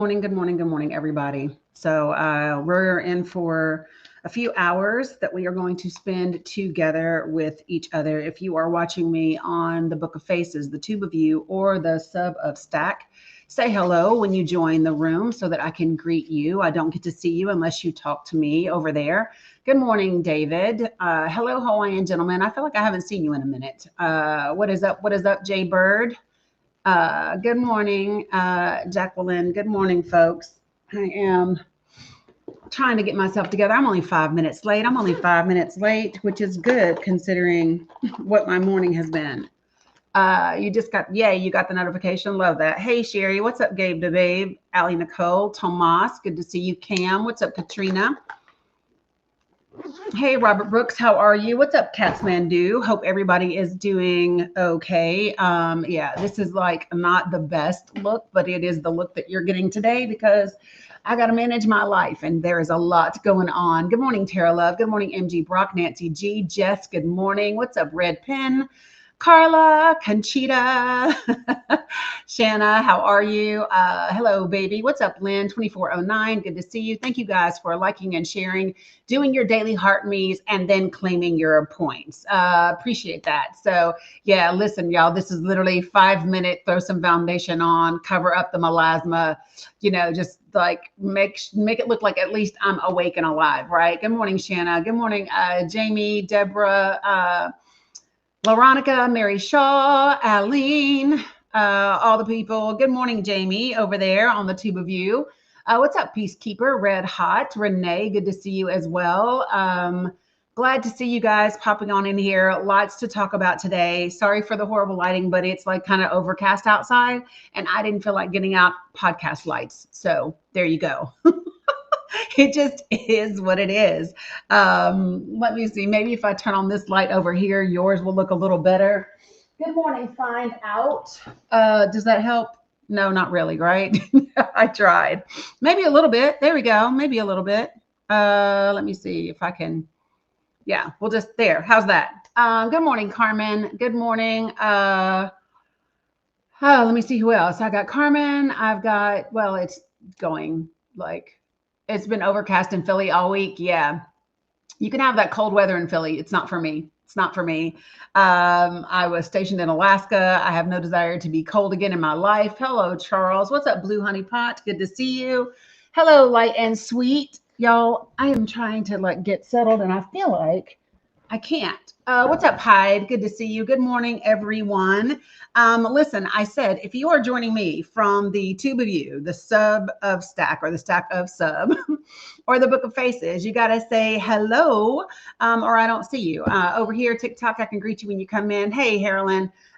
Good morning, everybody. We're in for a few hours that we are going to spend together with each other. If you are watching me on the Book of Faces, the Tube of You, or the Sub of Stack, say hello when you join the room so that I can greet you. I don't get to see you unless you talk to me over there. Good morning, David. Hello, Hawaiian gentlemen. I feel like I haven't seen you in a minute. What is up? What is up, Jay Bird? Good morning, Jacqueline. Good morning, folks. I am trying to get myself together. I'm only 5 minutes late. Which is good considering what my morning has been. You got the notification. Love that. Hey, Sherry. What's up, Gabe the Babe? Allie Nicole, Tomas. Good to see you, Cam. What's up, Katrina? Hey, Robert Brooks, how are you? What's up, Kathmandu? Hope everybody is doing okay. Yeah, this is like not the best look, but it is the look that you're getting today because I got to manage my life and there is a lot going on. Good morning, Tara Love. Good morning, MG Brock, Nancy G, Jess. Good morning. What's up, Red Pen? Carla, Conchita, Shanna, how are you? Hello, baby. What's up, Lynn? 2409. Good to see you. Thank you guys for liking and sharing, doing your daily heart me's, and then claiming your points. Appreciate that. So, yeah, listen, y'all, this is literally 5 minute, throw some foundation on, cover up the melasma, just like make it look like at least I'm awake and alive, right? Good morning, Shanna. Good morning, Jamie, Deborah, Veronica, Mary Shaw, Aline, all the people. Good morning, Jamie, over there on the Tube of You. What's up, Peacekeeper? Red Hot. Renee, good to see you as well. Glad to see you guys popping on in here. Lots to talk about today. Sorry for the horrible lighting, but it's like kind of overcast outside, and I didn't feel like getting out podcast lights. So there you go. It just is what it is. Let me see. Maybe if I turn on this light over here, yours will look a little better. Good morning, find out. Does that help? No, not really, right? I tried. Maybe a little bit. There we go. Maybe a little bit. Let me see if I can. Yeah, we'll just there. How's that? Good morning, Carmen. Good morning. Let me see who else. I got Carmen. It's going like it's been overcast in Philly all week. Yeah. You can have that cold weather in Philly. It's not for me. It's not for me. I was stationed in Alaska. I have no desire to be cold again in my life. Hello, Charles. What's up, Blue Honey Pot? Good to see you. Hello, Light and Sweet. Y'all, I am trying to like get settled and I feel like I can't. What's up, Hyde? Good to see you. Good morning, everyone. Listen, I said if you are joining me from the Tube of You, the Sub of Stack, or the Stack of Sub, or the Book of Faces, you got to say hello, or I don't see you. Over here, TikTok, I can greet you when you come in. Hey,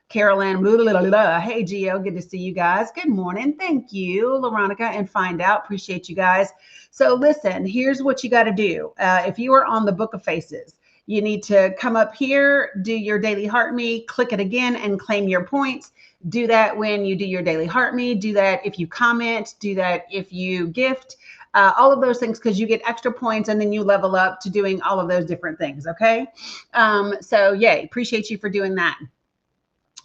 Carolyn, blah, blah, blah, blah. Hey, Gio, good to see you guys. Good morning. Thank you, Veronica, and Find Out. Appreciate you guys. So listen, here's what you got to do. If you are on the Book of Faces, you need to come up here, do your daily heart me, click it again, and claim your points. Do that when you do your daily heart me. Do that if you comment. Do that if you gift. All of those things, because you get extra points and then you level up to doing all of those different things. Okay. So yay. Appreciate you for doing that.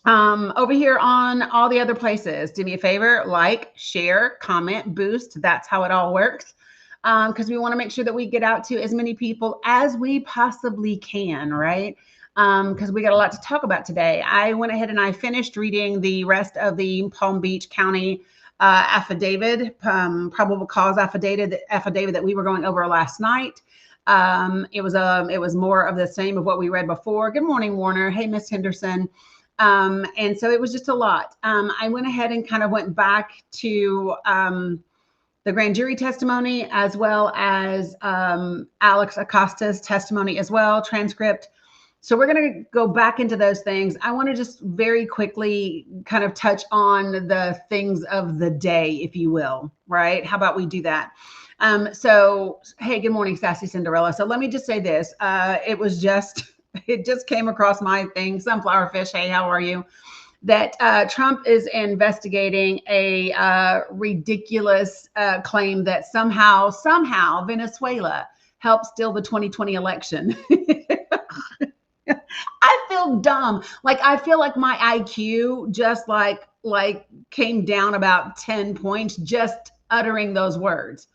Over here on all the other places, do me a favor, like, share, comment, boost. That's how it all works. Because we want to make sure that we get out to as many people as we possibly can, right? Because we got a lot to talk about today. I went ahead and I finished reading the rest of the Palm Beach County affidavit, probable cause affidavit that we were going over last night. It was more of the same of what we read before. Good morning, Warner. Hey, Miss Henderson. And so it was just a lot. I went ahead and kind of went back to the grand jury testimony, as well as Alex Acosta's testimony as well, transcript. So we're going to go back into those things. I want to just very quickly kind of touch on the things of the day, if you will, right? How about we do that? So, hey, good morning, Sassy Cinderella. So let me just say this. It just came across my thing. Sunflower Fish, hey, how are you? That Trump is investigating a ridiculous claim that somehow Venezuela helped steal the 2020 election. I feel dumb. Like I feel like my IQ just like came down about 10 points just uttering those words.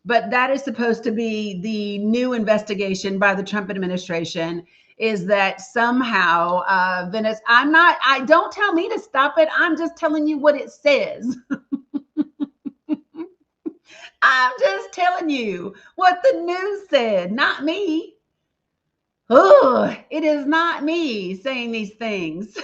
But that is supposed to be the new investigation by the Trump administration, is that somehow Venice, I don't tell me to stop it. I'm just telling you what it says. I'm just telling you what the news said, not me. Oh, it is not me saying these things.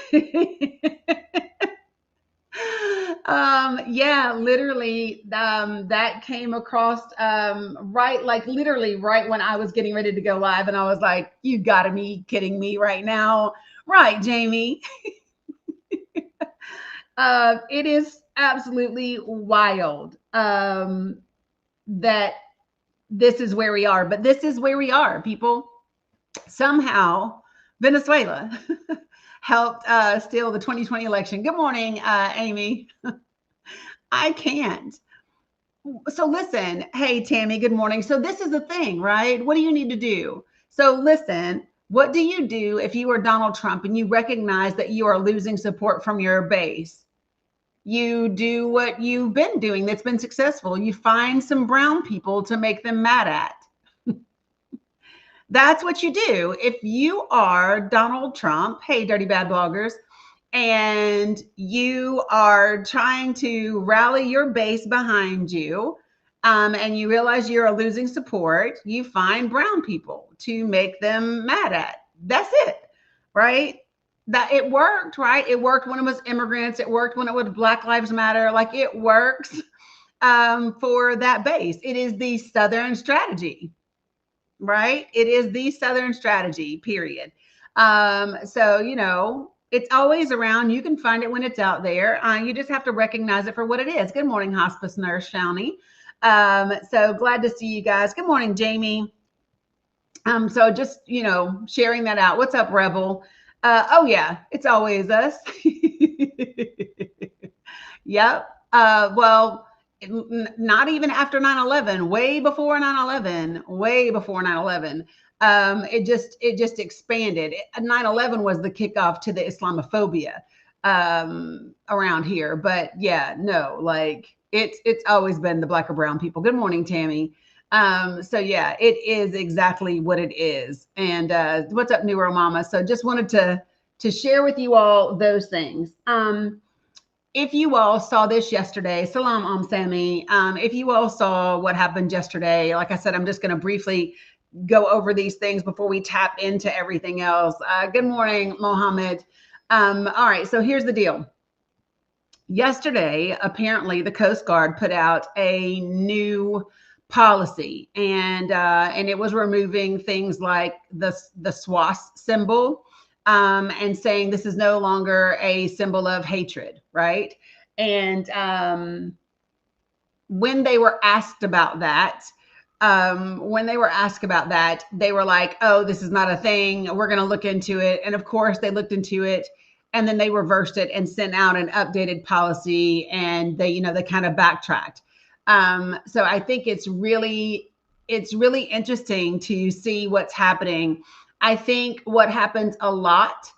Yeah, literally, that came across, right, like literally right when I was getting ready to go live, and I was like, you gotta be kidding me right now. Right, Jamie. It is absolutely wild, that this is where we are, but this is where we are, people. Somehow, Venezuela helped steal the 2020 election. Good morning, Amy. I can't. So listen, hey Tammy, good morning. So this is the thing, right? What do you need to do? So listen, what do you do if you are Donald Trump and you recognize that you are losing support from your base? You do what you've been doing that's been successful. You find some brown people to make them mad at. That's what you do. If you are Donald Trump, hey, dirty bad bloggers, and you are trying to rally your base behind you, and you realize you're losing support, you find brown people to make them mad at. That's it, right? That it worked, right? It worked when it was immigrants. It worked when it was Black Lives Matter. Like it works, for that base. It is the Southern strategy, right? It is the Southern strategy, period. So, it's always around. You can find it when it's out there. You just have to recognize it for what it is. Good morning, hospice nurse Shawnee. So glad to see you guys. Good morning, Jamie. So just, sharing that out. What's up, Rebel? Oh yeah, it's always us. Yep. Well, not even after 9/11, way before 9/11, way before 9/11. It just expanded. 9/11 was the kickoff to the Islamophobia, around here. But yeah, no, like it's always been the Black or brown people. Good morning, Tammy. So yeah, it is exactly what it is. And what's up, Neuro Mama? So just wanted to share with you all those things. If you all saw this yesterday, salam Sammy. If you all saw what happened yesterday, like I said, I'm just going to briefly go over these things before we tap into everything else. Good morning, Mohammed. All right, so here's the deal. Yesterday, apparently, the Coast Guard put out a new policy, and it was removing things like the SWAS symbol, and saying this is no longer a symbol of hatred, right? And when they were asked about that, they were like, "Oh, this is not a thing. We're going to look into it." And of course, they looked into it, and then they reversed it and sent out an updated policy, and they kind of backtracked. So I think it's really interesting to see what's happening. I think what happens a lot,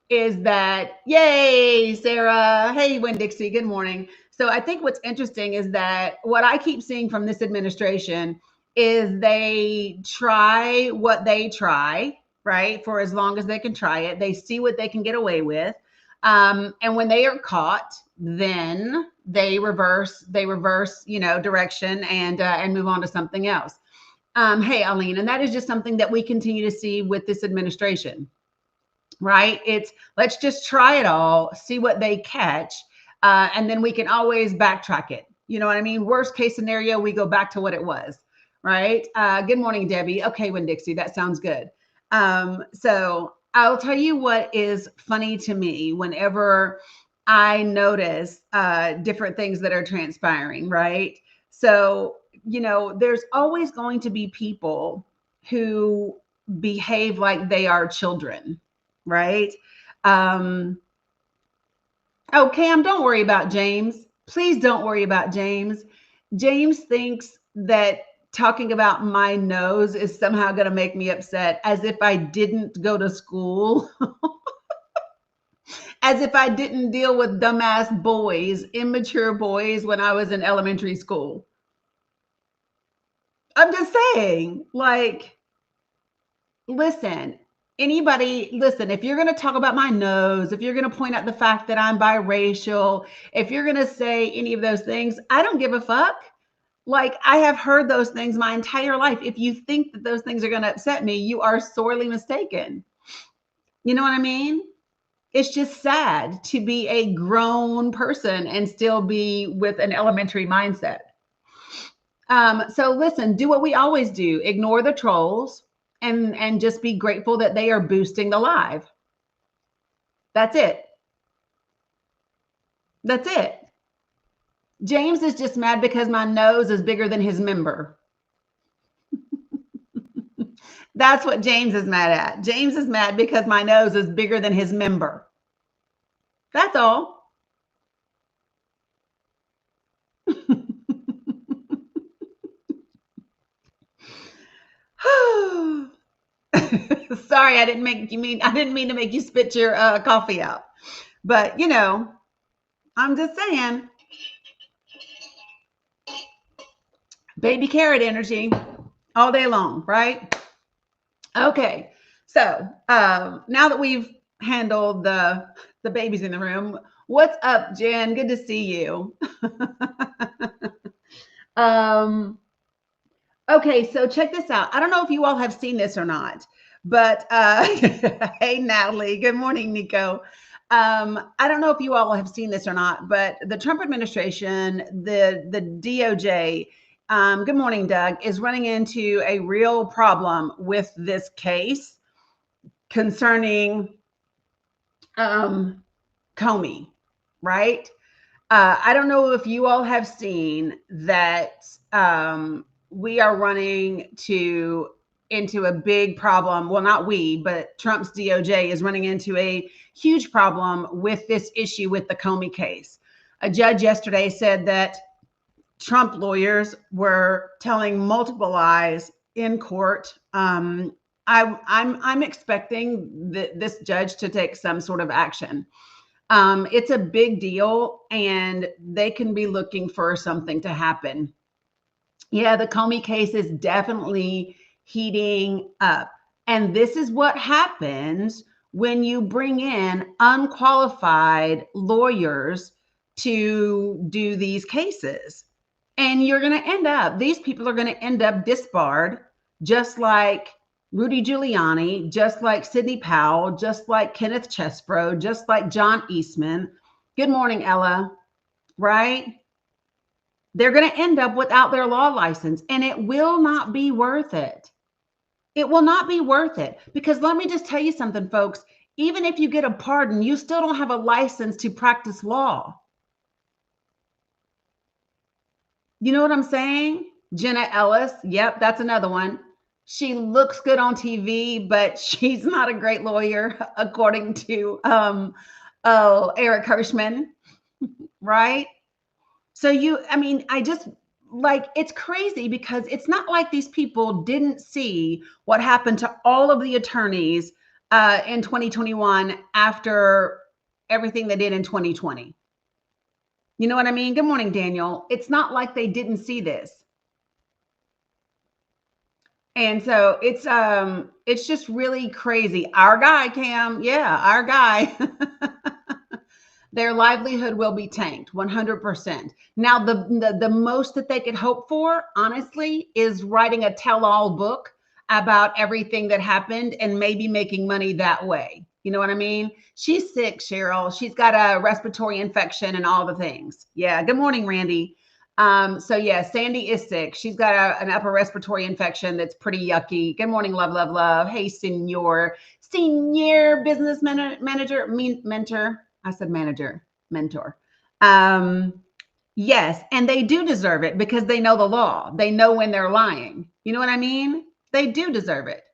is that, yay, Sarah. Hey, Winn-Dixie, good morning. So I think what's interesting is that what I keep seeing from this administration is they try what they try, right? For as long as they can try it. They see what they can get away with. And when they are caught, then they reverse, direction and move on to something else. Hey, Aline, and that is just something that we continue to see with this administration, right? It's let's just try it all, see what they catch, and then we can always backtrack it. You know what I mean? Worst case scenario, we go back to what it was, right? Good morning, Debbie. Okay, Winn-Dixie, that sounds good. So I'll tell you what is funny to me whenever I notice different things that are transpiring, right? So, there's always going to be people who behave like they are children, right? Oh, Cam, don't worry about James. Please don't worry about James. James thinks that talking about my nose is somehow going to make me upset, as if I didn't go to school As if I didn't deal with dumbass boys, immature boys when I was in elementary school. I'm just saying, like, listen, listen, if you're going to talk about my nose, if you're going to point out the fact that I'm biracial, if you're going to say any of those things, I don't give a fuck. Like, I have heard those things my entire life. If you think that those things are going to upset me, you are sorely mistaken. You know what I mean? It's just sad to be a grown person and still be with an elementary mindset. So listen, do what we always do. Ignore the trolls and just be grateful that they are boosting the live. That's it. That's it. James is just mad because my nose is bigger than his member. That's what James is mad at. James is mad because my nose is bigger than his member. That's all. Sorry, I didn't mean to make you spit your coffee out. But I'm just saying, baby carrot energy all day long, right? Okay. So now that we've handled the babies in the room, what's up, Jen? Good to see you. Okay, so check this out. I don't know if you all have seen this or not, but hey, Natalie. Good morning, Nico. I don't know if you all have seen this or not, but the Trump administration, the DOJ, good morning, Doug, is running into a real problem with this case concerning Comey, right? I don't know if you all have seen that we are running into a big problem. Well, not we, but Trump's DOJ is running into a huge problem with this issue with the Comey case. A judge yesterday said that Trump lawyers were telling multiple lies in court. I'm expecting this judge to take some sort of action. It's a big deal, and they can be looking for something to happen. Yeah, the Comey case is definitely heating up. And this is what happens when you bring in unqualified lawyers to do these cases. And you're going to these people are going to end up disbarred, just like Rudy Giuliani, just like Sidney Powell, just like Kenneth Chesbro, just like John Eastman. Good morning, Ella. Right? They're going to end up without their law license, and it will not be worth it. It will not be worth it, because let me just tell you something, folks. Even if you get a pardon, you still don't have a license to practice law. You know what I'm saying? Jenna Ellis. Yep, that's another one. She looks good on TV, but she's not a great lawyer, according to Eric Hirschman, right? So I just it's crazy, because it's not like these people didn't see what happened to all of the attorneys in 2021 after everything they did in 2020. You know what I mean? Good morning, Daniel. It's not like they didn't see this. And so it's just really crazy. Our guy, Cam, yeah, our guy. Their livelihood will be tanked 100%. Now, the most that they could hope for, honestly, is writing a tell-all book about everything that happened and maybe making money that way. You know what I mean? She's sick, Cheryl. She's got a respiratory infection and all the things. Yeah. Good morning, Randy. So yeah, Sandy is sick. She's got an upper respiratory infection that's pretty yucky. Good morning, love, love, love. Hey, senior business manager, mentor. I said manager, mentor. Yes, and they do deserve it because they know the law. They know when they're lying. You know what I mean? They do deserve it.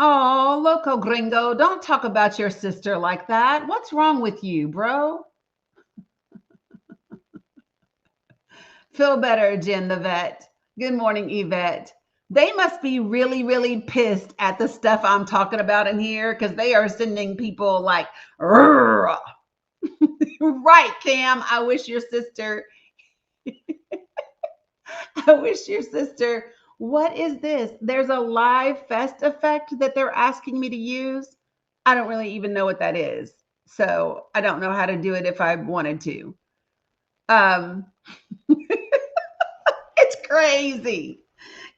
Oh, loco gringo, don't talk about your sister like that. What's wrong with you, bro? Feel better, Jen the vet. Good morning, Yvette. They must be really, really pissed at the stuff I'm talking about in here because they are sending people like, right, Cam. I wish your sister, I wish your sister, what is this? There's a live fest effect that they're asking me to use. I don't really even know what that is. So I don't know how to do it if I wanted to. Um, it's crazy.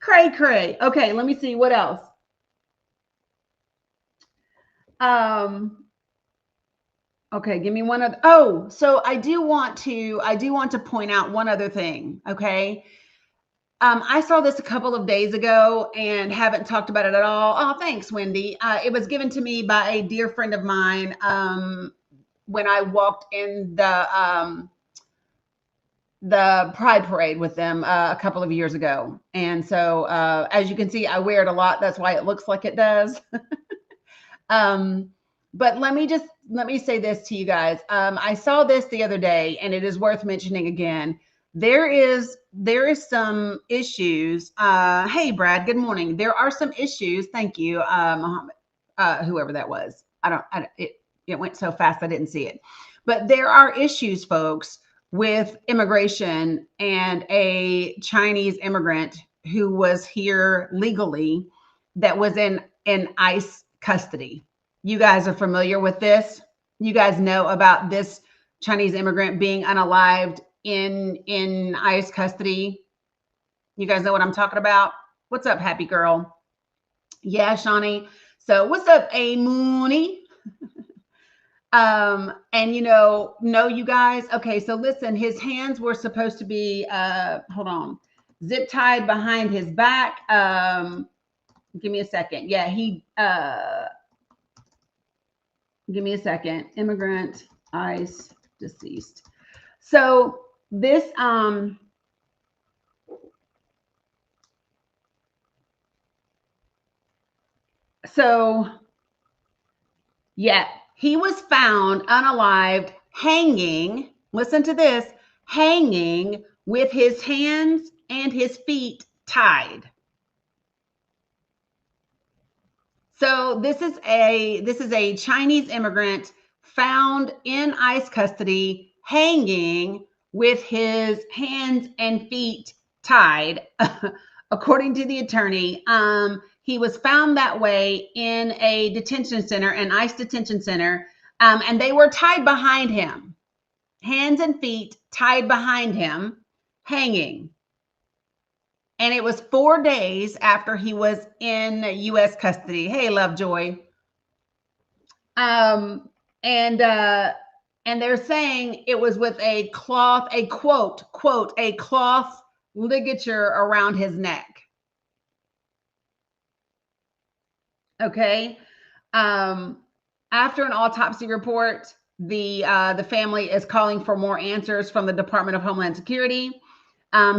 Cray cray. Okay, let me see what else. Um, okay, give me one other. Oh, so I do want to point out one other thing. Okay. I saw this a couple of days ago and haven't talked about it at all. Oh, thanks, Wendy. It was given to me by a dear friend of mine when I walked in the Pride Parade with them a couple of years ago. And so, as you can see, I wear it a lot. That's why it looks like it does. But let me say this to you guys. I saw this the other day, and it is worth mentioning again. There is some issues. Hey, Brad. Good morning. There are some issues. Thank you, Muhammad. Whoever that was. It went so fast I didn't see it. But there are issues, folks, with immigration and a Chinese immigrant who was here legally that was in ICE custody. You guys are familiar with this? You guys know about this Chinese immigrant being unalived in ICE custody? You guys know what I'm talking about? What's up, happy girl? Yeah, Shawnee. So what's up, A Mooney? And no, you guys. Okay, so listen, his hands were supposed to be hold on, zip tied behind his back. Give me a second. Yeah, give me a second. Immigrant, ICE, deceased. So this so yeah, he was found unalived, hanging. Listen to this, hanging with his hands and his feet tied. So this is a Chinese immigrant found in ICE custody, hanging with his hands and feet tied. According to the attorney, he was found that way in a detention center, an ICE detention center, and they were tied behind him, hands and feet tied behind him, hanging. And it was 4 days after he was in U.S. custody. Hey, Lovejoy. Um, and they're saying it was with a cloth, a quote, a cloth ligature around his neck. Okay. After an autopsy report, the family is calling for more answers from the Department of Homeland Security.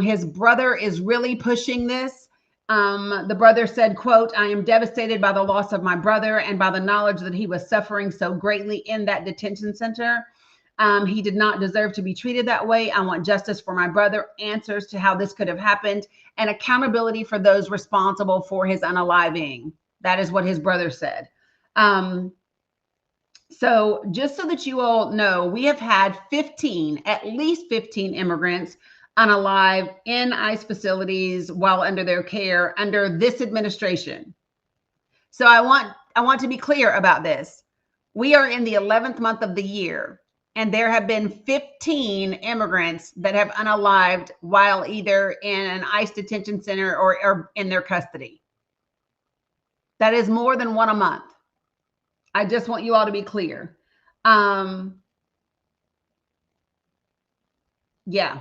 His brother is really pushing this. The brother said, quote, "I am devastated by the loss of my brother and by the knowledge that he was suffering so greatly in that detention center. He did not deserve to be treated that way. I want justice for my brother, answers to how this could have happened, and accountability for those responsible for his unaliving." That is what his brother said. So just so that you all know, we have had at least 15 immigrants unalived in ICE facilities while under their care under this administration. So I want to be clear about this. We are in the 11th month of the year, and there have been 15 immigrants that have unalived while either in an ICE detention center or in their custody. That is more than one a month. I just want you all to be clear. Yeah.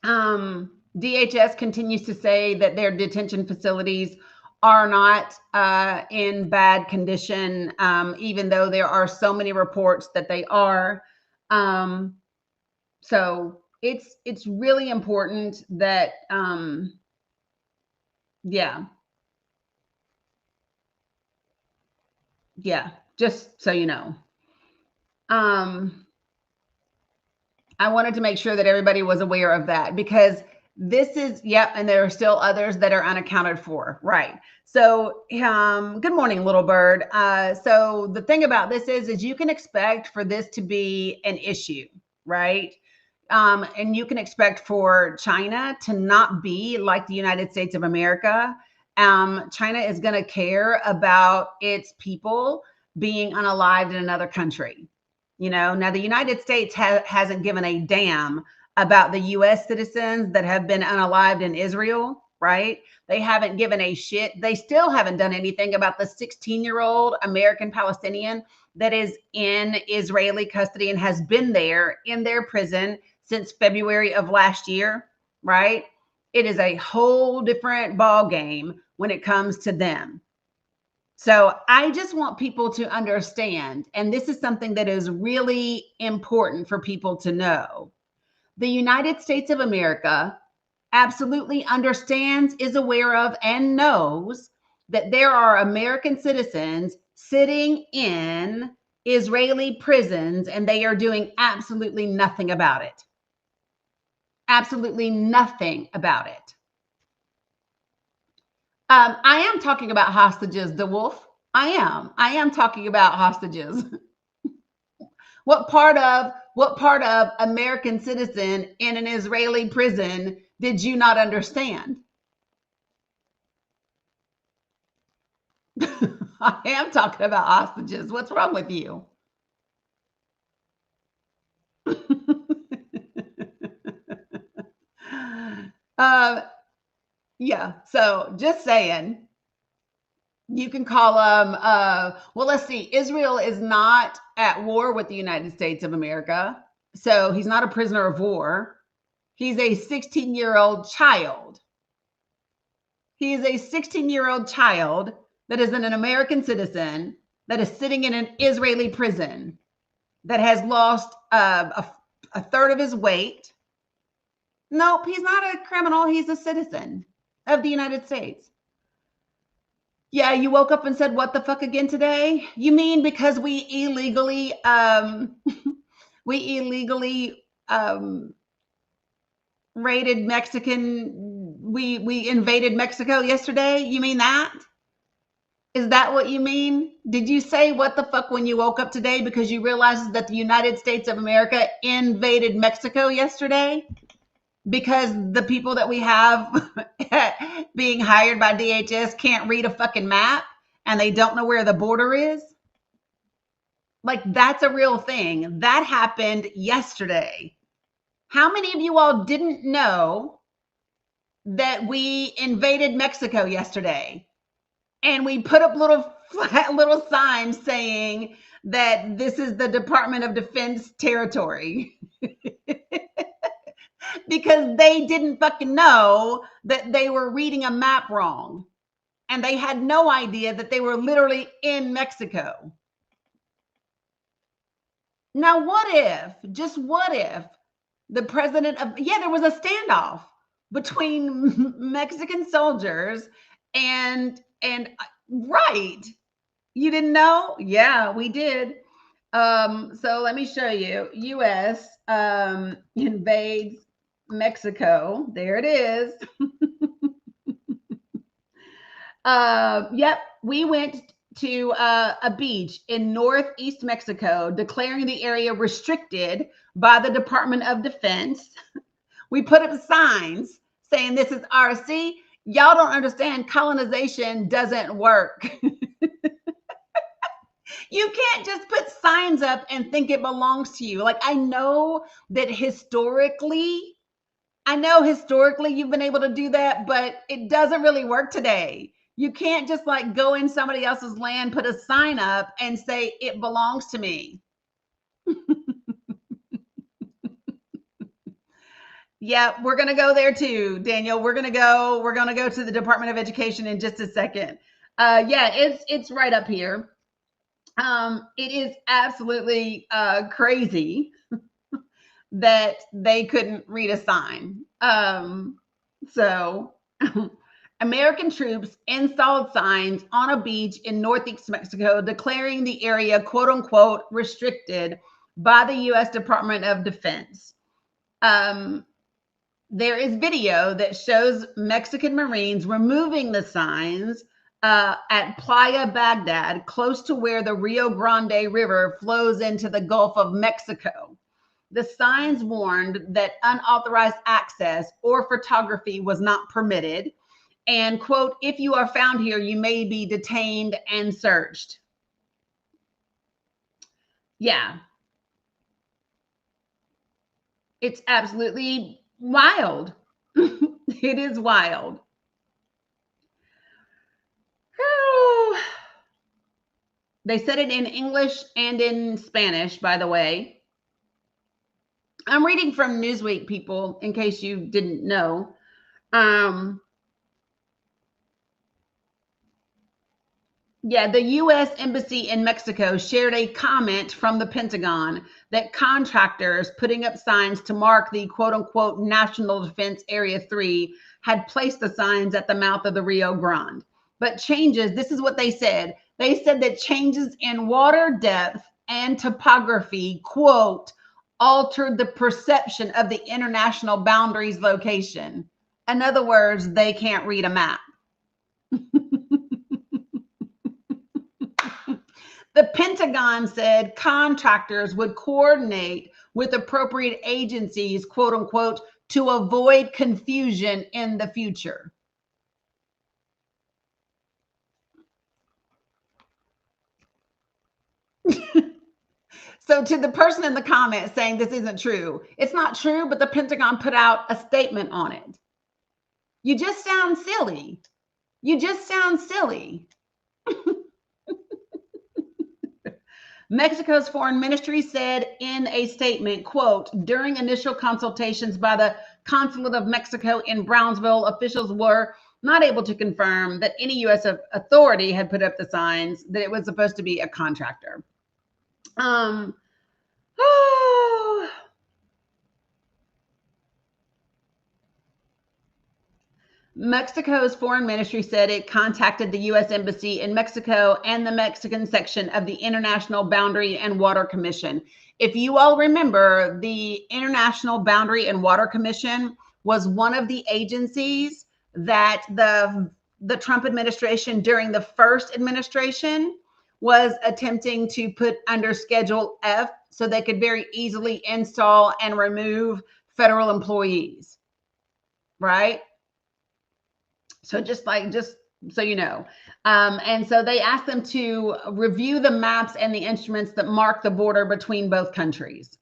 DHS continues to say that their detention facilities are not in bad condition, even though there are so many reports that they are. So it's really important that yeah, just so you know. I wanted to make sure that everybody was aware of that because This is, yep, and there are still others that are unaccounted for, right? So, good morning, little bird. So the thing about this is you can expect for this to be an issue, right? And you can expect for China to not be like the United States of America. China is going to care about its people being unalived in another country. Now the United States hasn't given a damn about the US citizens that have been unalived in Israel, right? They haven't given a shit. They still haven't done anything about the 16-year-old American Palestinian that is in Israeli custody and has been there in their prison since February of last year, right? It is a whole different ball game when it comes to them. So I just want people to understand, and this is something that is really important for people to know. The United States of America absolutely understands, is aware of, and knows that there are American citizens sitting in Israeli prisons and they are doing absolutely nothing about it. Absolutely nothing about it. I am talking about hostages, DeWolf. I am talking about hostages. What part of American citizen in an Israeli prison did you not understand? I am talking about hostages. What's wrong with you? uh, yeah. So just saying, you can call them. Well, let's see. Israel is not at war with the United States of America, so he's not a prisoner of war. He's a 16-year-old child. He is a 16-year-old child that is an American citizen that is sitting in an Israeli prison that has lost a third of his weight. Nope, he's not a criminal. He's a citizen of the United States. Yeah, you woke up and said, "What the fuck again today?" You mean because we illegally raided Mexican? We invaded Mexico yesterday. You mean that? Is that what you mean? Did you say what the fuck when you woke up today because you realized that the United States of America invaded Mexico yesterday? Because the people that we have being hired by DHS can't read a fucking map and they don't know where the border is? Like, that's a real thing. That happened yesterday. How many of you all didn't know that we invaded Mexico yesterday? And we put up little signs saying that this is the Department of Defense territory. Because they didn't fucking know that they were reading a map wrong. And they had no idea that they were literally in Mexico. Now, just what if the president of, there was a standoff between Mexican soldiers and right. You didn't know? Yeah, we did. So let me show you. US invades Mexico. There it is. Yep, we went to a beach in northeast Mexico, declaring the area restricted by the Department of Defense. We put up signs saying this is RC. Y'all don't understand. Colonization doesn't work. You can't just put signs up and think it belongs to you. Like, I know historically you've been able to do that, but it doesn't really work today. You can't just like go in somebody else's land, put a sign up and say it belongs to me. Yeah, we're going to go there too, Daniel. We're going to go to the Department of Education in just a second. Yeah, it's right up here. It is absolutely crazy that they couldn't read a sign. So American troops installed signs on a beach in northeast Mexico declaring the area, quote unquote, restricted by the U.S. Department of Defense. there is video that shows Mexican Marines removing the signs at Playa Baghdad, close to where the Rio Grande River flows into the Gulf of Mexico. The signs warned that unauthorized access or photography was not permitted. And, quote, if you are found here, you may be detained and searched. Yeah. It's absolutely wild. It is wild. They said it in English and in Spanish, by the way. I'm reading from Newsweek, people, in case you didn't know. Yeah, the U.S. Embassy in Mexico shared a comment from the Pentagon that contractors putting up signs to mark the quote unquote National Defense Area 3 had placed the signs at the mouth of the Rio Grande. But changes, this is what they said. They said that changes in water depth and topography, quote, altered the perception of the international boundaries location. In other words, they can't read a map. The Pentagon said contractors would coordinate with appropriate agencies, quote unquote, to avoid confusion in the future. So to the person in the comments saying this isn't true, it's not true, but the Pentagon put out a statement on it. You just sound silly. You just sound silly. Mexico's foreign ministry said in a statement, quote, during initial consultations by the Consulate of Mexico in Brownsville, officials were not able to confirm that any U.S. authority had put up the signs, that it was supposed to be a contractor. Mexico's foreign ministry said it contacted the U.S. Embassy in Mexico and the Mexican section of the International Boundary and Water Commission. If you all remember, the International Boundary and Water Commission was one of the agencies that the Trump administration, during the first administration, was attempting to put under Schedule F so they could very easily install and remove federal employees, right? So just so you know. And so they asked them to review the maps and the instruments that mark the border between both countries.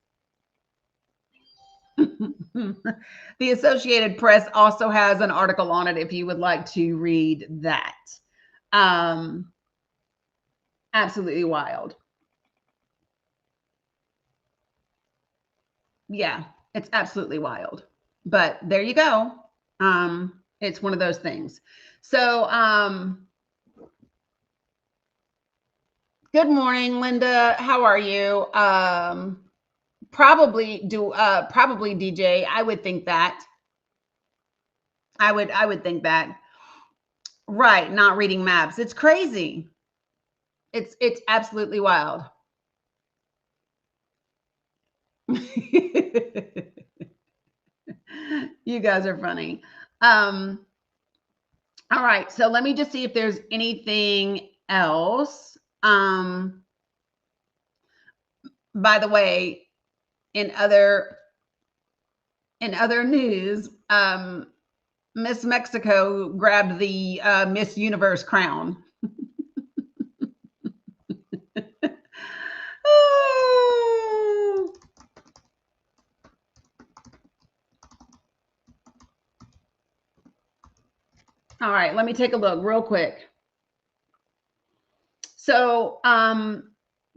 The Associated Press also has an article on it if you would like to read that. Absolutely wild. Yeah, it's absolutely wild. But there you go. It's one of those things. So, good morning, Linda. How are you? Probably DJ. I would think that. I would think that. Right, not reading maps. It's crazy. It's absolutely wild. You guys are funny. All right, so let me just see if there's anything else. By the way, in other news, Miss Mexico grabbed the Miss Universe crown. All right, let me take a look real quick. So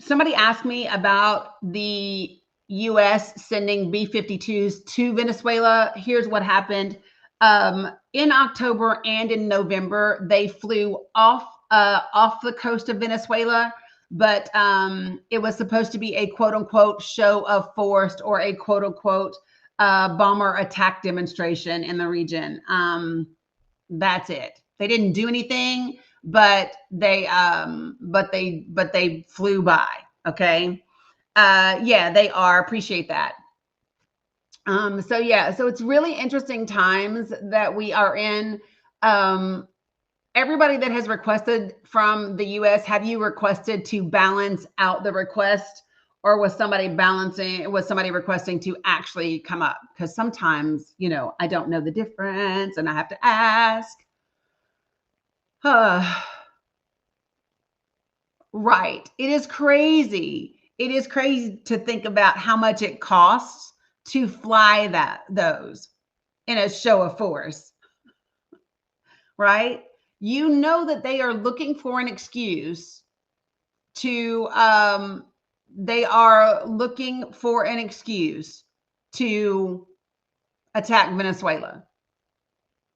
somebody asked me about the U.S. sending B-52s to Venezuela. Here's what happened. In October and in November, they flew off the coast of Venezuela, but it was supposed to be a quote unquote show of force or a quote unquote bomber attack demonstration in the region. That's it. They didn't do anything, but they flew by. Okay. Yeah, they are. Appreciate that. So yeah, so it's really interesting times that we are in. Um, Everybody that has requested from the US, have you requested to balance out the request, or was somebody requesting to actually come up? Because sometimes, I don't know the difference and I have to ask. Right. It is crazy. It is crazy to think about how much it costs to fly those in a show of force, right? You know that they are looking for an excuse to they are looking for an excuse to attack Venezuela.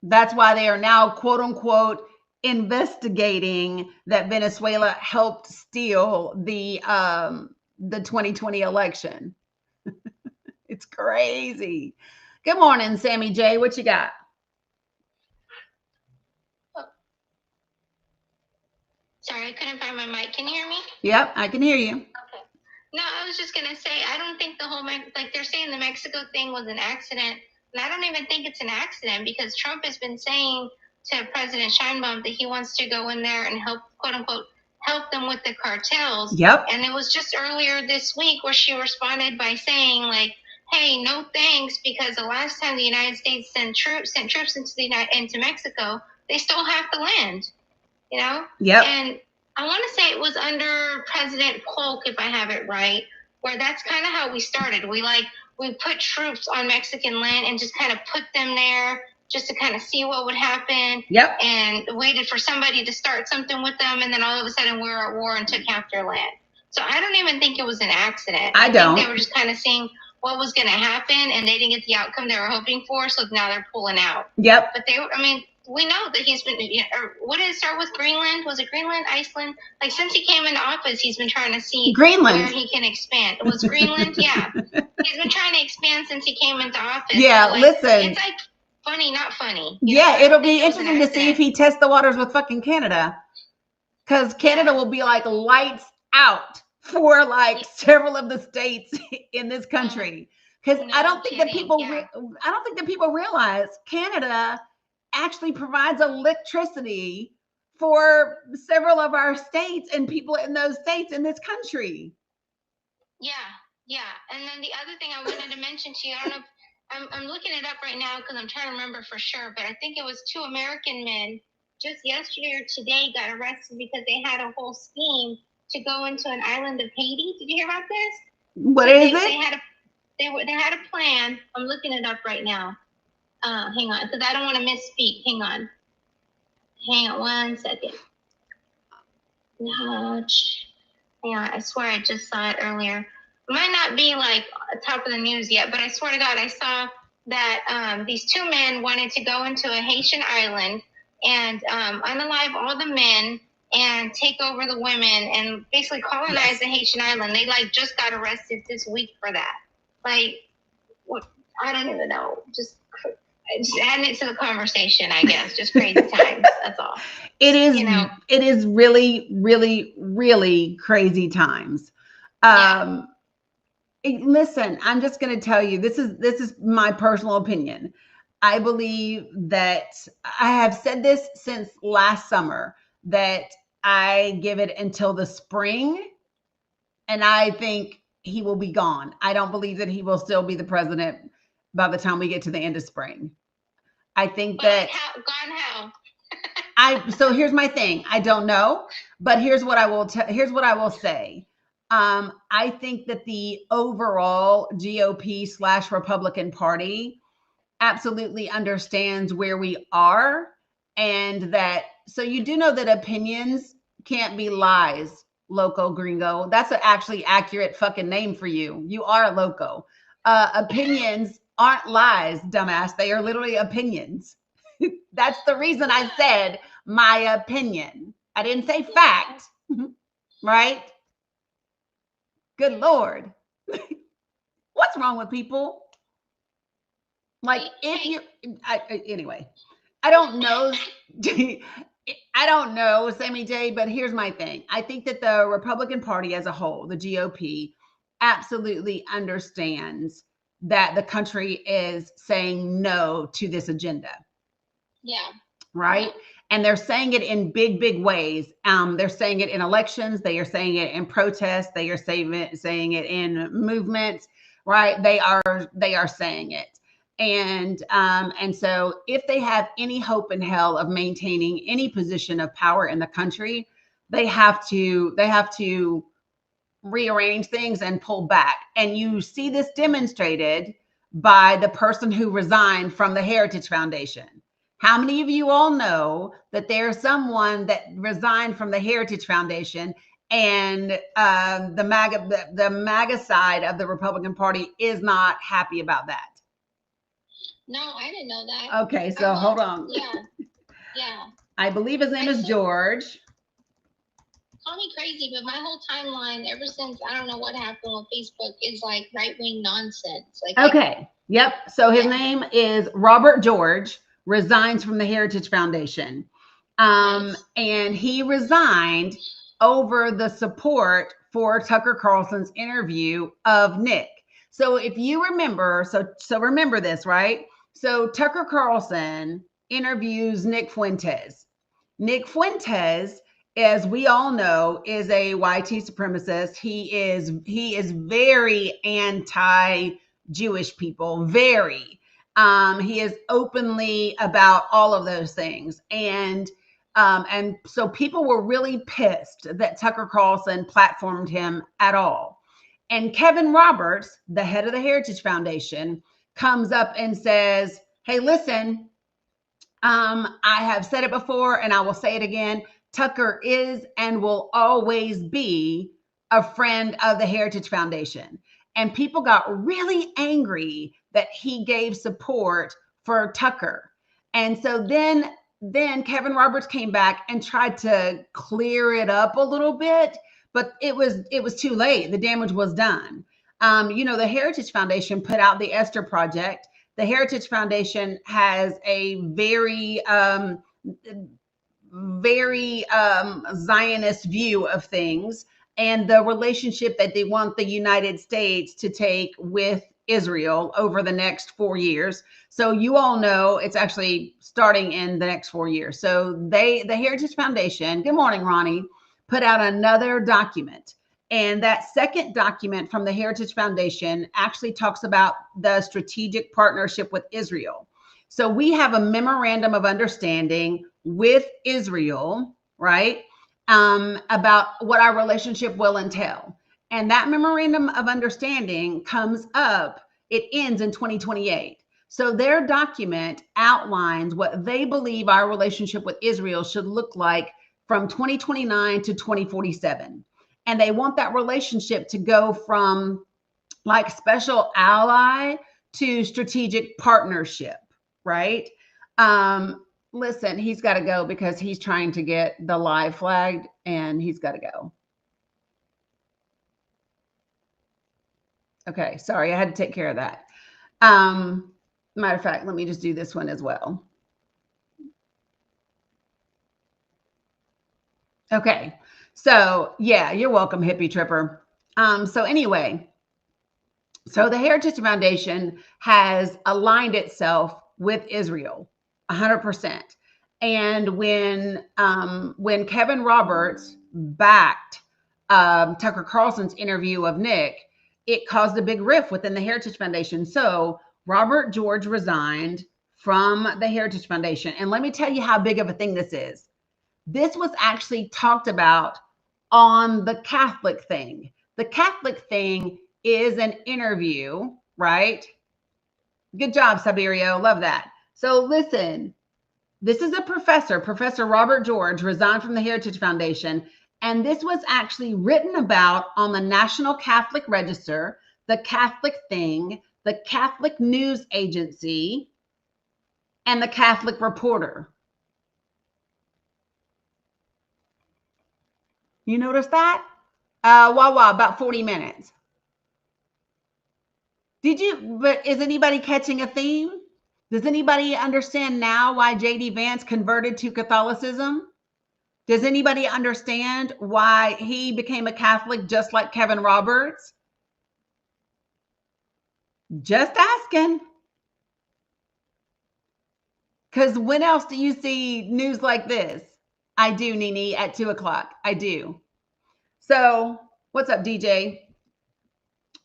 That's why they are now, quote unquote, investigating that Venezuela helped steal the 2020 election. It's crazy. Good morning, Sammy J. What you got? Sorry, I couldn't find my mic. Can you hear me? Yep, I can hear you. Okay. No, I was just going to say, I don't think the whole, like they're saying the Mexico thing was an accident. And I don't even think it's an accident because Trump has been saying to President Sheinbaum that he wants to go in there and help, quote unquote, help them with the cartels. Yep. And it was just earlier this week where she responded by saying, like, hey, no thanks, because the last time the United States sent troops into Mexico, they stole half the land. Yep. And I want to say it was under President Polk, if I have it right, where that's kind of how we started. We put troops on Mexican land and just kind of put them there just to kind of see what would happen. Yep. And waited for somebody to start something with them, and then all of a sudden we were at war and took half their land. So I don't even think it was an accident. I don't. think they were just kind of seeing what was going to happen, and they didn't get the outcome they were hoping for, so now they're pulling out. Yep. But we know that he's been, what did it start with? Greenland? Was it Greenland? Iceland? Like, since he came into office, he's been trying to see Greenland where he can expand. It was Greenland? Yeah. He's been trying to expand since he came into office. Yeah, so, listen. It's like funny, not funny. Yeah, it'll be interesting to see if he tests the waters with fucking Canada. Because Canada will be like lights out for like several of the states in this country. Because I don't think that people realize Canada actually provides electricity for several of our states and people in those states in this country. Yeah. And then the other thing I wanted to mention to you, I don't know if I'm looking it up right now because I'm trying to remember for sure, but I think it was 2 American men just yesterday or today got arrested because they had a whole scheme to go into an island of Haiti. Did you hear about this? What is it? They had a plan. I'm looking it up right now. Hang on, because I don't want to misspeak. Hang on 1 second. Hang on, I swear I just saw it earlier. It might not be like top of the news yet, but I swear to God, I saw that these 2 men wanted to go into a Haitian island and unalive all the men and take over the women and basically colonize the Haitian island. They just got arrested this week for that. I don't even know. Just adding it to the conversation, I guess. Just crazy times. That's all. It is. It is really, really, really crazy times. Listen, I'm just going to tell you. This is my personal opinion. I believe that I have said this since last summer that I give it until the spring, and I think he will be gone. I don't believe that he will still be the president by the time we get to the end of spring. I think that gone how? So here's my thing. I don't know, but here's what I will say. I think that the overall GOP / Republican Party absolutely understands where we are, and that, so you do know that opinions can't be lies, loco gringo. That's an actually accurate fucking name for you. You are a loco. Opinions aren't lies, dumbass. They are literally opinions. That's the reason I said my opinion. I didn't say fact, right? Good Lord. What's wrong with people? Like, anyway, I don't know. I don't know, Sammy J, but here's my thing. I think that the Republican Party as a whole, the GOP, absolutely understands that the country is saying no to this agenda. Yeah. Right. And they're saying it in big, big ways. They're saying it in elections. They are saying it in protests. They are saying it in movements. Right. They are saying it. And so if they have any hope in hell of maintaining any position of power in the country, they have to rearrange things and pull back. And you see this demonstrated by the person who resigned from the Heritage Foundation. How many of you all know that there's someone that resigned from the Heritage Foundation, and the MAGA side of the Republican Party is not happy about that? No, I didn't know that. Okay, so hold on. Yeah. I believe his name is George. Call me crazy, but my whole timeline ever since, I don't know what happened on Facebook, is like right-wing nonsense. Like, okay. Yep. So his name is Robert George, resigns from the Heritage Foundation. And he resigned over the support for Tucker Carlson's interview of Nick. So if you remember, so remember this, right? So Tucker Carlson interviews Nick Fuentes. Nick Fuentes, as we all know, is a YT supremacist. He is very anti-Jewish people, very. He is openly about all of those things. And so people were really pissed that Tucker Carlson platformed him at all. And Kevin Roberts, the head of the Heritage Foundation, comes up and says, hey, listen, I have said it before and I will say it again. Tucker is and will always be a friend of the Heritage Foundation. And people got really angry that he gave support for Tucker. And so then Kevin Roberts came back and tried to clear it up a little bit, but it was too late. The damage was done. The Heritage Foundation put out the Esther Project. The Heritage Foundation has a very Zionist view of things and the relationship that they want the United States to take with Israel over the next 4 years. So you all know it's actually starting in the next 4 years. So the Heritage Foundation, good morning, Ronnie, put out another document. And that second document from the Heritage Foundation actually talks about the strategic partnership with Israel. So we have a memorandum of understanding with Israel, right, about what our relationship will entail. And that memorandum of understanding comes up, it ends in 2028. So their document outlines what they believe our relationship with Israel should look like from 2029 to 2047. And they want that relationship to go from like special ally to strategic partnership, right? Listen, he's got to go because he's trying to get the live flagged and he's got to go. Okay, sorry, I had to take care of that. Matter of fact, let me just do this one as well. Okay, so yeah, you're welcome, hippie tripper. So anyway, so the Heritage Foundation has aligned itself with Israel 100%. And when Kevin Roberts backed Tucker Carlson's interview of Nick, it caused a big rift within the Heritage Foundation. So Robert George resigned from the Heritage Foundation. And let me tell you how big of a thing this is. This was actually talked about on the Catholic thing. The Catholic thing is an interview, right? Good job, Saberio. Love that. So listen, this is a professor, Professor Robert George, resigned from the Heritage Foundation. And this was actually written about on the National Catholic Register, the Catholic Thing, the Catholic News Agency, and the Catholic Reporter. You notice that? About 40 minutes. But is anybody catching a theme? Does anybody understand now why J.D. Vance converted to Catholicism? Does anybody understand why he became a Catholic just like Kevin Roberts? Just asking. Because when else do you see news like this? I do, Nini, at 2 o'clock. I do. So, what's up, DJ?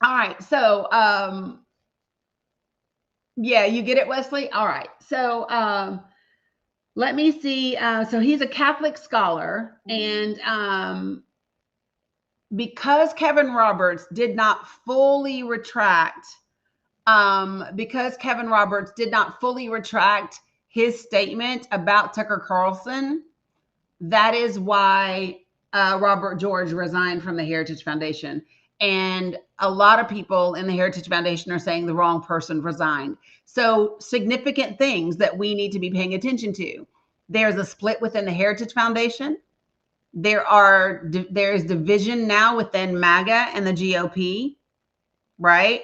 All right. So, yeah, you get it, Wesley? All right. So, let me see. So, he's a Catholic scholar. And because Kevin Roberts did not fully retract, his statement about Tucker Carlson, that is why Robert George resigned from the Heritage Foundation. And a lot of people in the Heritage Foundation are saying the wrong person resigned. So, significant things that we need to be paying attention to. There's a split within the Heritage Foundation. There's division now within MAGA and the GOP, right?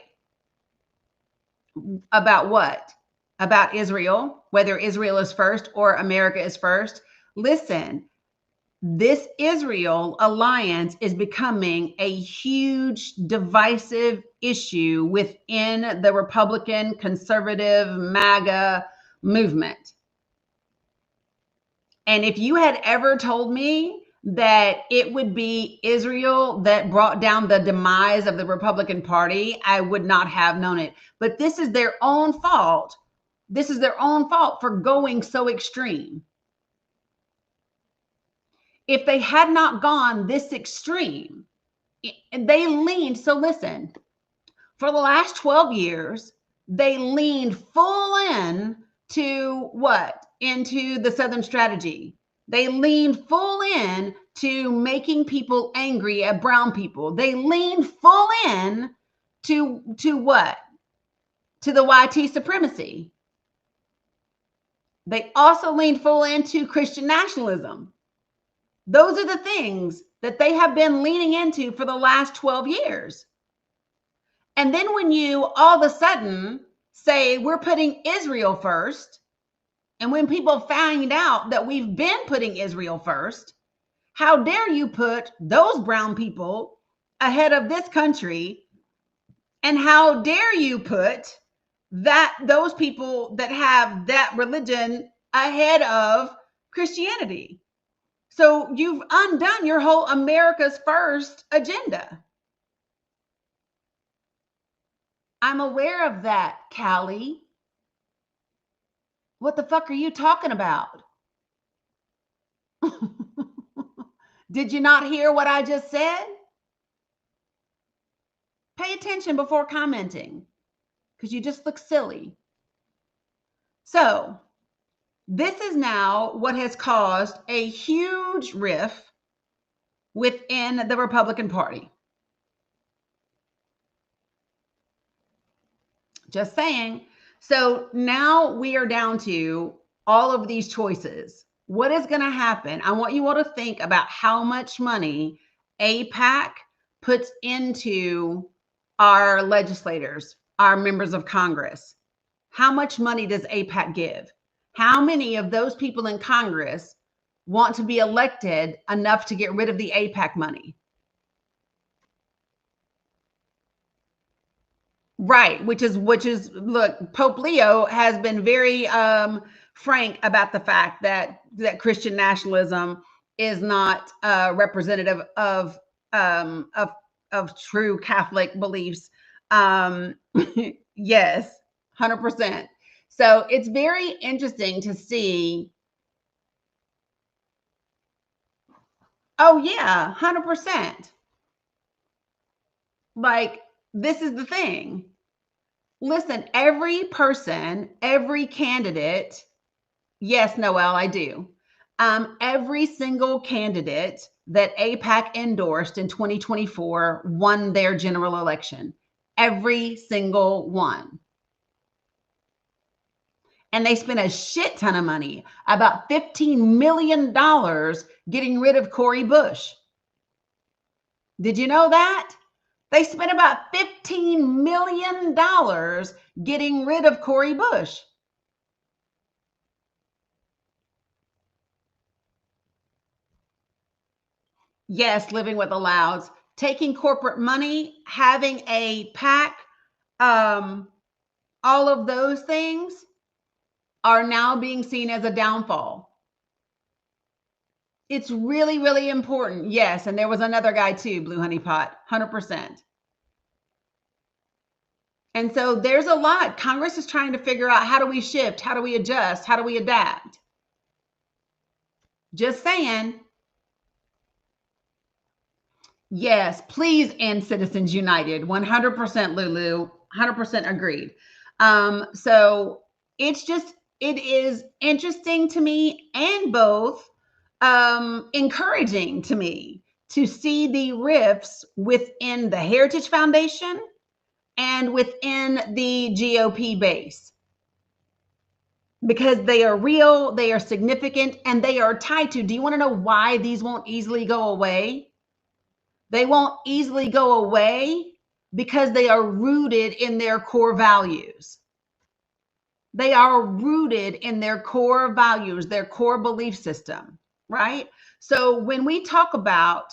About what? About Israel, whether Israel is first or America is first. Listen, this Israel alliance is becoming a huge divisive issue within the Republican, conservative, MAGA movement. And if you had ever told me that it would be Israel that brought down the demise of the Republican Party, I would not have known it. But this is their own fault. This is their own fault for going so extreme. If they had not gone this extreme, they leaned. So listen, for the last 12 years, they leaned full in to what? Into the Southern strategy. They leaned full in to making people angry at brown people. They leaned full in to what? To the YT supremacy. They also leaned full into Christian nationalism. Those are the things that they have been leaning into for the last 12 years. And then when you all of a sudden say we're putting Israel first, and when people find out that we've been putting Israel first, how dare you put those brown people ahead of this country? And how dare you put those people that have that religion ahead of Christianity? So you've undone your whole America's first agenda. I'm aware of that, Callie. What the fuck are you talking about? Did you not hear what I just said? Pay attention before commenting, because you just look silly. So, this is now what has caused a huge rift within the Republican Party. Just saying. So now we are down to all of these choices. What is going to happen? I want you all to think about how much money AIPAC puts into our legislators, our members of Congress. How much money does AIPAC give? How many of those people in Congress want to be elected enough to get rid of the AIPAC money? Right, which is look, Pope Leo has been very frank about the fact that Christian nationalism is not representative of true Catholic beliefs. Yes, 100%. So it's very interesting to see. Oh yeah, 100%. Like, this is the thing. Listen, every person, every candidate, yes, Noel, I do. Every single candidate that AIPAC endorsed in 2024 won their general election. Every single one. And they spent a shit ton of money, about $15 million, getting rid of Cori Bush. Did you know that? They spent about $15 million getting rid of Cori Bush. Yes, living with the Louds, taking corporate money, having a PAC all of those things are now being seen as a downfall. It's really, really important. Yes. And there was another guy too, Blue Honey Pot, 100%. And so there's a lot. Congress is trying to figure out, how do we shift? How do we adjust? How do we adapt? Just saying. Yes, please end Citizens United. 100%, Lulu. 100% agreed. So it is interesting to me, and both encouraging to me to see the rifts within the Heritage Foundation and within the GOP base, because they are real, they are significant, and they are tied to. Do you want to know why these won't easily go away? They won't easily go away because they are rooted in their core values. They are rooted in their core values, their core belief system, right? So when we talk about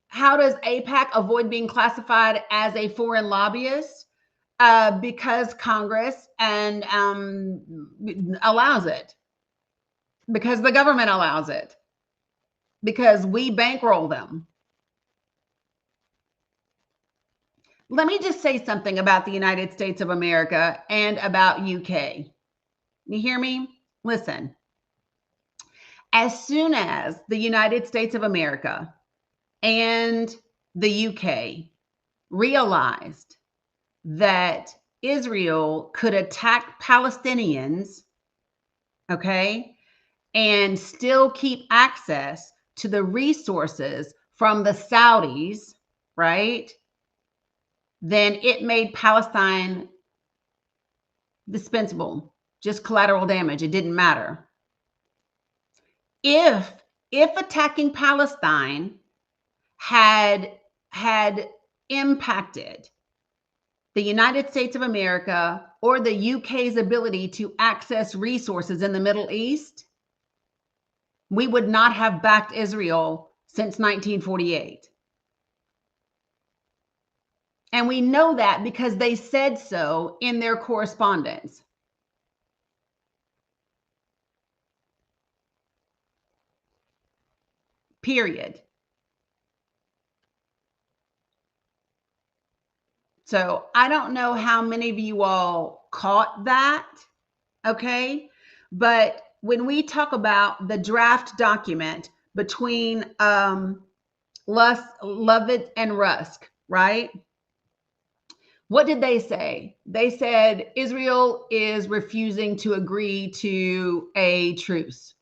how does AIPAC avoid being classified as a foreign lobbyist? Because Congress and allows it, because the government allows it, because we bankroll them. Let me just say something about the United States of America and about UK. You hear me? Listen. As soon as the United States of America and the UK realized that Israel could attack Palestinians, okay, and still keep access to the resources from the Saudis, right? Then it made Palestine dispensable, just collateral damage. It didn't matter. If attacking Palestine had impacted the United States of America or the UK's ability to access resources in the Middle East, we would not have backed Israel since 1948. And we know that because they said so in their correspondence. Period. So I don't know how many of you all caught that, okay? But when we talk about the draft document between Lovett and Rusk, right? What did they say? They said Israel is refusing to agree to a truce.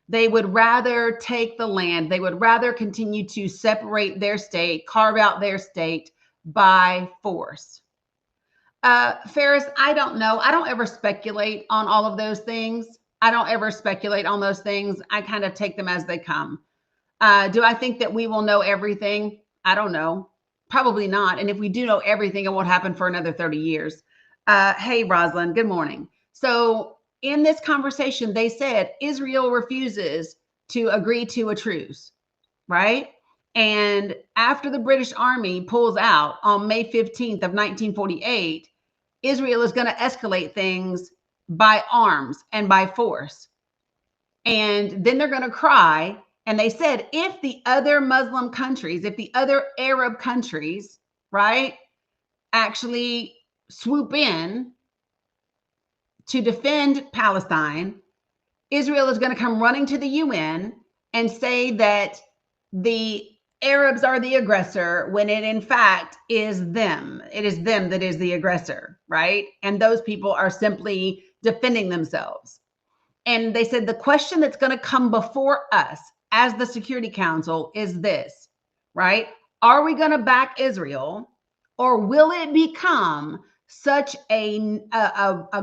They would rather take the land. They would rather continue to separate their state, carve out their state by force. Ferris, I don't know. I don't ever speculate on all of those things. I don't ever speculate on those things. I kind of take them as they come. Do I think that we will know everything? I don't know. Probably not. And if we do know everything, it won't happen for another 30 years. Hey, Rosalind, good morning. So in this conversation, they said Israel refuses to agree to a truce, right? And after the British Army pulls out on May 15th of 1948, Israel is going to escalate things by arms and by force. And then they're going to cry. And they said, if the other Muslim countries, if the other Arab countries, right, actually swoop in to defend Palestine, Israel is going to come running to the UN and say that the Arabs are the aggressor, when it in fact is them. It is them that is the aggressor, right? And those people are simply defending themselves. And they said the question that's going to come before us as the Security Council is this, right? Are we going to back Israel, or will it become such a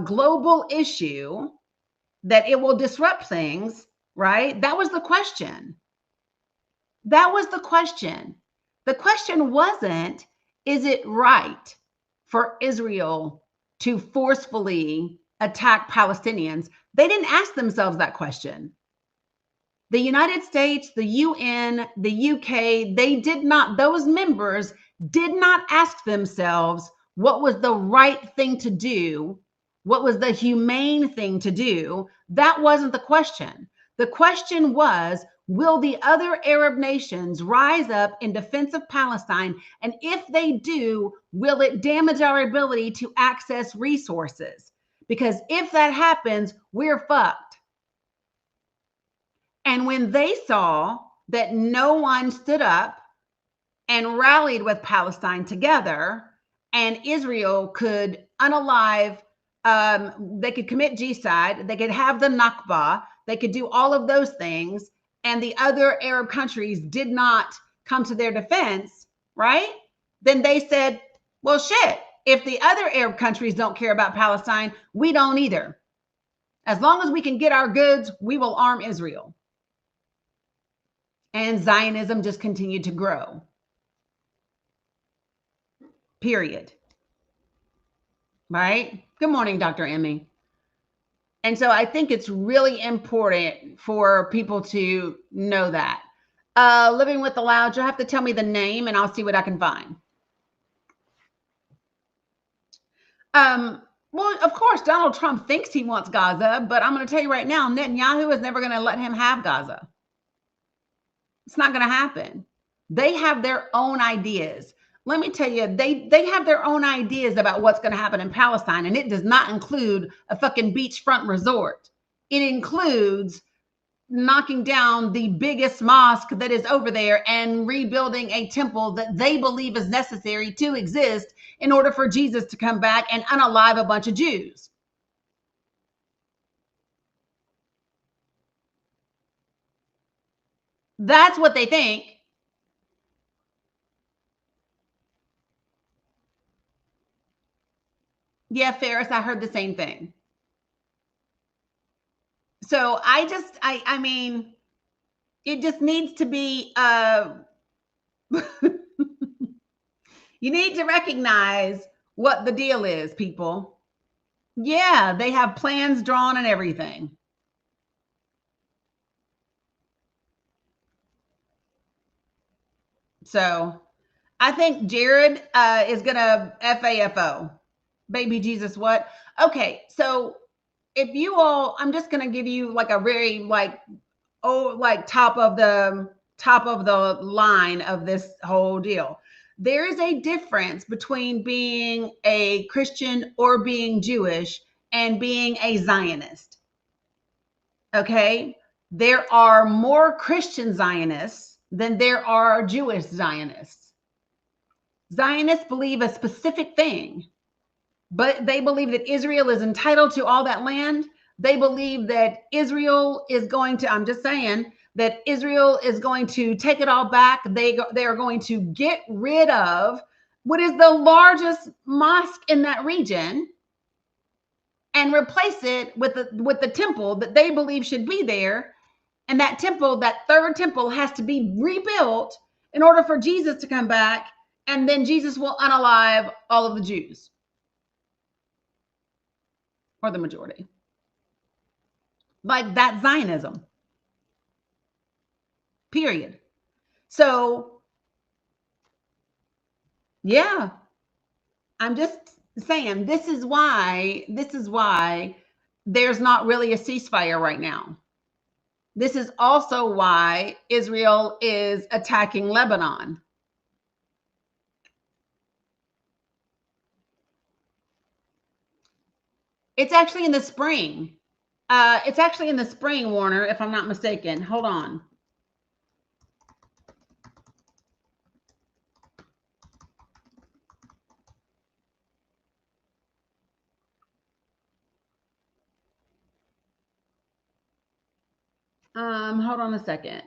global issue that it will disrupt things, right? That was the question. That was the question. The question wasn't, is it right for Israel to forcefully attack Palestinians? They didn't ask themselves that question. The United States, the UN, the UK, they did not, those members did not ask themselves what was the right thing to do, what was the humane thing to do. That wasn't the question. The question was, will the other Arab nations rise up in defense of Palestine? And if they do, will it damage our ability to access resources? Because if that happens, we're fucked. And when they saw that no one stood up and rallied with Palestine together, and Israel could unalive, they could commit genocide, they could have the Nakba, they could do all of those things, and the other Arab countries did not come to their defense, right? Then they said, well, shit, if the other Arab countries don't care about Palestine, we don't either. As long as we can get our goods, we will arm Israel. And Zionism just continued to grow. Period. Right? Good morning, Dr. Emmy. And so I think it's really important for people to know that. Living with the Loud, you'll have to tell me the name and I'll see what I can find. Well, of course, Donald Trump thinks he wants Gaza, but I'm going to tell you right now, Netanyahu is never going to let him have Gaza. It's not going to happen. They have their own ideas. Let me tell you, they have their own ideas about what's going to happen in Palestine, and it does not include a fucking beachfront resort. It includes knocking down the biggest mosque that is over there and rebuilding a temple that they believe is necessary to exist in order for Jesus to come back and unalive a bunch of Jews. That's what they think. Yeah, Ferris, I heard the same thing. So I mean, it just needs to be, you need to recognize what the deal is, people. Yeah, they have plans drawn and everything. So I think Jared is going to FAFO. Baby Jesus, what? Okay, so if you all, I'm just going to give you like a very like top of the line of this whole deal. There is a difference between being a Christian or being Jewish and being a Zionist. Okay? There are more Christian Zionists than there are Jewish Zionists. Zionists believe a specific thing, but they believe that Israel is entitled to all that land. They believe that Israel is going to, I'm just saying, that Israel is going to take it all back. They are going to get rid of what is the largest mosque in that region and replace it with the temple that they believe should be there. And that temple, that third temple, has to be rebuilt in order for Jesus to come back. And then Jesus will unalive all of the Jews, or the majority. Like that Zionism. Period. So, yeah, I'm just saying this is why there's not really a ceasefire right now. This is also why Israel is attacking Lebanon. It's actually in the spring. It's actually in the spring, Warner, if I'm not mistaken. Hold on. Hold on a second.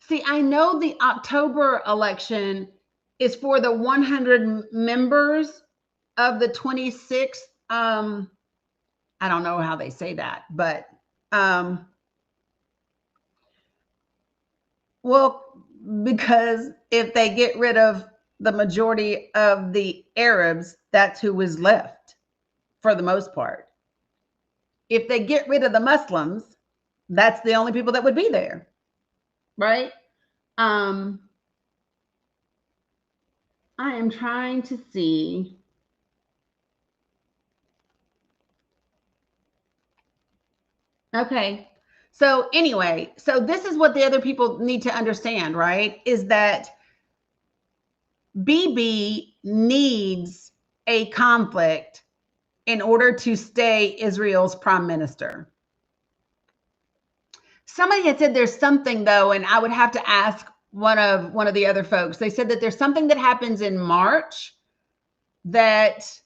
See, I know the October election is for the 100 members of the 26th. I don't know how they say that, but well, because if they get rid of the majority of the Arabs, that's who was left for the most part. If they get rid of the Muslims, that's the only people that would be there, right? I am trying to see. Okay. So anyway, so this is what the other people need to understand, right? Is that BB needs a conflict in order to stay Israel's prime minister. Somebody had said there's something though, and I would have to ask one of the other folks. They said that there's something that happens in March that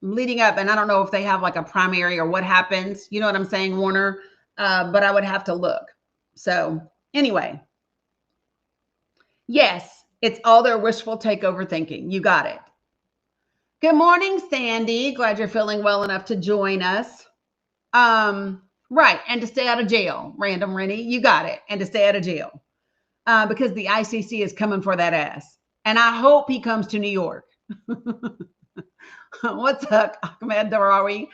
leading up, and I don't know if they have like a primary or what happens. You know what I'm saying, Warner? But I would have to look. So anyway, yes, it's all their wishful takeover thinking. You got it. Good morning, Sandy. Glad you're feeling well enough to join us. Right, and to stay out of jail, Random Rennie. You got it, and to stay out of jail because the ICC is coming for that ass, and I hope he comes to New York. What's up, Ahmed Darawi?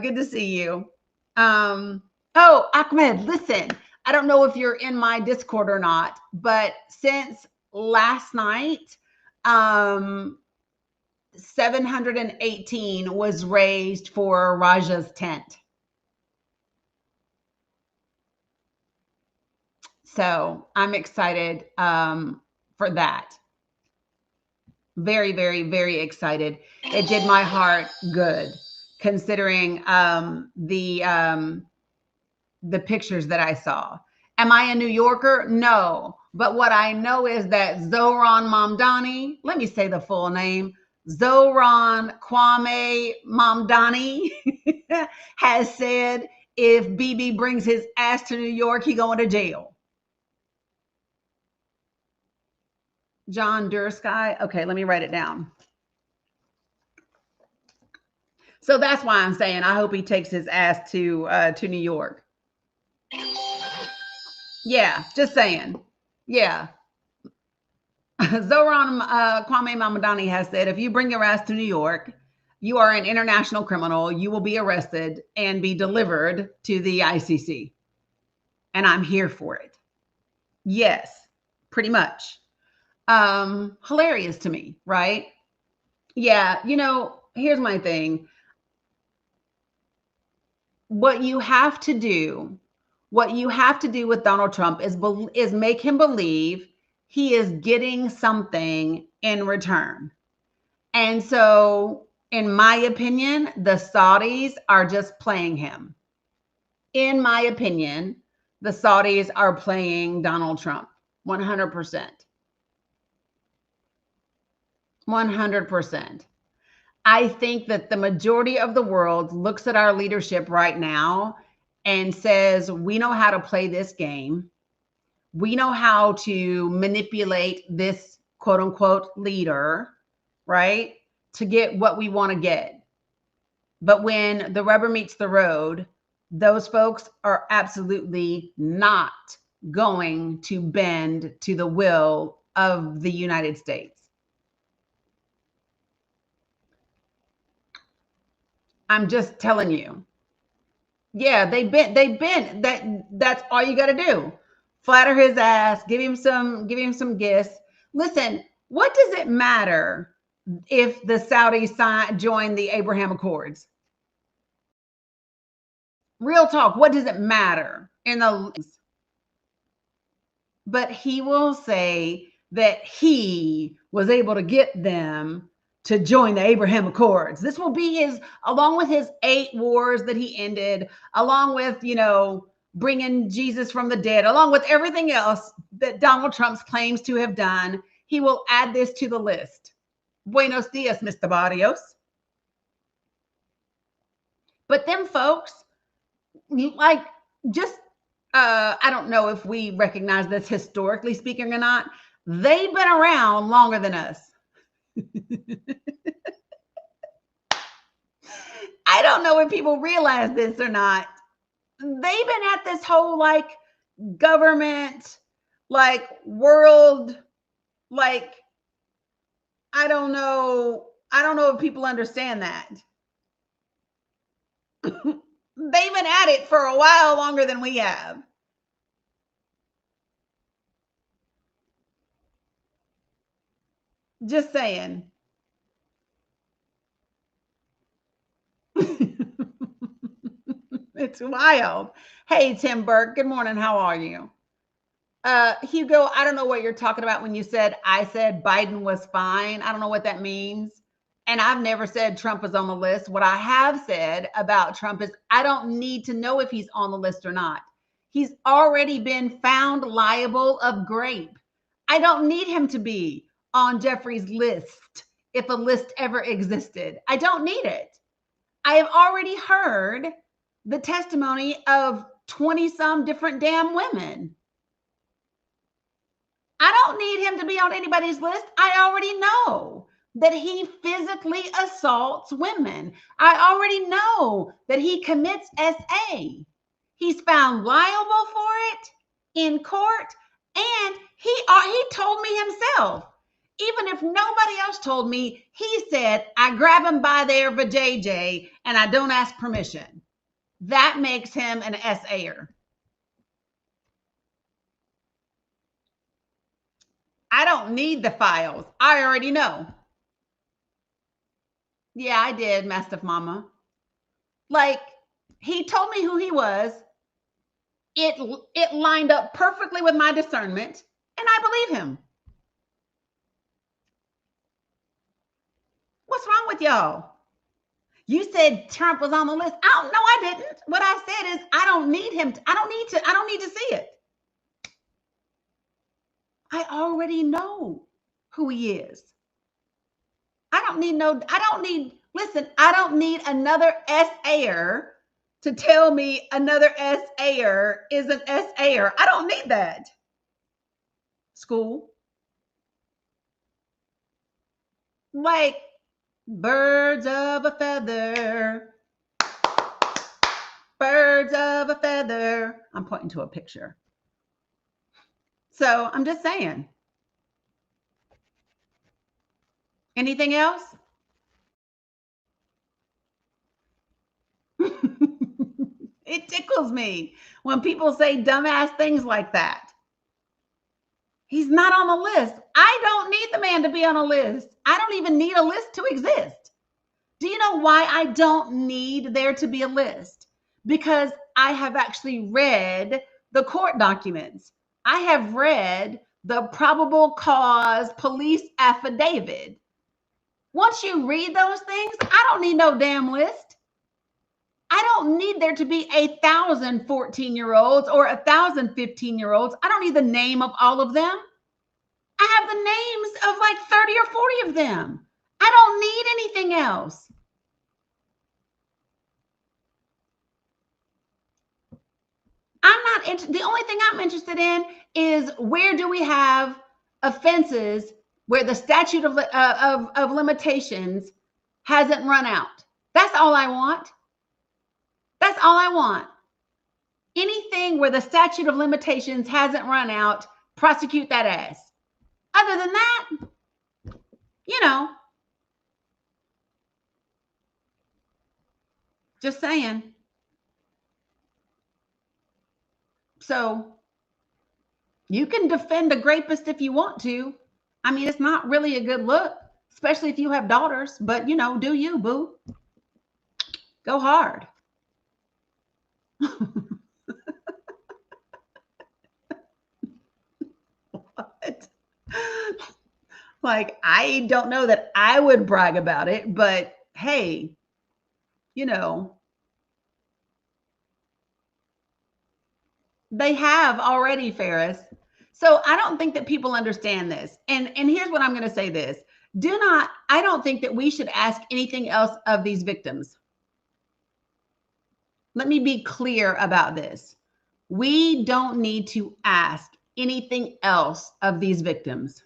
Good to see you. Oh, Ahmed, listen, I don't know if you're in my Discord or not, but since last night, 718 was raised for Raja's tent. So I'm excited for that. Very, very, very excited. It did my heart good, considering the pictures that I saw. Am I a New Yorker? No. But what I know is that Zohran Mamdani, let me say the full name, Zohran Kwame Mamdani has said if BB brings his ass to New York, he going to jail. John Dursky. Okay, let me write it down. So that's why I'm saying I hope he takes his ass to New York. Yeah, just saying. Yeah. Zohran Kwame Mamdani has said, if you bring your ass to New York, you are an international criminal. You will be arrested and be delivered to the ICC. And I'm here for it. Yes, pretty much. Hilarious to me, right? Yeah, you know, here's my thing. What you have to do with Donald Trump is make him believe he is getting something in return. And so, in my opinion, the Saudis are just playing him. In my opinion, the Saudis are playing Donald Trump 100%. 100%. I think that the majority of the world looks at our leadership right now and says, we know how to play this game. We know how to manipulate this quote unquote leader, right? To get what we want to get. But when the rubber meets the road, those folks are absolutely not going to bend to the will of the United States. I'm just telling you. Yeah, they've been that's all you got to do. Flatter his ass, give him some gifts. Listen, what does it matter if the Saudis join the Abraham Accords? Real talk, what does it matter in the but he will say that he was able to get them to join the Abraham Accords. This will be his, along with his 8 wars that he ended, along with, you know, bringing Jesus from the dead, along with everything else that Donald Trump claims to have done. He will add this to the list. Buenos dias, Mr. Barrios. But them folks, like, just, I don't know if we recognize this historically speaking or not. They've been around longer than us. I don't know if people realize this or not. They've been at this whole like government, like world Like, I don't know. I don't know if people understand that. They've been at it for a while longer than we have. Just saying. It's wild. Hey, Tim Burke. Good morning. How are you? Hugo, I don't know what you're talking about when you said I said Biden was fine. I don't know what that means. And I've never said Trump is on the list. What I have said about Trump is I don't need to know if he's on the list or not. He's already been found liable of grape. I don't need him to be on Jeffrey's list if a list ever existed. I don't need it. I have already heard the testimony of 20 some different damn women. I don't need him to be on anybody's list. I already know that he physically assaults women. I already know that he commits SA. He's found liable for it in court, and he told me himself. Even if nobody else told me, he said, I grab him by there for JJ and I don't ask permission. That makes him an SAer. I don't need the files. I already know. Yeah, I did, Mastiff Mama. Like, he told me who he was. It lined up perfectly with my discernment, and I believe him. What's wrong with y'all? You said Trump was on the list. No, I didn't. What I said is I don't need him. I don't need to see it. I already know who he is. I don't need another SAer to tell me another SAer is an SAer. I don't need that. School. Like birds of a feather. Birds of a feather. I'm pointing to a picture. So I'm just saying. Anything else? It tickles me when people say dumbass things like that. He's not on the list. I don't need the man to be on a list. I don't even need a list to exist. Do you know why I don't need there to be a list? Because I have actually read the court documents. I have read the probable cause police affidavit. Once you read those things, I don't need no damn list. I don't need there to be 1,000 14-year-olds or 1,000 15-year-olds. I don't need the name of all of them. I have the names of like 30 or 40 of them. I don't need anything else. The only thing I'm interested in is where do we have offenses where the statute of limitations hasn't run out. That's all I want. That's all I want. Anything where the statute of limitations hasn't run out, prosecute that ass. Other than that, just saying. So you can defend a rapist if you want to. I mean, it's not really a good look, especially if you have daughters, but do you, boo? Go hard. What? Like, I don't know that I would brag about it, but hey, they have already, Ferris. So I don't think that people understand this. And here's what I'm going to say this. I don't think that we should ask anything else of these victims. Let me be clear about this. We don't need to ask anything else of these victims.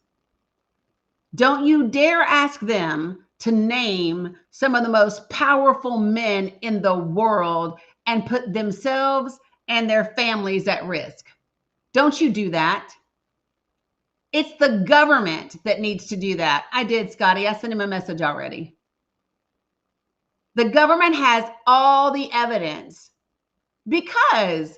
Don't you dare ask them to name some of the most powerful men in the world and put themselves and their families at risk. Don't you do that. It's the government that needs to do that. I did, Scotty. I sent him a message already. The government has all the evidence because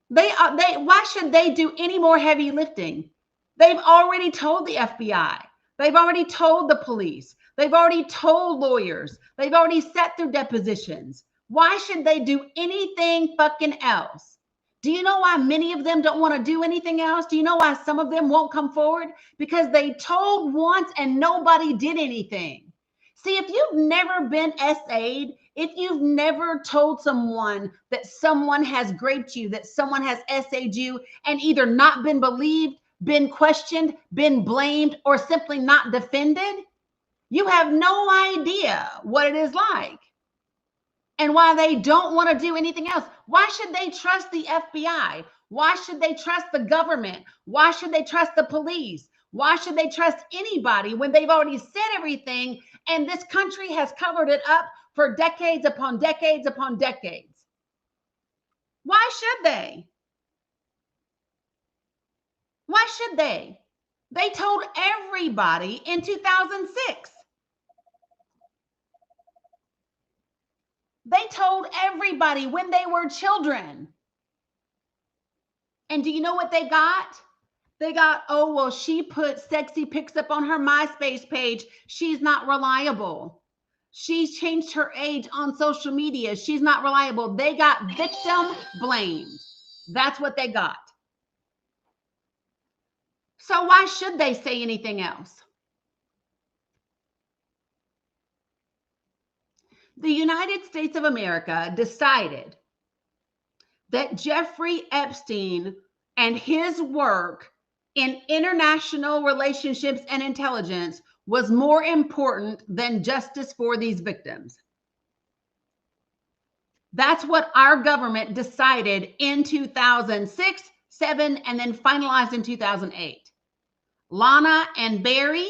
why should they do any more heavy lifting? They've already told the FBI. They've already told the police. They've already told lawyers. They've already sat through depositions. Why should they do anything fucking else? Do you know why many of them don't want to do anything else? Do you know why some of them won't come forward? Because they told once and nobody did anything. See, if you've never been SA'd, if you've never told someone that someone has raped you, that someone has SA'd you, and either not been believed, been questioned, been blamed, or simply not defended, you have no idea what it is like and why they don't want to do anything else. Why should they trust the FBI? Why should they trust the government? Why should they trust the police? Why should they trust anybody when they've already said everything and this country has covered it up for decades upon decades upon decades? Why should they? Why should they? They told everybody in 2006. They told everybody when they were children. And do you know what they got? They got, oh, well, she put sexy pics up on her MySpace page. She's not reliable. She's changed her age on social media. She's not reliable. They got victim blamed. That's what they got. So why should they say anything else? The United States of America decided that Jeffrey Epstein and his work in international relationships and intelligence was more important than justice for these victims. That's what our government decided in 2006, 7, and then finalized in 2008. Lana and Barry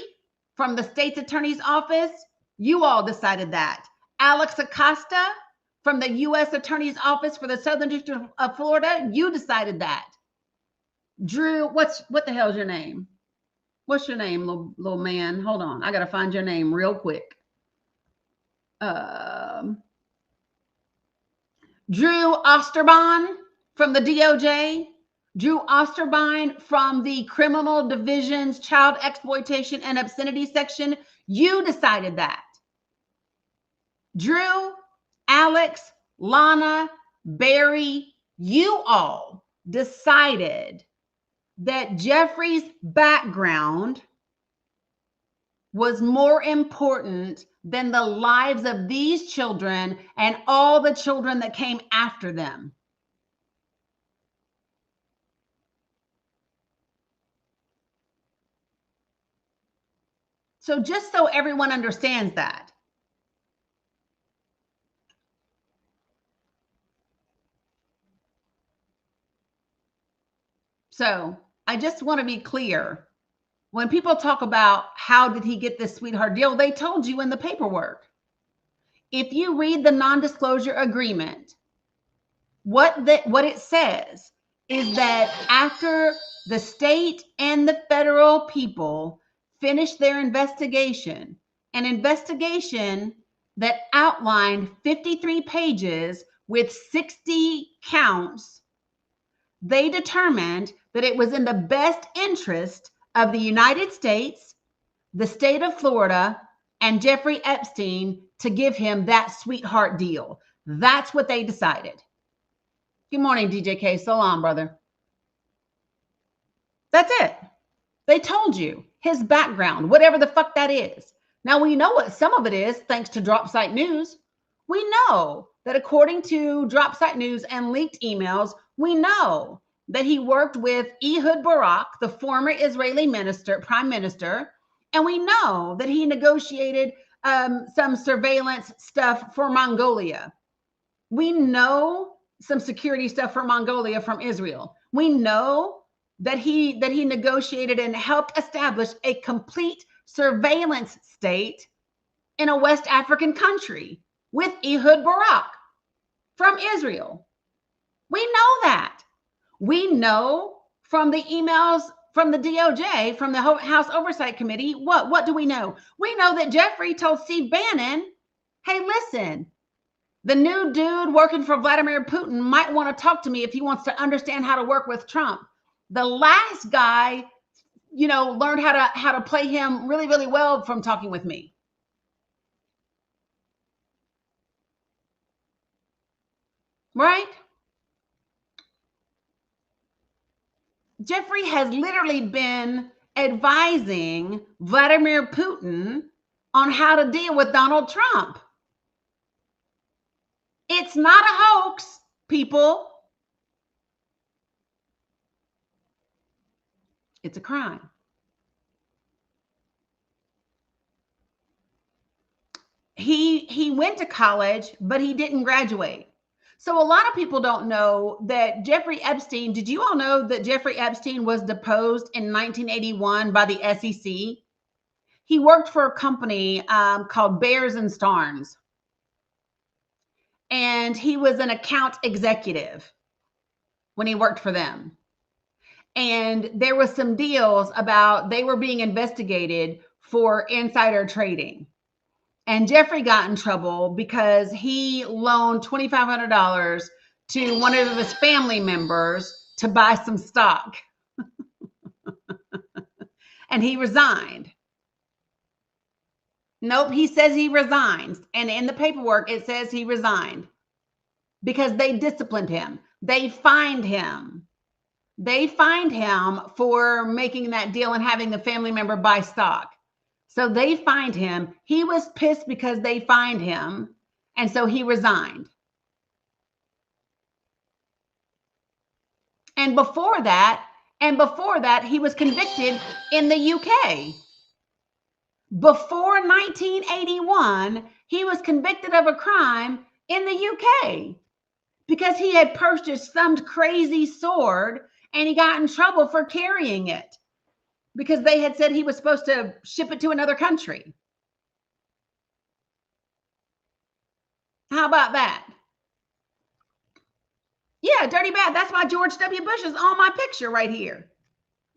from the state's attorney's office, you all decided that. Alex Acosta from the U.S. Attorney's Office for the Southern District of Florida, you decided that. Drew, what the hell's your name? What's your name, little man? Hold on. I got to find your name real quick. Drew Osterbahn from the DOJ. Drew Osterbahn from the Criminal Division's Child Exploitation and Obscenity Section. You decided that. Drew, Alex, Lana, Barry, you all decided that Jeffrey's background was more important than the lives of these children and all the children that came after them. So just so everyone understands that. So I just want to be clear. When people talk about how did he get this sweetheart deal, they told you in the paperwork. If you read the non-disclosure agreement, what it says is that after the state and the federal people finish their investigation, an investigation that outlined 53 pages with 60 counts, they determined that it was in the best interest of the United States, the state of Florida, and Jeffrey Epstein to give him that sweetheart deal. That's what they decided. Good morning, DJK. So long, brother. That's it. They told you his background, whatever the fuck that is. Now, we know what some of it is thanks to Drop Site News. We know that according to Drop Site News and leaked emails, we know that he worked with Ehud Barak, the former Israeli prime minister, and we know that he negotiated some surveillance stuff for Mongolia. We know some security stuff for Mongolia from Israel. We know that he negotiated and helped establish a complete surveillance state in a West African country with Ehud Barak from Israel. We know that. We know from the emails from the DOJ, from the House Oversight Committee, what do we know? We know that Jeffrey told Steve Bannon, hey, listen, the new dude working for Vladimir Putin might want to talk to me if he wants to understand how to work with Trump. The last guy, learned how to play him really, really well from talking with me. Right? Jeffrey has literally been advising Vladimir Putin on how to deal with Donald Trump. It's not a hoax, people. It's a crime. He went to college, but he didn't graduate. So a lot of people don't know that Jeffrey Epstein, did you all know that Jeffrey Epstein was deposed in 1981 by the SEC? He worked for a company called Bears and Starnes. And he was an account executive when he worked for them. And there was some deals about they were being investigated for insider trading. And Jeffrey got in trouble because he loaned $2,500 to one of his family members to buy some stock. And he resigned. Nope, he says he resigns. And in the paperwork, it says he resigned because they disciplined him. They fined him. They fined him for making that deal and having the family member buy stock. So they fined him. He was pissed because they fined him. And so he resigned. And before that, he was convicted in the UK. Before 1981, he was convicted of a crime in the UK because he had purchased some crazy sword and he got in trouble for carrying it because they had said he was supposed to ship it to another country. How about that? Yeah, dirty bad. That's why George W. Bush is on my picture right here.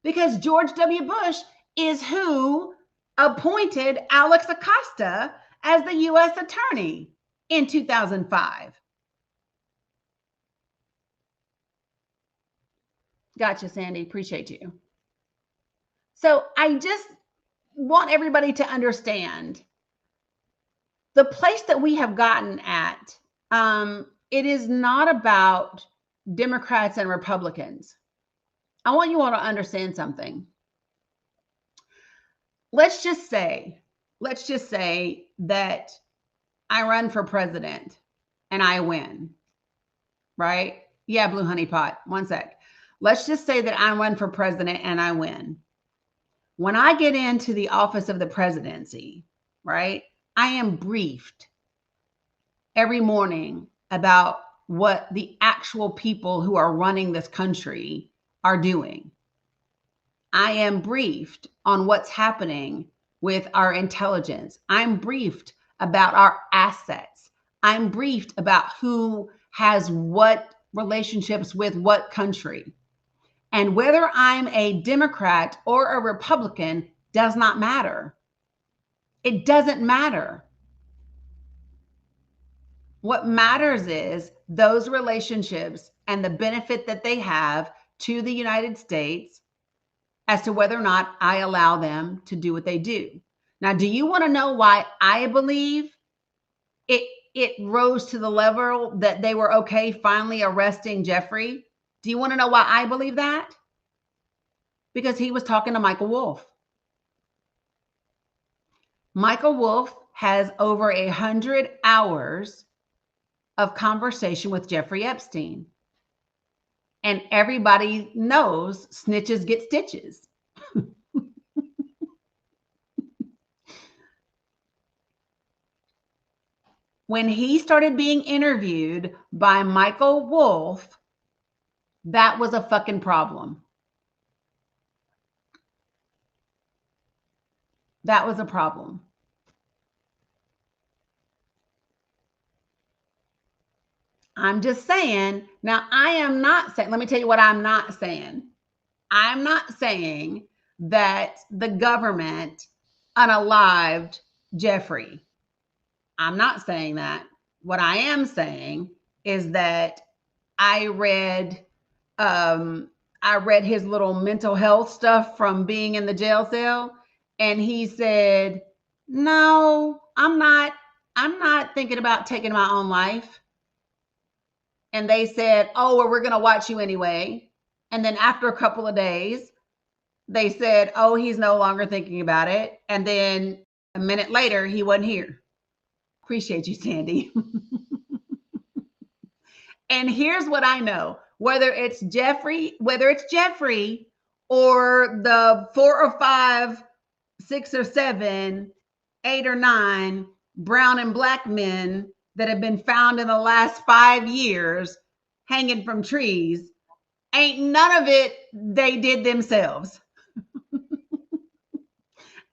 Because George W. Bush is who appointed Alex Acosta as the U.S. attorney in 2005. Gotcha, Sandy. Appreciate you. So I just want everybody to understand the place that we have gotten at. It is not about Democrats and Republicans. I want you all to understand something. Let's just say that I run for president and I win, right? Yeah, Blue Honey Pot. One sec. Let's just say that I run for president and I win. When I get into the office of the presidency, right, I am briefed every morning about what the actual people who are running this country are doing. I am briefed on what's happening with our intelligence. I'm briefed about our assets. I'm briefed about who has what relationships with what country. And whether I'm a Democrat or a Republican does not matter. It doesn't matter. What matters is those relationships and the benefit that they have to the United States as to whether or not I allow them to do what they do. Now, do you want to know why I believe it rose to the level that they were okay finally arresting Jeffrey? Do you want to know why I believe that? Because he was talking to Michael Wolff. Michael Wolff has over 100 hours of conversation with Jeffrey Epstein. And everybody knows snitches get stitches. When he started being interviewed by Michael Wolff, that was a fucking problem. That was a problem. I'm just saying. Now, I am not saying, let me tell you what I'm not saying. I'm not saying that the government unalived Jeffrey. I'm not saying that. What I am saying is that I read I read his little mental health stuff from being in the jail cell, and he said, "No, I'm not thinking about taking my own life." And they said, "Oh, well, we're going to watch you anyway." And then after a couple of days, they said, "Oh, he's no longer thinking about it." And then a minute later, he wasn't here. Appreciate you, Sandy. And here's what I know, whether it's Jeffrey or the 4 or 5, 6 or 7, 8 or 9 brown and black men that have been found in the last 5 years hanging from trees, ain't none of it they did themselves.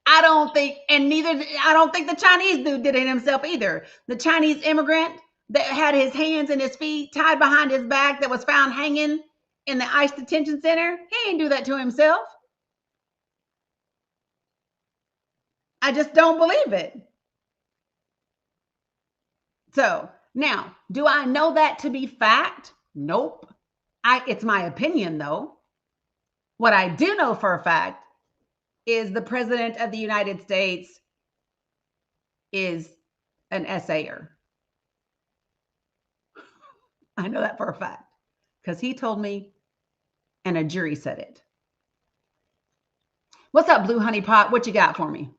I don't think, I don't think the Chinese dude did it himself either. The Chinese immigrant that had his hands and his feet tied behind his back that was found hanging in the ICE detention center, he didn't do that to himself. I just don't believe it. So now, do I know that to be fact? Nope. It's my opinion though. What I do know for a fact is the president of the United States is an essayer. I know that for a fact because he told me and a jury said it. What's up, Blue Honey Pot? What you got for me?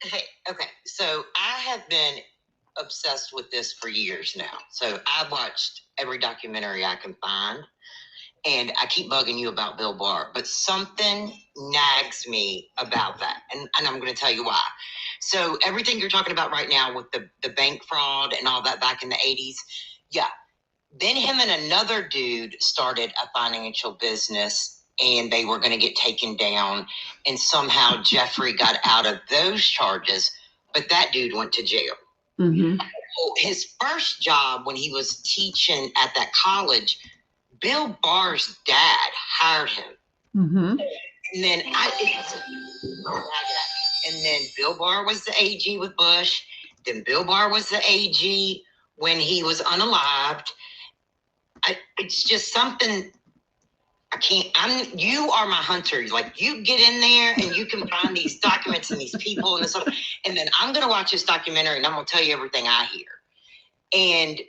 Hey, okay. So I have been obsessed with this for years now. So I watched every documentary I can find. And I keep bugging you about Bill Barr, but something nags me about that. And I'm going to tell you why. So everything you're talking about right now with the bank fraud and all that back in the 80s, yeah. Then him and another dude started a financial business and they were going to get taken down. And somehow Jeffrey got out of those charges, but that dude went to jail. Mm-hmm. His first job when he was teaching at that college, Bill Barr's dad hired him. Mm-hmm. And then Bill Barr was the AG with Bush. Then Bill Barr was the AG when he was unalived. It's just something I can't. You are my hunter. Like, you get in there and you can find these documents and these people and this stuff. And then I'm going to watch this documentary and I'm going to tell you everything I hear. And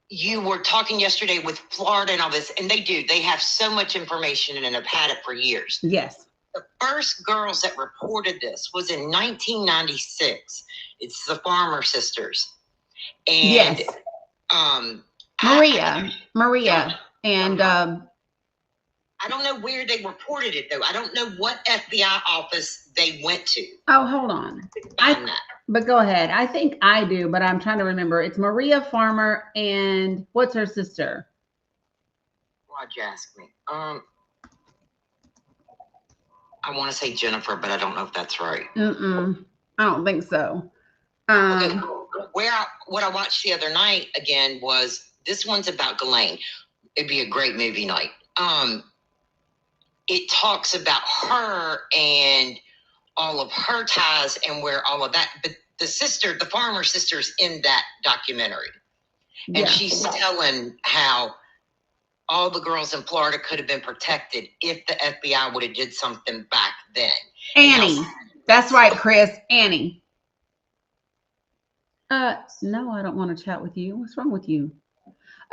you were talking yesterday with Florida and all this, and they have so much information and have had it for years. Yes. The first girls that reported this was in 1996. It's the Farmer sisters. And yes. Maria. And I don't know where they reported it, though. I don't know what FBI office they went to. Oh, hold on. But go ahead. I think I do, but I'm trying to remember. It's Maria Farmer and what's her sister? Why'd you ask me? I want to say Jennifer, but I don't know if that's right. I don't think so. Okay. What I watched the other night again was this one's about Ghislaine. It'd be a great movie night. It talks about her and all of her ties and where all of that, but the Farmer sister's in that documentary. And she's telling how all the girls in Florida could have been protected if the FBI would have did something back then. Annie. That's right, Chris. Annie. No, I don't want to chat with you. What's wrong with you?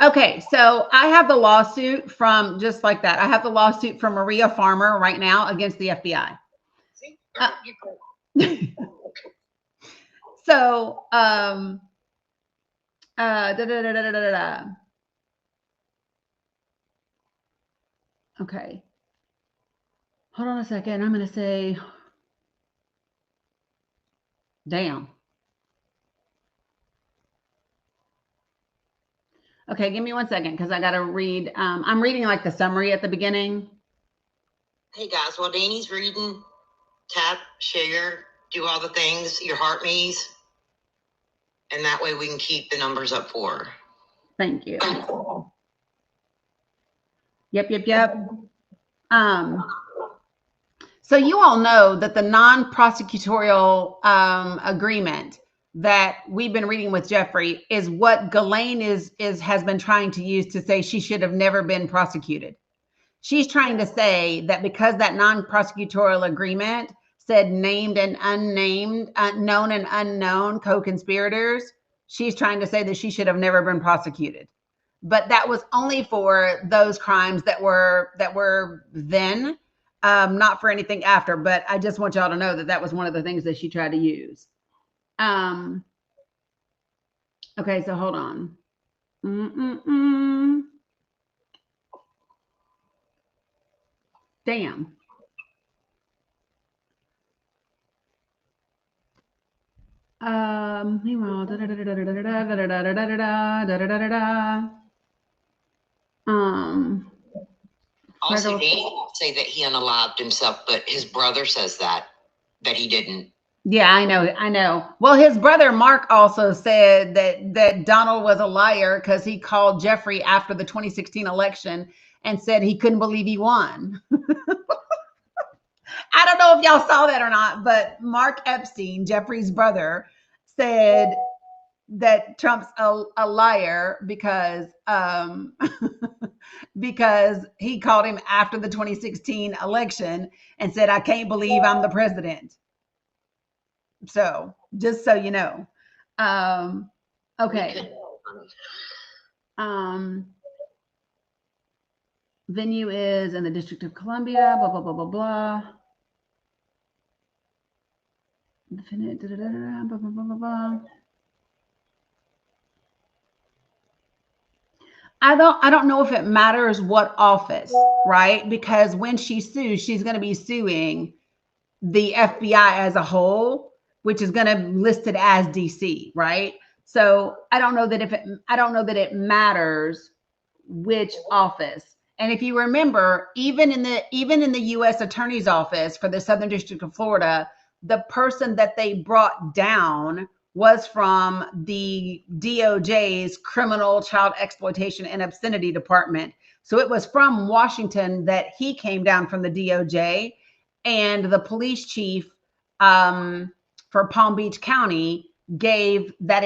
Okay, so I have the lawsuit from just like that. I have the lawsuit from Maria Farmer right now against the FBI. So, okay. Hold on a second. I'm going to say, damn. Okay, give me 1 second because I got to read. I'm reading like the summary at the beginning. Hey guys, while Dani's reading, tap, share, do all the things your heart needs. And that way we can keep the numbers up for her. Thank you. Yep. So you all know that the non-prosecutorial agreement that we've been reading with Jeffrey is what Ghislaine has been trying to use to say she should have never been prosecuted. She's trying to say that because that non-prosecutorial agreement said named and unnamed, known and unknown co-conspirators, she's trying to say that she should have never been prosecuted. But that was only for those crimes that were then, not for anything after. But I just want y'all to know that that was one of the things that she tried to use. Okay, so hold on. Damn. Meanwhile, Also, Dani say that he unalived himself, but his brother says that he didn't. Yeah, I know. Well, his brother Mark also said that Donald was a liar because he called Jeffrey after the 2016 election and said he couldn't believe he won. I don't know if y'all saw that or not, but Mark Epstein, Jeffrey's brother, said that Trump's a liar because because he called him after the 2016 election and said, I can't believe I'm the president. So just so you know. Okay. Venue is in the District of Columbia, blah, blah, blah, blah, blah. Blah, blah, blah, blah, blah. I don't know if it matters what office, right? Because when she sues, she's going to be suing the FBI as a whole, which is going to list it as DC, right? So I don't know that it matters which office. And if you remember, even in the U.S. Attorney's Office for the Southern District of Florida, the person that they brought down was from the DOJ's Criminal Child Exploitation and Obscenity Department. So it was from Washington that he came down from the DOJ, and the police chief for Palm Beach County gave that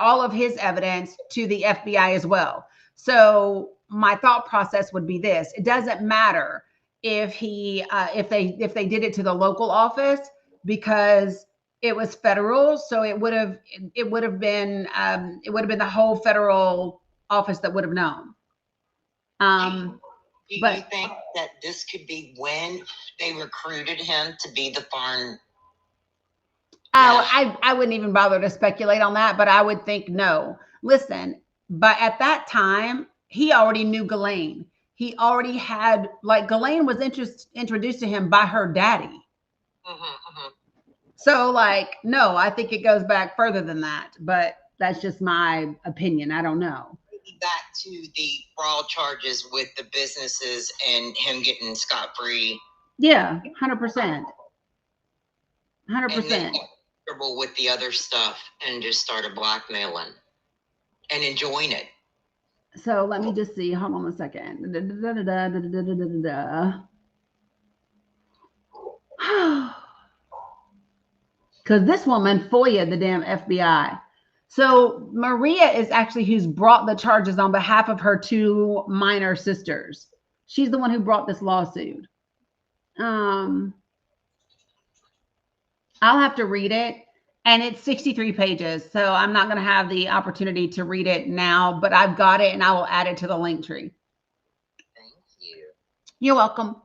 all of his evidence to the FBI as well. So my thought process would be this: it doesn't matter if they did it to the local office, because it was federal. So it would have been the whole federal office that would have known. Do you think that this could be when they recruited him to be the foreign? I wouldn't even bother to speculate on that, but I would think no. Listen, but at that time, he already knew Ghislaine. He already had, like, Ghislaine was introduced to him by her daddy. So, like, no, I think it goes back further than that, but that's just my opinion. I don't know. Back to the fraud charges with the businesses and him getting scot-free. Yeah, 100%. 100%. With the other stuff and just started blackmailing and enjoying it. So let me just see. Hold on a second. Because this woman FOIA'd the damn FBI. So Maria is actually who's brought the charges on behalf of her two minor sisters. She's the one who brought this lawsuit. I'll have to read it. And it's 63 pages. So I'm not going to have the opportunity to read it now, but I've got it and I will add it to the link tree. Thank you. You're welcome.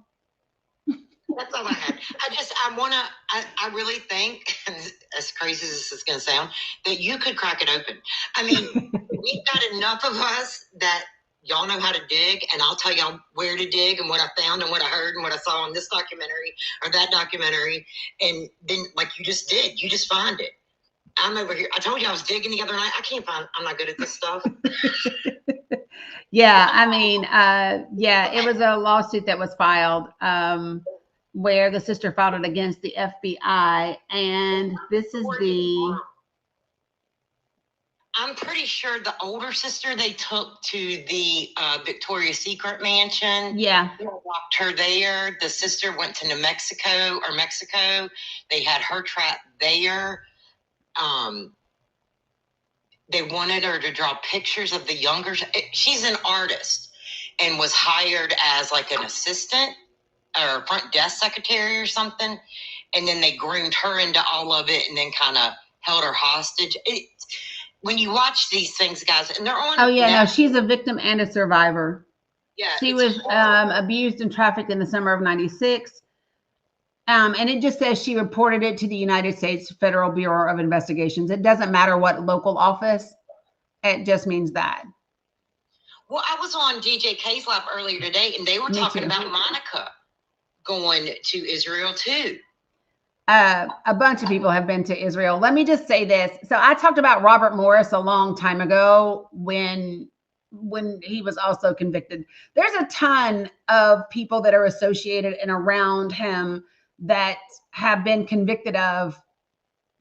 That's all I had. I really think, as crazy as this is going to sound, that you could crack it open. I mean, we've got enough of us that y'all know how to dig, and I'll tell y'all where to dig and what I found and what I heard and what I saw in this documentary or that documentary. And then, like you just did, you just find it. I'm over here. I told you I was digging the other night. I'm not good at this stuff. Yeah, I mean, it was a lawsuit that was filed where the sister filed it against the FBI. And this is I'm pretty sure the older sister they took to the Victoria's Secret mansion. Yeah. They locked her there. The sister went to New Mexico or Mexico. They had her trapped there. They wanted her to draw pictures of the younger. She's an artist and was hired as like an assistant or front desk secretary or something. And then they groomed her into all of it and then kind of held her hostage. When you watch these things, guys, and they're on. Oh yeah, no, she's a victim and a survivor. Yeah, she was abused and trafficked in the summer of '96. And it just says she reported it to the United States Federal Bureau of Investigations. It doesn't matter what local office. It just means that. Well, I was on DJ K's Live earlier today, and they were talking about Monica going to Israel too. A bunch of people have been to Israel. Let me just say this. So I talked about Robert Morris a long time ago when he was also convicted. There's a ton of people that are associated and around him that have been convicted of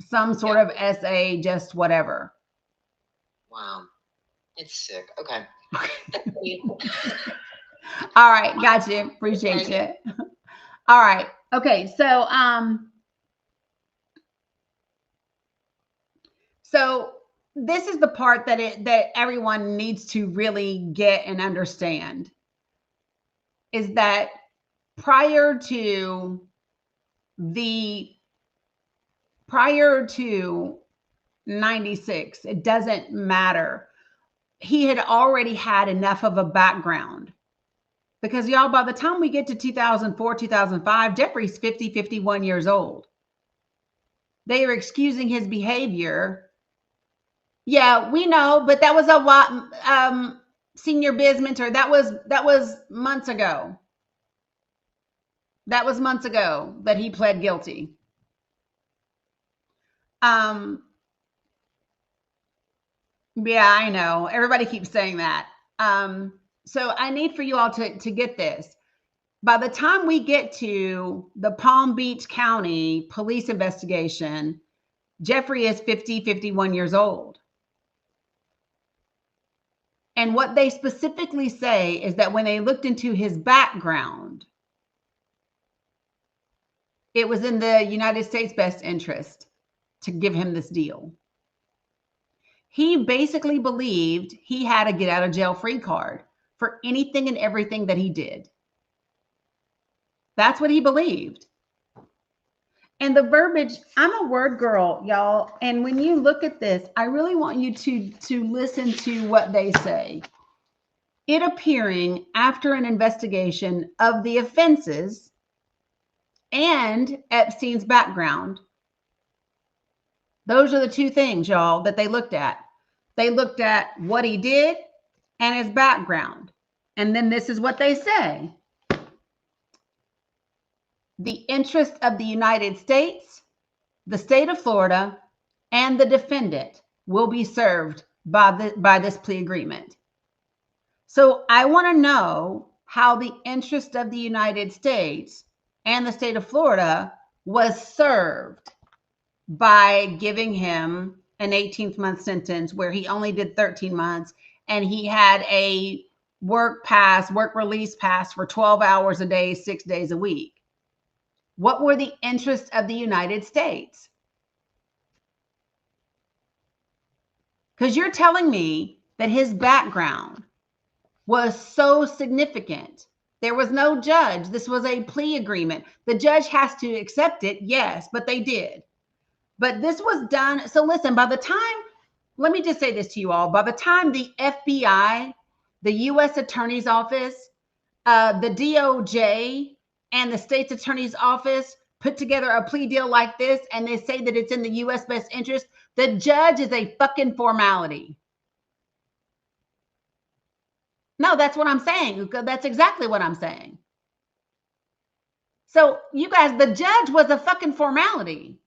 some sort of SA, just whatever. Wow. It's sick. Okay. All right. Got you. Appreciate you. All right. Okay. So this is the part that everyone needs to really get and understand is that prior to 96, it doesn't matter. He had already had enough of a background because y'all, by the time we get to 2004, 2005, Jeffrey's 50, 51 years old. They are excusing his behavior. Yeah, we know, but that was a lot. Senior biz mentor. That was months ago. That was months ago that he pled guilty. Yeah, I know. Everybody keeps saying that. So I need for you all to get this. By the time we get to the Palm Beach County police investigation, Jeffrey is 50, 51 years old. And what they specifically say is that when they looked into his background, it was in the United States' best interest to give him this deal. He basically believed he had a get out of jail free card for anything and everything that he did. That's what he believed. And the verbiage, I'm a word girl, y'all. And when you look at this, I really want you to listen to what they say. It appearing after an investigation of the offenses and Epstein's background. Those are the two things, y'all, that they looked at. They looked at what he did and his background. And then this is what they say. The interest of the United States, the state of Florida, and the defendant will be served by this plea agreement. So I want to know how the interest of the United States and the state of Florida was served by giving him an 18th month sentence where he only did 13 months and he had a work release pass for 12 hours a day, 6 days a week. What were the interests of the United States? Because you're telling me that his background was so significant. There was no judge. This was a plea agreement. The judge has to accept it, yes, but they did. But this was done. So listen, by the time, let me just say this to you all. By the time the FBI, the U.S. Attorney's Office, the DOJ, and the state's attorney's office put together a plea deal like this, and they say that it's in the U.S. best interest, the judge is a fucking formality. No, that's what I'm saying. That's exactly what I'm saying. So you guys, the judge was a fucking formality.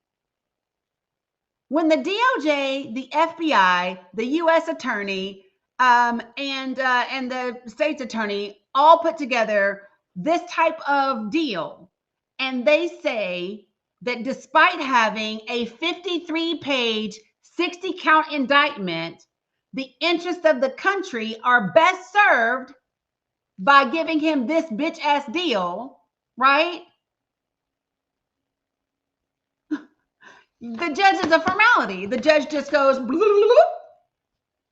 When the DOJ, the FBI, the U.S. attorney, and the state's attorney all put together this type of deal, and they say that despite having a 53-page, 60-count indictment the interests of the country are best served by giving him this bitch ass deal, right? The judge is a formality. The judge just goes, bloop, bloop, bloop.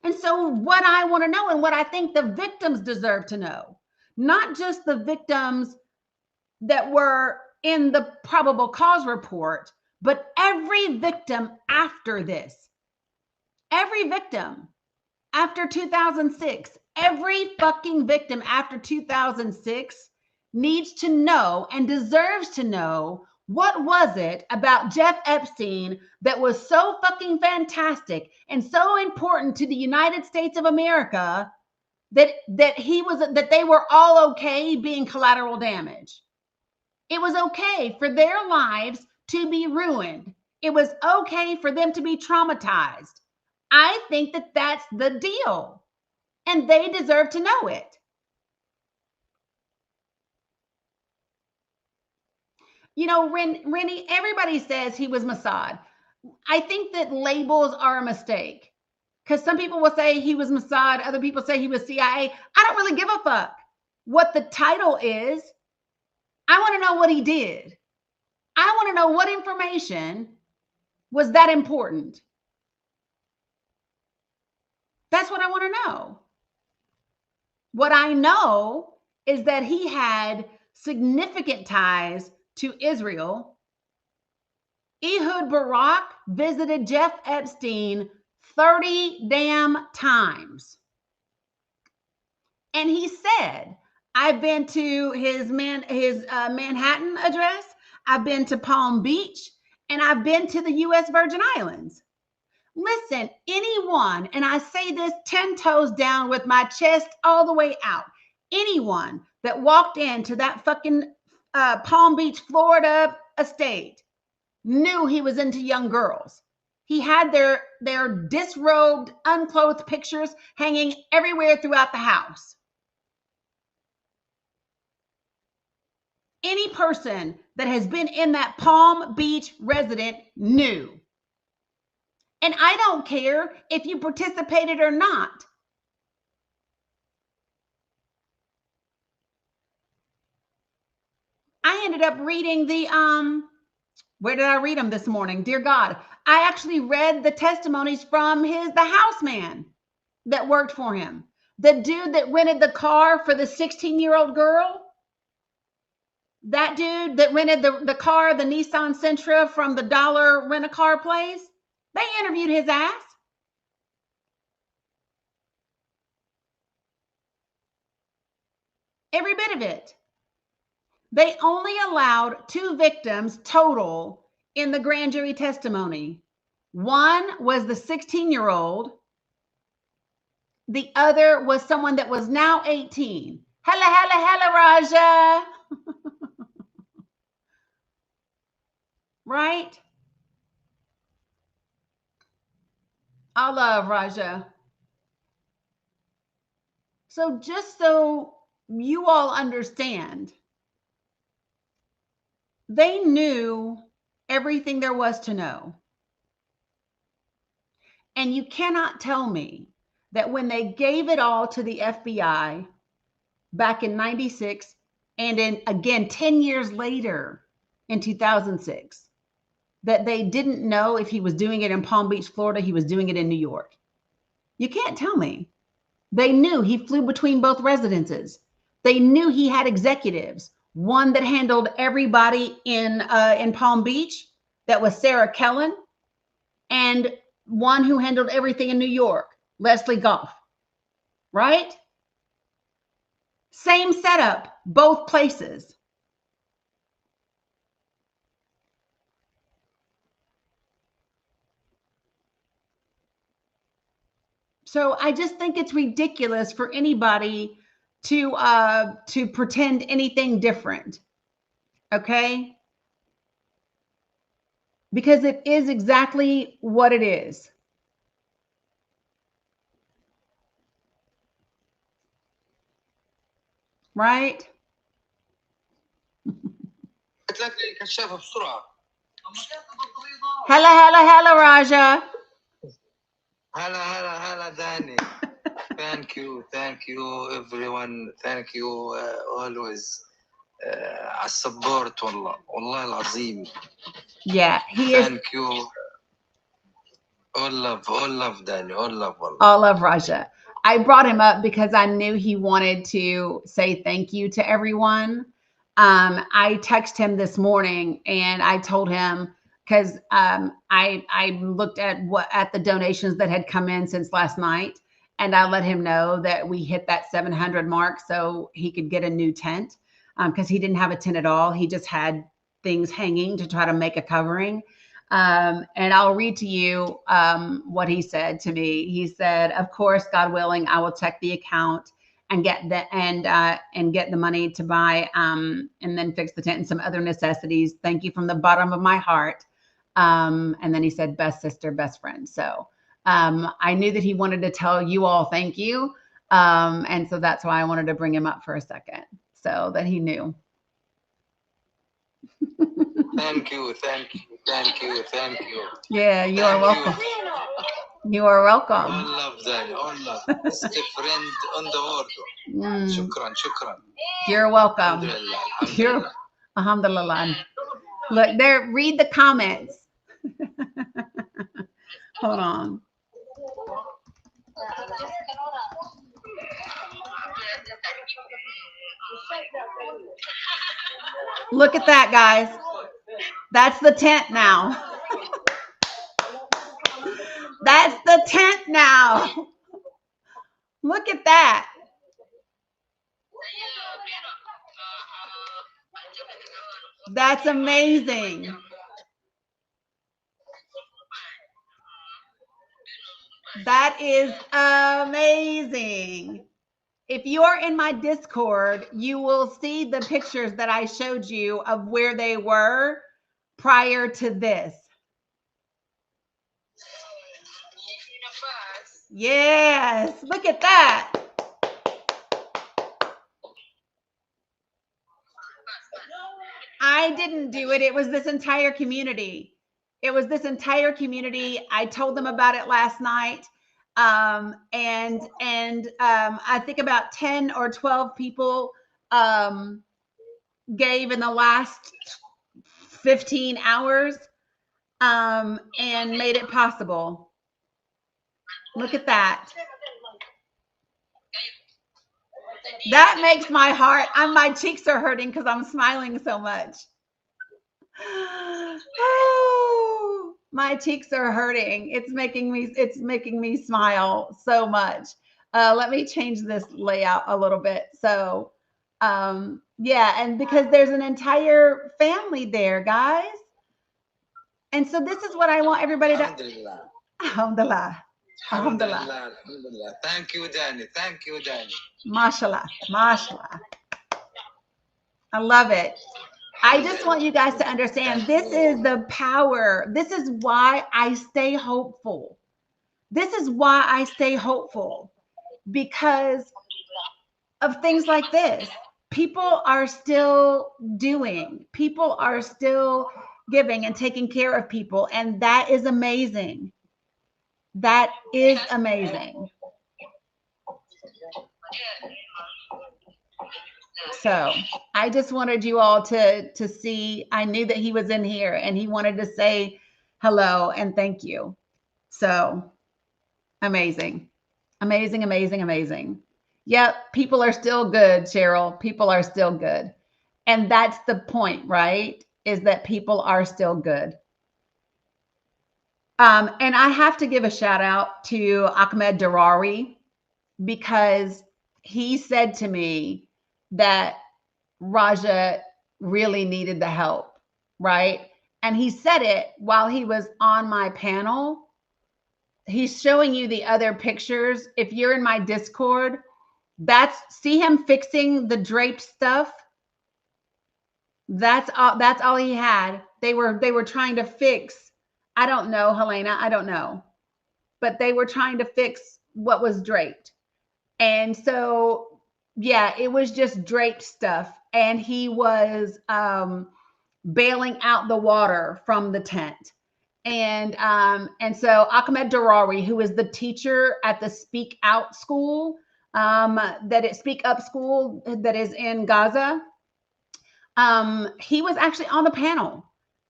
And so what I want to know, and what I think the victims deserve to know, not just the victims that were in the probable cause report, but every victim after this, every victim after 2006, every fucking victim after 2006 needs to know and deserves to know, what was it about Jeff Epstein that was so fucking fantastic and so important to the United States of America that they were all okay being collateral damage? It was okay for their lives to be ruined. It was okay for them to be traumatized. I think that that's the deal, and they deserve to know it. You know, Rennie, everybody says he was Mossad. I think that labels are a mistake, because some people will say he was Mossad, other people say he was CIA. I don't really give a fuck what the title is. I want to know what he did. I want to know what information was that important. That's what I want to know. What I know is that he had significant ties to Israel. Ehud Barak visited Jeff Epstein 30 damn times. And he said, I've been to his Manhattan address, I've been to Palm Beach, and I've been to the U.S. Virgin Islands. Listen, anyone, and I say this 10 toes down with my chest all the way out, anyone that walked into that fucking Palm Beach, Florida estate knew he was into young girls. He had their disrobed, unclothed pictures hanging everywhere throughout the house. Any person that has been in that Palm Beach resident knew. And I don't care if you participated or not. I ended up reading where did I read them this morning? Dear God, I actually read the testimonies from the houseman that worked for him. The dude that rented the car for the 16-year-old girl. That dude that rented the car, the Nissan Sentra from the dollar rent-a-car place. They interviewed his ass. Every bit of it. They only allowed 2 victims total in the grand jury testimony. One was the 16-year-old. The other was someone that was now 18. Hella, Raja. Right? I love Raja. So just so you all understand, they knew everything there was to know. And you cannot tell me that when they gave it all to the FBI back in 96 and again 10 years later in 2006, that they didn't know if he was doing it in Palm Beach, Florida, he was doing it in New York. You can't tell me. They knew he flew between both residences. They knew he had executives. One that handled everybody in Palm Beach, that was Sarah Kellen, and one who handled everything in New York, Leslie Goff. Right? Same setup, both places. So I just think it's ridiculous for anybody to pretend anything different. Okay? Because it is exactly what it is. Right? Hella, Raja. Hala, Dani. Thank you, everyone. Thank you always على السبورت والله العظيم. Yeah, he is. Thank you. All love, Dani. All love. All love, Raja. I brought him up because I knew he wanted to say thank you to everyone. I texted him this morning and I told him because I looked at the donations that had come in since last night, and I let him know that we hit that 700 mark so he could get a new tent because he didn't have a tent at all. He just had things hanging to try to make a covering. And I'll read to you what he said to me. He said, "Of course, God willing, I will check the account and get the money to buy and then fix the tent and some other necessities. Thank you from the bottom of my heart." And then he said, "Best sister, best friend." So I knew that he wanted to tell you all thank you, and so that's why I wanted to bring him up for a second so that he knew. Thank you. Yeah, you are welcome. You are welcome. All love, Dani. All love. Best friend on the world. Shukran. You're welcome. Alhamdulillah. Look there, read the comments. Hold on. Look at that, guys. That's the tent now. That's the tent now. Look at that. That's amazing. That is amazing. If you are in my Discord, you will see the pictures that I showed you of where they were prior to this. Yes, look at that. I didn't do it. It was this entire community. I told them about it last night. And I think about 10 or 12 people gave in the last 15 hours and made it possible. Look at that. That makes my heart, my cheeks are hurting because I'm smiling so much. Oh, my cheeks are hurting. It's making me smile so much. Let me change this layout a little bit. So, yeah, and because there's an entire family there, guys. And so this is what I want everybody to. Alhamdulillah. Alhamdulillah. Thank you, Dani. Mashallah. I love it. I just want you guys to understand this is the power. This is why I stay hopeful. Because of things like this. People are still doing, people are still giving and taking care of people. And that is amazing. That is amazing. So I just wanted you all to see. I knew that he was in here and he wanted to say hello and thank you. So amazing. Yep, people are still good, Cheryl. People are still good. And that's the point, right? Is that people are still good. And I have to give a shout out to Ahmed Darari because he said to me that Raja really needed the help, right? And he said it while he was on my panel. He's showing you the other pictures. If you're in my Discord, see him fixing the draped stuff. That's all he had. They were trying to fix. I don't know, Helena. I don't know. But they were trying to fix what was draped. And so, yeah, it was just draped stuff. And he was bailing out the water from the tent. And so Ahmed Darari, who is the teacher at the Speak Out School, Speak Up School that is in Gaza, he was actually on the panel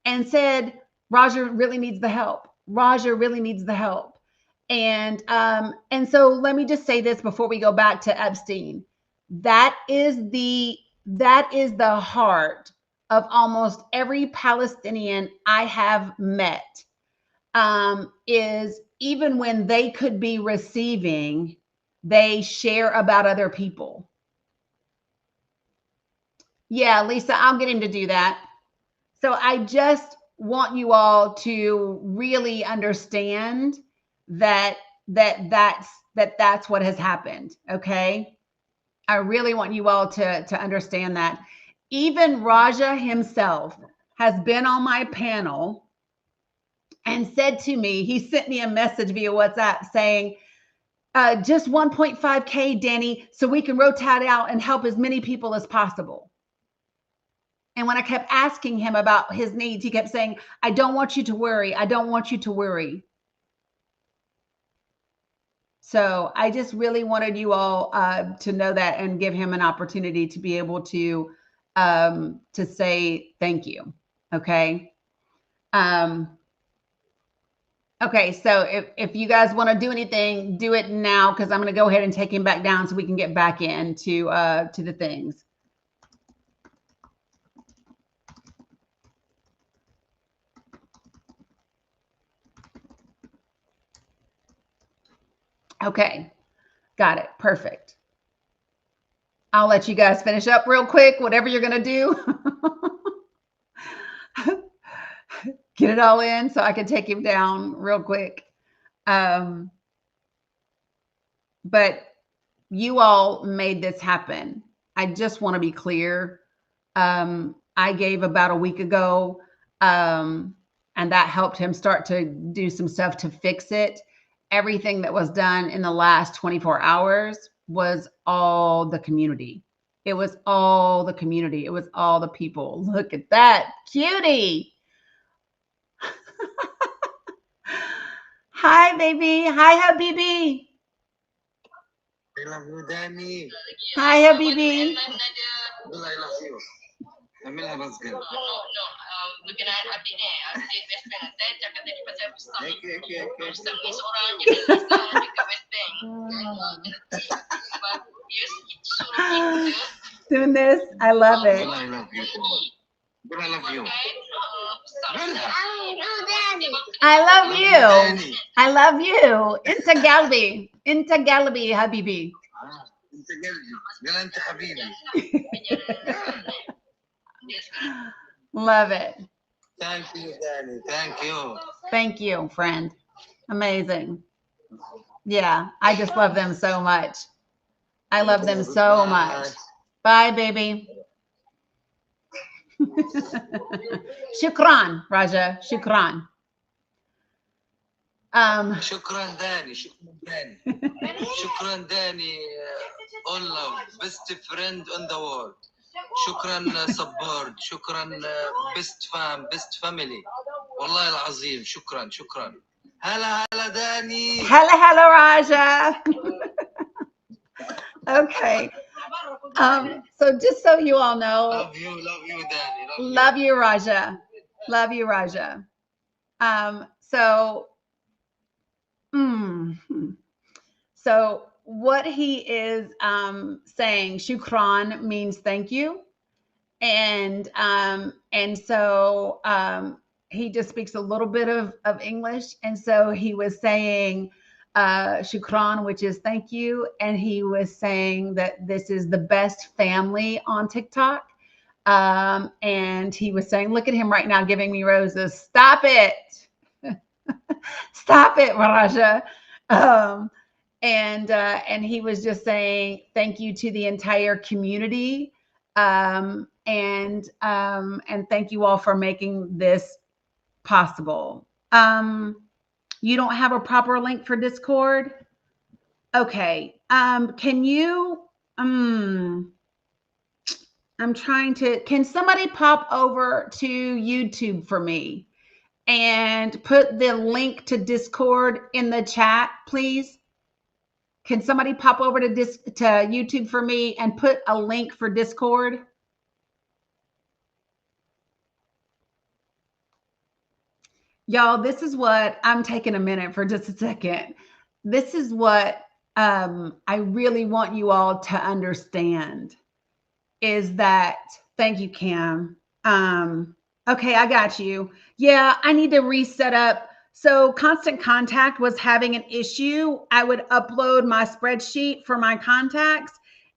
and said, Raja really needs the help. Raja really needs the help. And so let me just say this before we go back to Epstein. That is the heart of almost every Palestinian I have met, is even when they could be receiving, they share about other people. Yeah, Lisa, I'll get him to do that. So I just want you all to really understand that's what has happened. Okay. I really want you all to understand that. Even Raja himself has been on my panel and said to me, he sent me a message via WhatsApp saying, just 1.5K, Dani, so we can rotate out and help as many people as possible. And when I kept asking him about his needs, he kept saying, I don't want you to worry. I don't want you to worry. So I just really wanted you all to know that and give him an opportunity to be able to say thank you. Okay. Okay. So if you guys want to do anything, do it now, because I'm going to go ahead and take him back down so we can get back into to the things. Okay, got it. Perfect. I'll let you guys finish up real quick, whatever you're going to do. Get it all in so I can take him down real quick. But you all made this happen. I just want to be clear. I gave about a week ago, and that helped him start to do some stuff to fix it. Everything that was done in the last 24 hours was all the community. It was all the community. It was all the people. Look at that cutie. Hi, baby. Hi, Habibi. I love you, Dani. Hi, Habibi. Well, I love you. اعملها بس كده. Bukan hati ni, best friend saya cakap tadi pasal Ustaz. Okay. Ustaz seorang jadi Ustaz juga best friend. Bagus, itu suruh kita. Doing this, I love it. Well, I love you. Well, I love you. I love you. I love you. Inta Galbi, Habibi. انت قلبي. قال انت حبيبي. Love it. Thank you, Dani. Thank you. Thank you, friend. Amazing. Yeah, I just love them so much. I love them so much. Bye, baby. Shukran, Raja. Shukran. شكرا داني. شكرا داني. All love. Best friend on the world. شكرا support. شكرا best family. والله العظيم شكرا. هلا داني. Hello, Raja. Okay. So just so you all know, Love you, Dani. love you, Raja. Love you, Raja. So what he is saying, shukran means thank you, and so he just speaks a little bit of English, and so he was saying shukran, which is thank you, and he was saying that this is the best family on TikTok. And he was saying, look at him right now giving me roses. Stop it. Stop it, Raja. And he was just saying thank you to the entire community. And thank you all for making this possible. You don't have a proper link for Discord? Okay. Can you, I'm trying to, can somebody pop over to YouTube for me and put the link to Discord in the chat, please? Can somebody pop over to YouTube for me and put a link for Discord? Y'all, this is what I'm taking a minute for just a second. This is what I really want you all to understand is that, thank you, Cam. Okay, I got you. Yeah, I need to reset up. So Constant Contact was having an issue. I would upload my spreadsheet for my contacts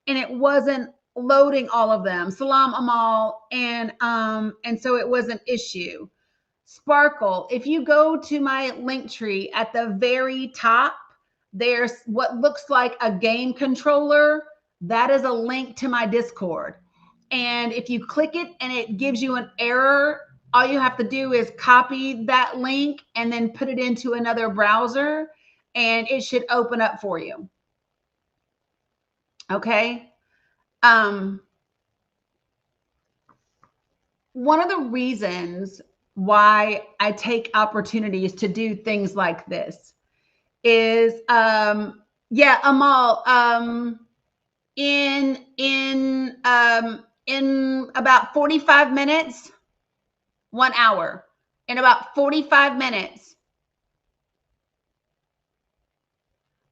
and it wasn't loading all of them. Salam Amal. And so it was an issue. Sparkle, if you go to my link tree at the very top, there's what looks like a game controller. That is a link to my Discord. And if you click it and it gives you an error, all you have to do is copy that link and then put it into another browser and it should open up for you. Okay. One of the reasons why I take opportunities to do things like this is, yeah, Amal, in about 45 minutes, 1 hour, in about 45 minutes.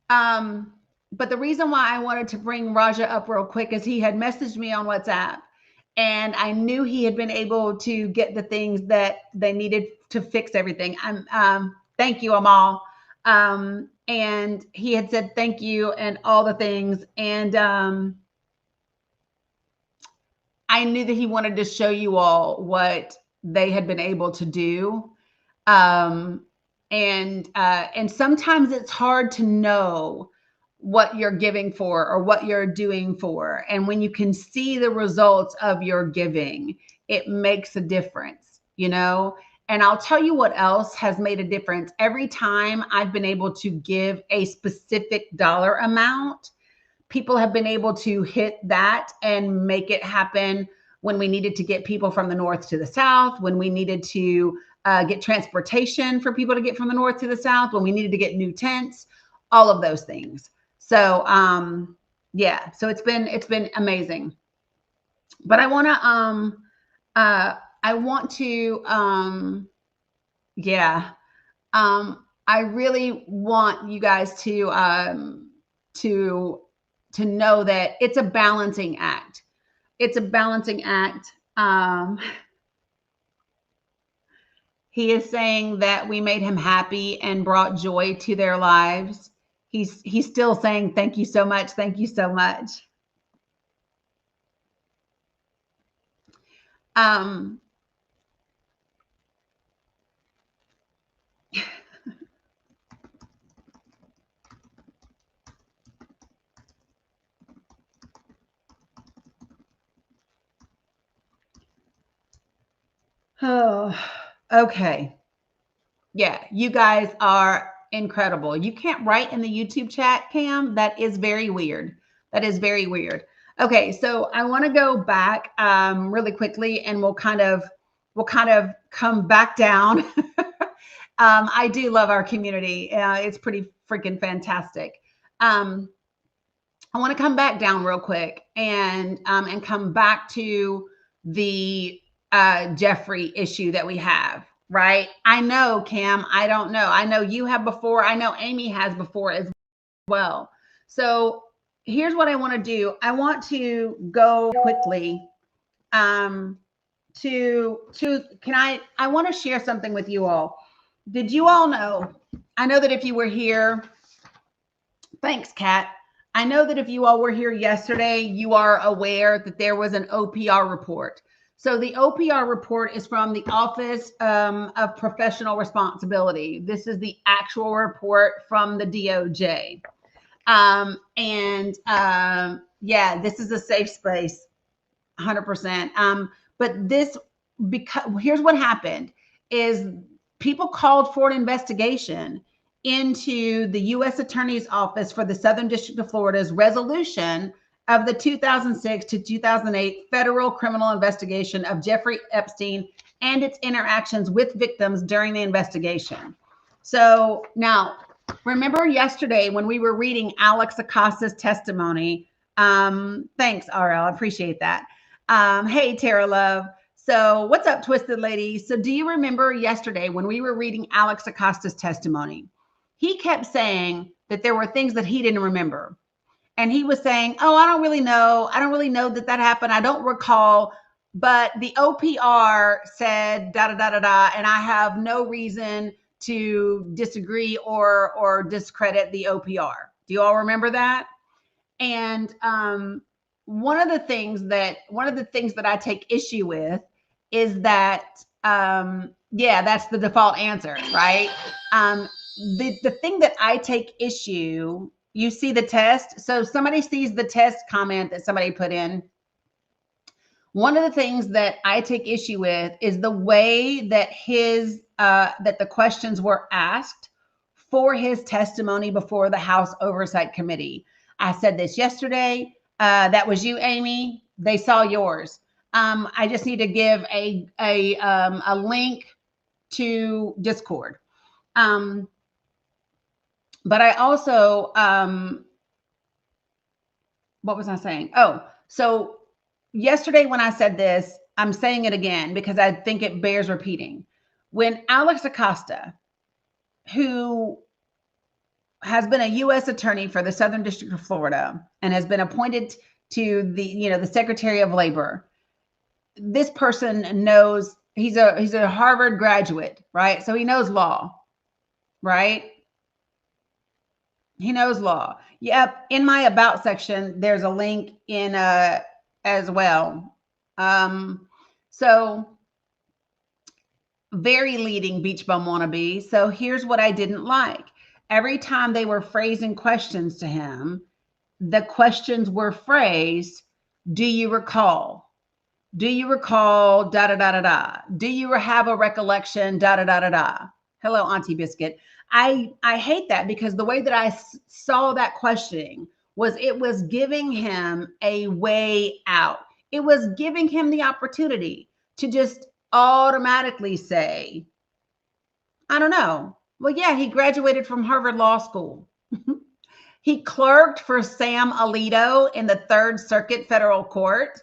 But the reason why I wanted to bring Raja up real quick is he had messaged me on WhatsApp and I knew he had been able to get the things that they needed to fix everything. Thank you, Amal. And he had said, thank you and all the things. And, I knew that he wanted to show you all what they had been able to do. And sometimes it's hard to know what you're giving for or what you're doing for. And when you can see the results of your giving, it makes a difference, you know? And I'll tell you what else has made a difference. Every time I've been able to give a specific dollar amount, people have been able to hit that and make it happen when we needed to get people from the north to the south, when we needed to get transportation for people to get from the north to the south, when we needed to get new tents, all of those things. So yeah, so it's been amazing. But I want to I really want you guys to know that it's a balancing act. It's a balancing act. He is saying that we made him happy and brought joy to their lives. He's still saying, thank you so much. Thank you so much. Oh, okay. Yeah, you guys are incredible. You can't write in the YouTube chat, Cam. That is very weird. That is very weird. Okay, so I want to go back really quickly, and we'll kind of come back down. I do love our community. It's pretty freaking fantastic. I want to come back down real quick and come back to the Jeffrey issue that we have, right? I know, Cam, I don't know. I know you have before. I know Amy has before as well. So here's what I want to do. I want to go quickly I want to share something with you all. Did you all know? I know that if you were here, thanks, Kat. I know that if you all were here yesterday, you are aware that there was an OPR report. So the OPR report is from the Office of Professional Responsibility. This is the actual report from the DOJ. Yeah, this is a safe space, 100%. But this, because here's what happened is people called for an investigation into the U.S. Attorney's Office for the Southern District of Florida's resolution of the 2006 to 2008 federal criminal investigation of Jeffrey Epstein and its interactions with victims during the investigation. So now, remember yesterday when we were reading Alex Acosta's testimony? Thanks, RL. I appreciate that. Hey, Tara Love. So what's up, Twisted Lady? So do you remember yesterday when we were reading Alex Acosta's testimony? He kept saying that there were things that he didn't remember. And he was saying, oh, I don't really know. I don't really know that that happened. I don't recall. But the OPR said da da da da da, and I have no reason to disagree or discredit the OPR. Do you all remember that? And one of the things that I take issue with is that yeah, that's the default answer, right? The thing that I take issue, you see the test. So somebody sees the test comment that somebody put in. One of the things that I take issue with is the way that that the questions were asked for his testimony before the House Oversight Committee. I said this yesterday. That was you, Amy. They saw yours. I just need to give a link to Discord. But I also, what was I saying? Oh, so yesterday when I said this, I'm saying it again because I think it bears repeating. When Alex Acosta, who has been a U.S. attorney for the Southern District of Florida and has been appointed to the Secretary of Labor, this person knows he's a Harvard graduate, right? So he knows law, right? He knows law. Yep. In my about section, there's a link in as well. So very leading beach bum wannabe. So here's what I didn't like. Every time they were phrasing questions to him, the questions were phrased, do you recall? Do you recall da da da da da? Do you have a recollection da da da da da? Hello, Auntie Biscuit. I hate that because the way that I saw that questioning was it was giving him a way out. It was giving him the opportunity to just automatically say, I don't know. Well, yeah, he graduated from Harvard Law School. He clerked for Sam Alito in the Third Circuit Federal Court.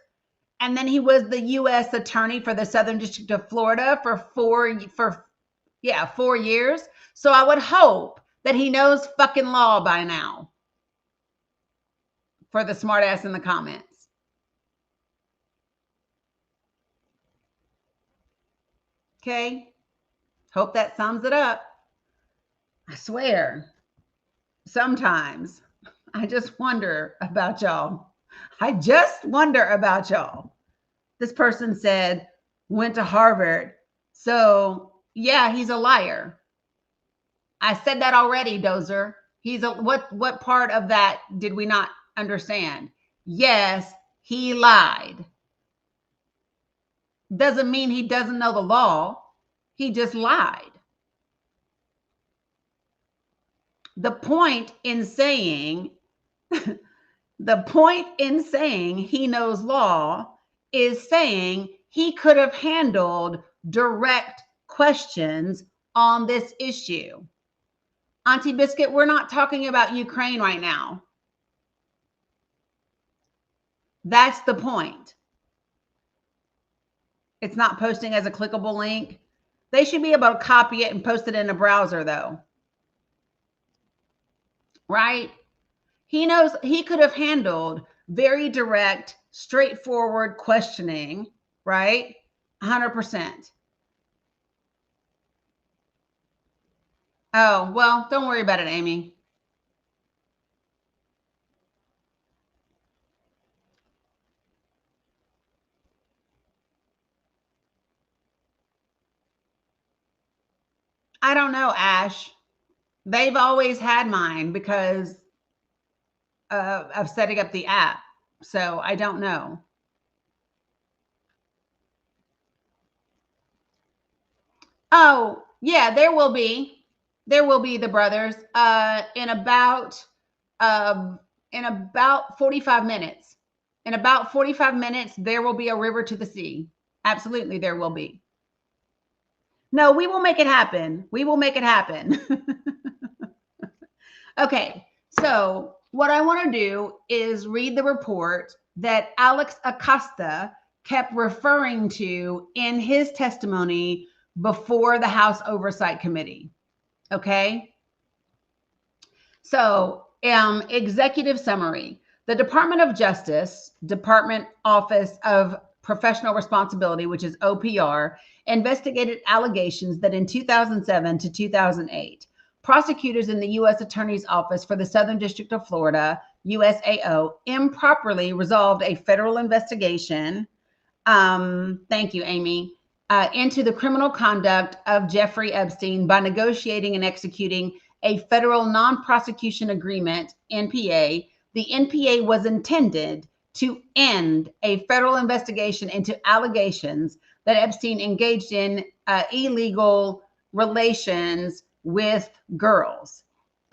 And then he was the U.S. attorney for the Southern District of Florida for 4 years. So I would hope that he knows fucking law by now. For the smartass in the comments. Okay. Hope that sums it up. I swear, sometimes I just wonder about y'all. I just wonder about y'all. This person said, went to Harvard. So yeah, he's a liar. I said that already, Dozer. He's a, what part of that did we not understand? Yes, he lied. Doesn't mean he doesn't know the law. He just lied. The point in saying he knows law is saying he could have handled direct questions on this issue. Auntie Biscuit, we're not talking about Ukraine right now. That's the point. It's not posting as a clickable link. They should be able to copy it and post it in a browser, though. Right? He knows he could have handled very direct, straightforward questioning, right? 100%. Oh, well, don't worry about it, Amy. I don't know, Ash. They've always had mine because of setting up the app. So I don't know. Oh, yeah, there will be. There will be the brothers in about 45 minutes. In about 45 minutes, there will be a river to the sea. Absolutely, there will be. No, we will make it happen. We will make it happen. Okay, so what I want to do is read the report that Alex Acosta kept referring to in his testimony before the House Oversight Committee. Okay, so executive summary. The Department of Justice, Department Office of Professional Responsibility, which is OPR, investigated allegations that in 2007 to 2008, prosecutors in the U.S. Attorney's Office for the Southern District of Florida, USAO, improperly resolved a federal investigation. Thank you, Amy. Into the criminal conduct of Jeffrey Epstein by negotiating and executing a federal non-prosecution agreement, NPA. The NPA was intended to end a federal investigation into allegations that Epstein engaged in illegal relations with girls.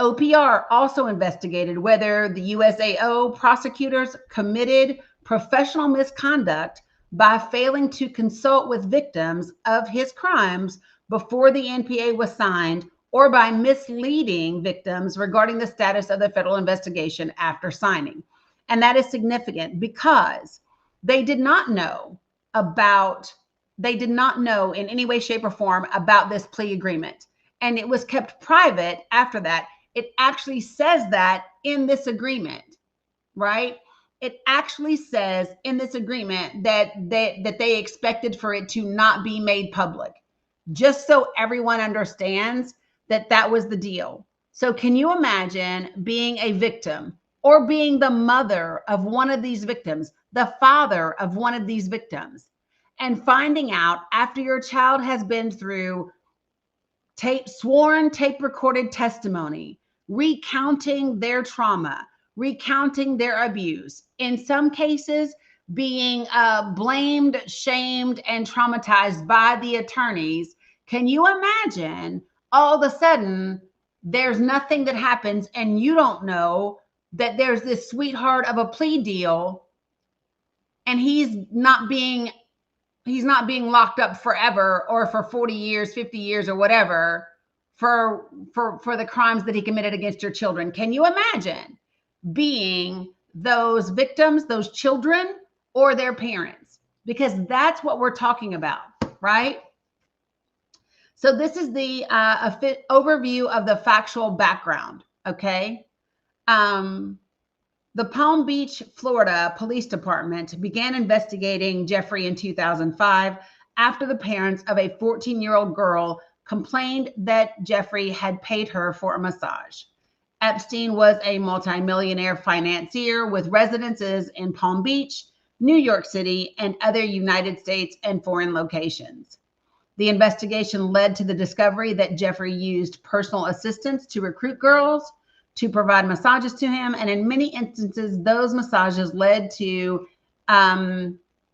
OPR also investigated whether the USAO prosecutors committed professional misconduct by failing to consult with victims of his crimes before the NPA was signed, or by misleading victims regarding the status of the federal investigation after signing. And that is significant because they did not know in any way, shape, or form about this plea agreement. And it was kept private after that. It actually says that in this agreement, right? It actually says in this agreement that they expected for it to not be made public, just so everyone understands that that was the deal. So can you imagine being a victim or being the mother of one of these victims, the father of one of these victims, and finding out after your child has been through sworn tape recorded testimony, recounting their trauma, recounting their abuse, in some cases being blamed, shamed, and traumatized by the attorneys. Can you imagine all of a sudden there's nothing that happens and you don't know that there's this sweetheart of a plea deal and he's not being locked up forever or for 40 years, 50 years, or whatever for the crimes that he committed against your children? Can you imagine being those victims, those children, or their parents? Because that's what we're talking about, right? So this is the overview of the factual background, okay? The Palm Beach, Florida Police Department began investigating Jeffrey in 2005 after the parents of a 14-year-old girl complained that Jeffrey had paid her for a massage. Epstein was a multimillionaire financier with residences in Palm Beach, New York City, and other United States and foreign locations. The investigation led to the discovery that Jeffrey used personal assistants to recruit girls to provide massages to him. And in many instances, those massages led to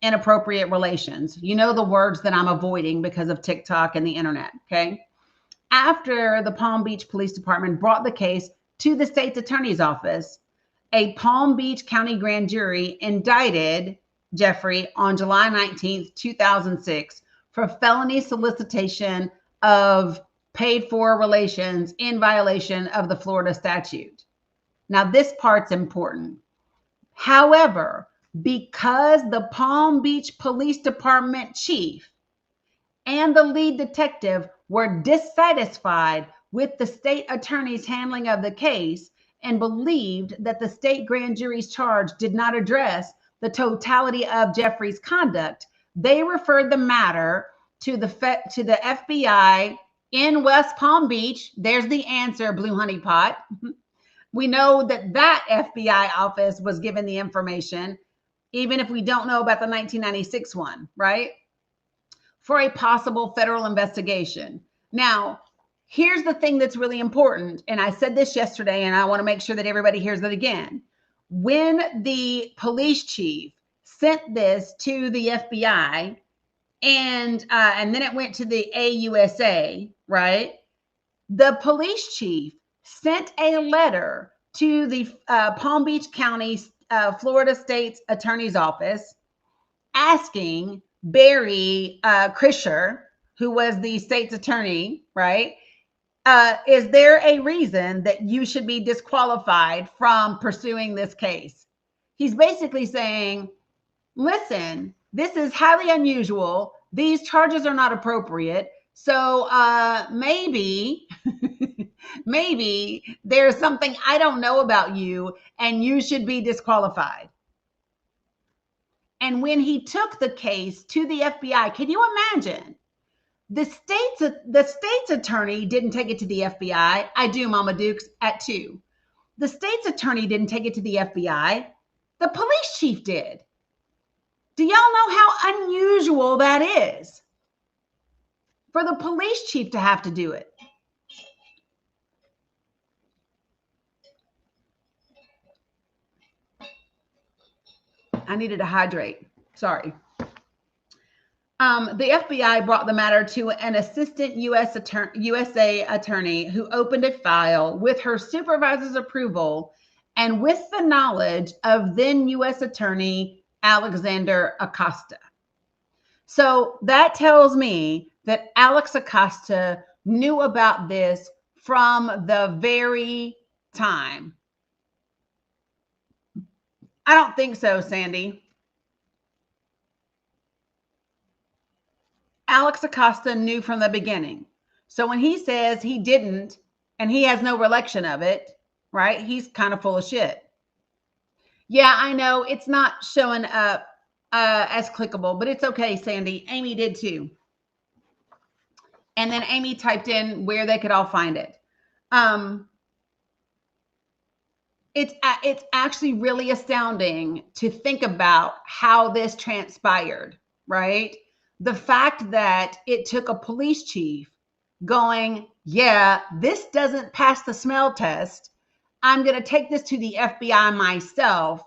inappropriate relations. You know, the words that I'm avoiding because of TikTok and the internet, okay? After the Palm Beach Police Department brought the case to the state's attorney's office, a Palm Beach County grand jury indicted Jeffrey on July 19th, 2006 for felony solicitation of paid for relations in violation of the Florida statute. Now, this part's important. However, because the Palm Beach Police Department chief and the lead detective were dissatisfied with the state attorney's handling of the case and believed that the state grand jury's charge did not address the totality of Jeffrey's conduct, they referred the matter to the FBI in West Palm Beach. There's the answer, Blue Honey Pot. We know that FBI office was given the information, even if we don't know about the 1996 one, right? For a possible federal investigation. Now, here's the thing that's really important. And I said this yesterday, and I want to make sure that everybody hears it again. When the police chief sent this to the FBI, and then it went to the AUSA, right? The police chief sent a letter to the Palm Beach County, Florida State's Attorney's Office asking Barry Krischer, who was the state's attorney, right? Is there a reason that you should be disqualified from pursuing this case? He's basically saying, listen, this is highly unusual. These charges are not appropriate. So maybe, maybe there's something I don't know about you and you should be disqualified. And when he took the case to the FBI, can you imagine? The state's attorney didn't take it to the FBI. I do, Mama Dukes, at 2. The state's attorney didn't take it to the FBI. The police chief did. Do y'all know how unusual that is for the police chief to have to do it? I needed to hydrate. Sorry. The FBI brought the matter to an assistant USA attorney who opened a file with her supervisor's approval and with the knowledge of then U.S. Attorney Alexander Acosta. So that tells me that Alex Acosta knew about this from the very time. I don't think so, Sandy. Alex Acosta knew from the beginning. So when he says he didn't and he has no recollection of it, right? He's kind of full of shit. Yeah, I know it's not showing up as clickable, but it's okay, Sandy. Amy did too. And then Amy typed in where they could all find it. It's actually really astounding to think about how this transpired, right? The fact that it took a police chief going, yeah, this doesn't pass the smell test. I'm going to take this to the FBI myself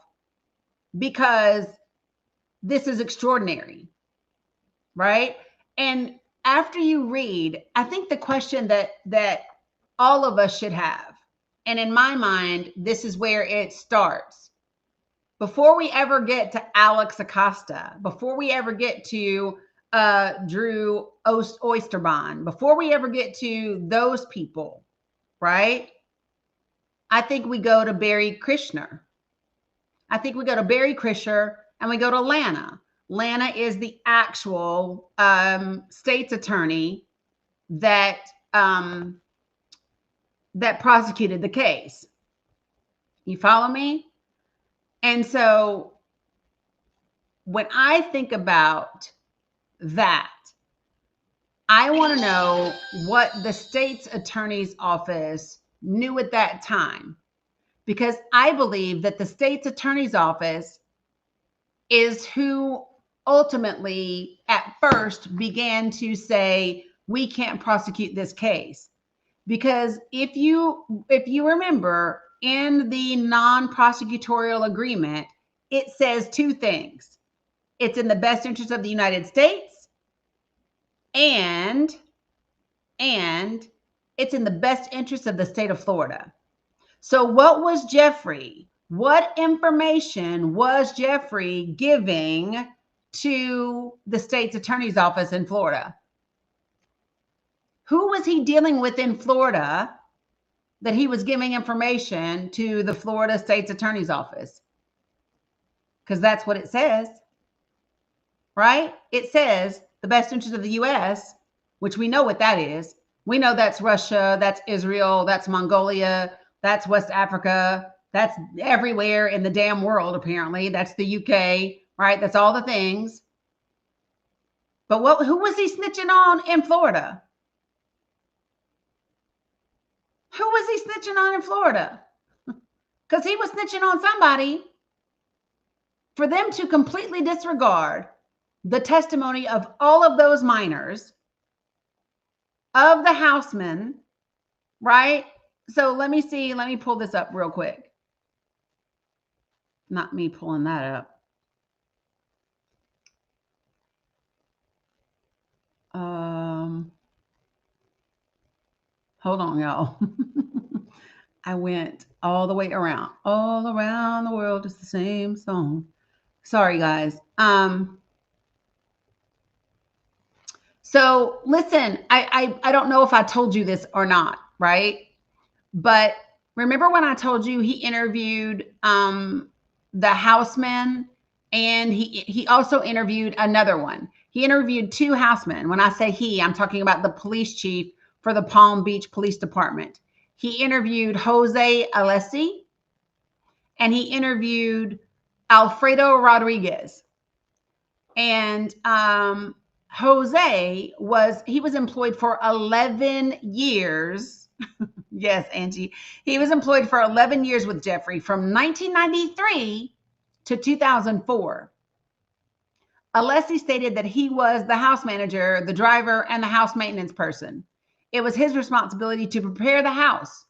because this is extraordinary, right? And after you read, I think the question that all of us should have, and in my mind, this is where it starts. Before we ever get to Alex Acosta, before we ever get to Drew Oysterbond, before we ever get to those people, right? I think we go to Barry Krishner. I think we go to Barry Krishner and we go to Lana. Lana is the actual state's attorney that that prosecuted the case. You follow me? And so when I think about that, I want to know what the state's attorney's office knew at that time, because I believe that the state's attorney's office is who ultimately at first began to say, we can't prosecute this case. Because if you remember in the non-prosecutorial agreement, it says 2 things. It's in the best interest of the United States and it's in the best interest of the state of Florida. So what was Jeffrey? What information was Jeffrey giving to the state's attorney's office in Florida? Who was he dealing with in Florida that he was giving information to the Florida state's attorney's office? Because that's what it says, right? It says the best interest of the U.S., which we know what that is. We know that's Russia, that's Israel, that's Mongolia, that's West Africa, that's everywhere in the damn world, apparently. That's the UK, right? That's all the things. But who was he snitching on in Florida? Who was he snitching on in Florida? Because he was snitching on somebody. For them to completely disregard the testimony of all of those minors, of the housemen, right? So let me see. Let me pull this up real quick. Not me pulling that up. Hold on, y'all. I went all the way around. All around the world is the same song. Sorry, guys. So listen, I don't know if I told you this or not, right? But remember when I told you he interviewed the houseman, and he also interviewed another one. He interviewed two housemen. When I say he, I'm talking about the police chief for the Palm Beach Police Department. He interviewed Jose Alessi, and he interviewed Alfredo Rodriguez. And Jose was employed for 11 years. Yes, Angie. He was employed for 11 years with Jeffrey from 1993 to 2004. Alessi stated that he was the house manager, the driver, and the house maintenance person. It was his responsibility to prepare the house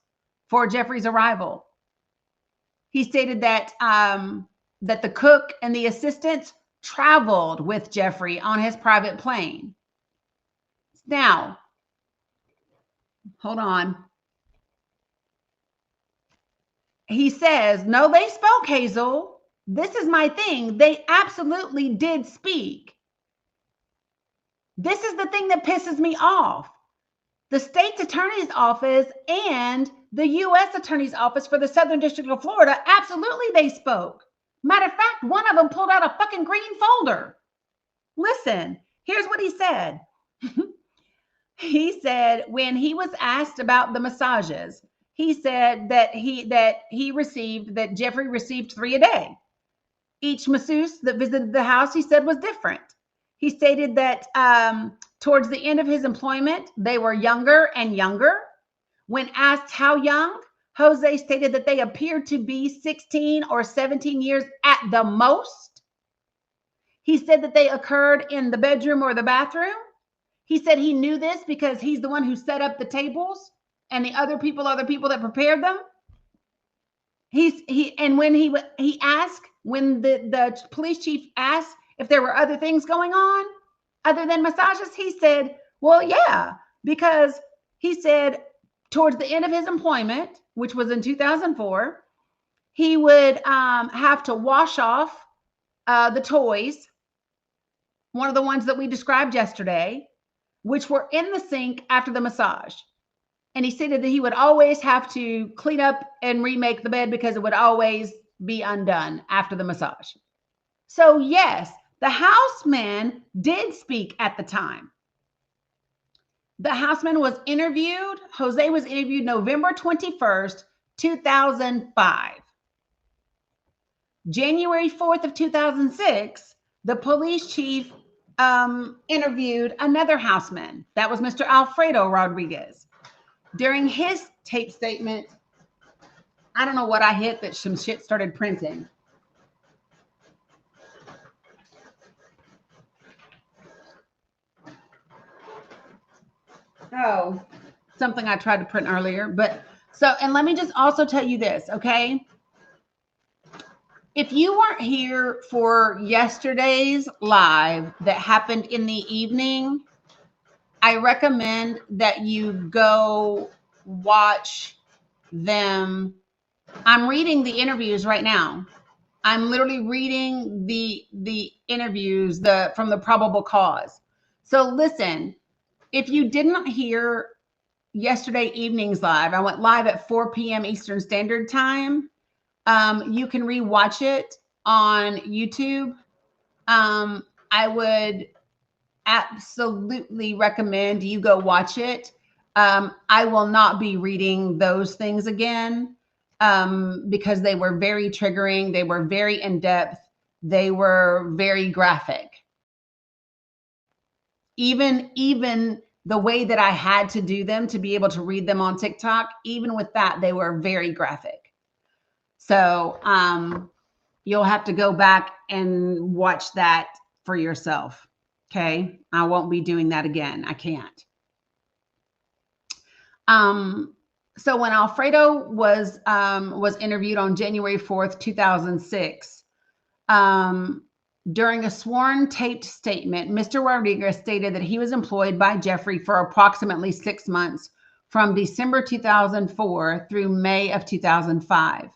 for Jeffrey's arrival. He stated that that the cook and the assistants traveled with Jeffrey on his private plane. Now, hold on. He says, no, they spoke, Hazel. This is my thing. They absolutely did speak. This is the thing that pisses me off. The state's attorney's office and the U.S. attorney's office for the Southern District of Florida, absolutely they spoke. Matter of fact, one of them pulled out a fucking green folder. Listen, here's what he said. He said when he was asked about the massages, he said that Jeffrey received 3 a day. Each masseuse that visited the house, he said, was different. He stated that towards the end of his employment, they were younger and younger. When asked how young, Jose stated that they appeared to be 16 or 17 years at the most. He said that they occurred in the bedroom or the bathroom. He said he knew this because he's the one who set up the tables, and the other people are the people that prepared them. When the police chief asked if there were other things going on other than massages, he said, well, yeah, because he said towards the end of his employment, which was in 2004, he would have to wash off the toys, one of the ones that we described yesterday, which were in the sink after the massage. And he stated that he would always have to clean up and remake the bed because it would always be undone after the massage. So yes, the houseman did speak at the time. The houseman was interviewed. Jose was interviewed November 21st, 2005. January 4th of 2006, the police chief interviewed another houseman. That was Mr. Alfredo Rodriguez. During his tape statement, I don't know what I hit that some shit started printing. Oh, something I tried to print earlier. And let me just also tell you this, okay? If you weren't here for yesterday's live that happened in the evening, I recommend that you go watch them. I'm reading the interviews right now. I'm literally reading the interviews from the probable cause. So listen, if you didn't hear yesterday evening's live, I went live at 4 p.m. Eastern Standard Time. You can rewatch it on YouTube. I would absolutely recommend you go watch it. I will not be reading those things again because they were very triggering. They were very in-depth. They were very graphic. Even the way that I had to do them to be able to read them on TikTok, even with that, they were very graphic. So you'll have to go back and watch that for yourself. Okay. I won't be doing that again. I can't. So when Alfredo was interviewed on January 4th, 2006, during a sworn taped statement, Mr. Rodriguez stated that he was employed by Jeffrey for approximately 6 months from December 2004 through May of 2005.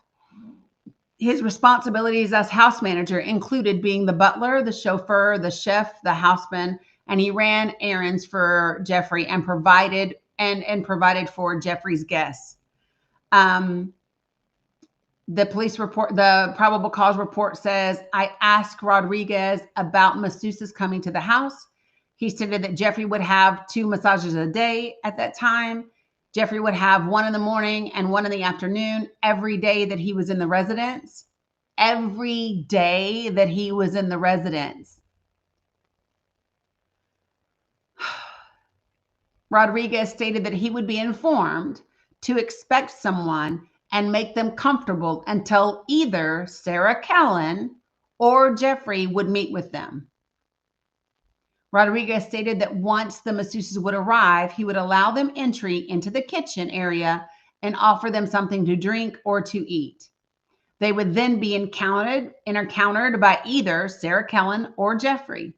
His responsibilities as house manager included being the butler, the chauffeur, the chef, the houseman, and he ran errands for Jeffrey and provided for Jeffrey's guests. The police report, the probable cause report says, I asked Rodriguez about masseuses coming to the house. He stated that Jeffrey would have 2 massages a day at that time. Jeffrey would have 1 in the morning and 1 in the afternoon every day that he was in the residence. Every day that he was in the residence. Rodriguez stated that he would be informed to expect someone and make them comfortable until either Sarah Callan or Jeffrey would meet with them. Rodriguez stated that once the masseuses would arrive, he would allow them entry into the kitchen area and offer them something to drink or to eat. They would then be encountered by either Sarah Callan or Jeffrey.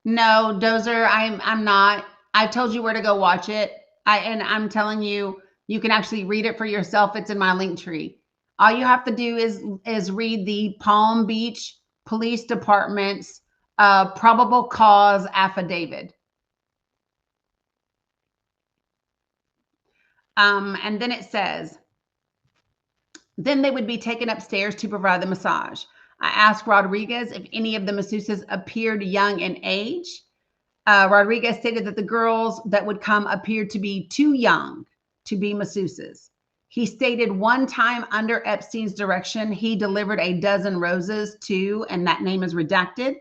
No, Dozer, I'm not. I told you where to go watch it. And I'm telling you, you can actually read it for yourself. It's in my link tree. All you have to do is read the Palm Beach Police Department's probable cause affidavit. And then it says, then they would be taken upstairs to provide the massage. I asked Rodriguez if any of the masseuses appeared young in age. Rodriguez stated that the girls that would come appeared to be too young to be masseuses. He stated one time under Epstein's direction, he delivered a dozen roses to, and that name is redacted,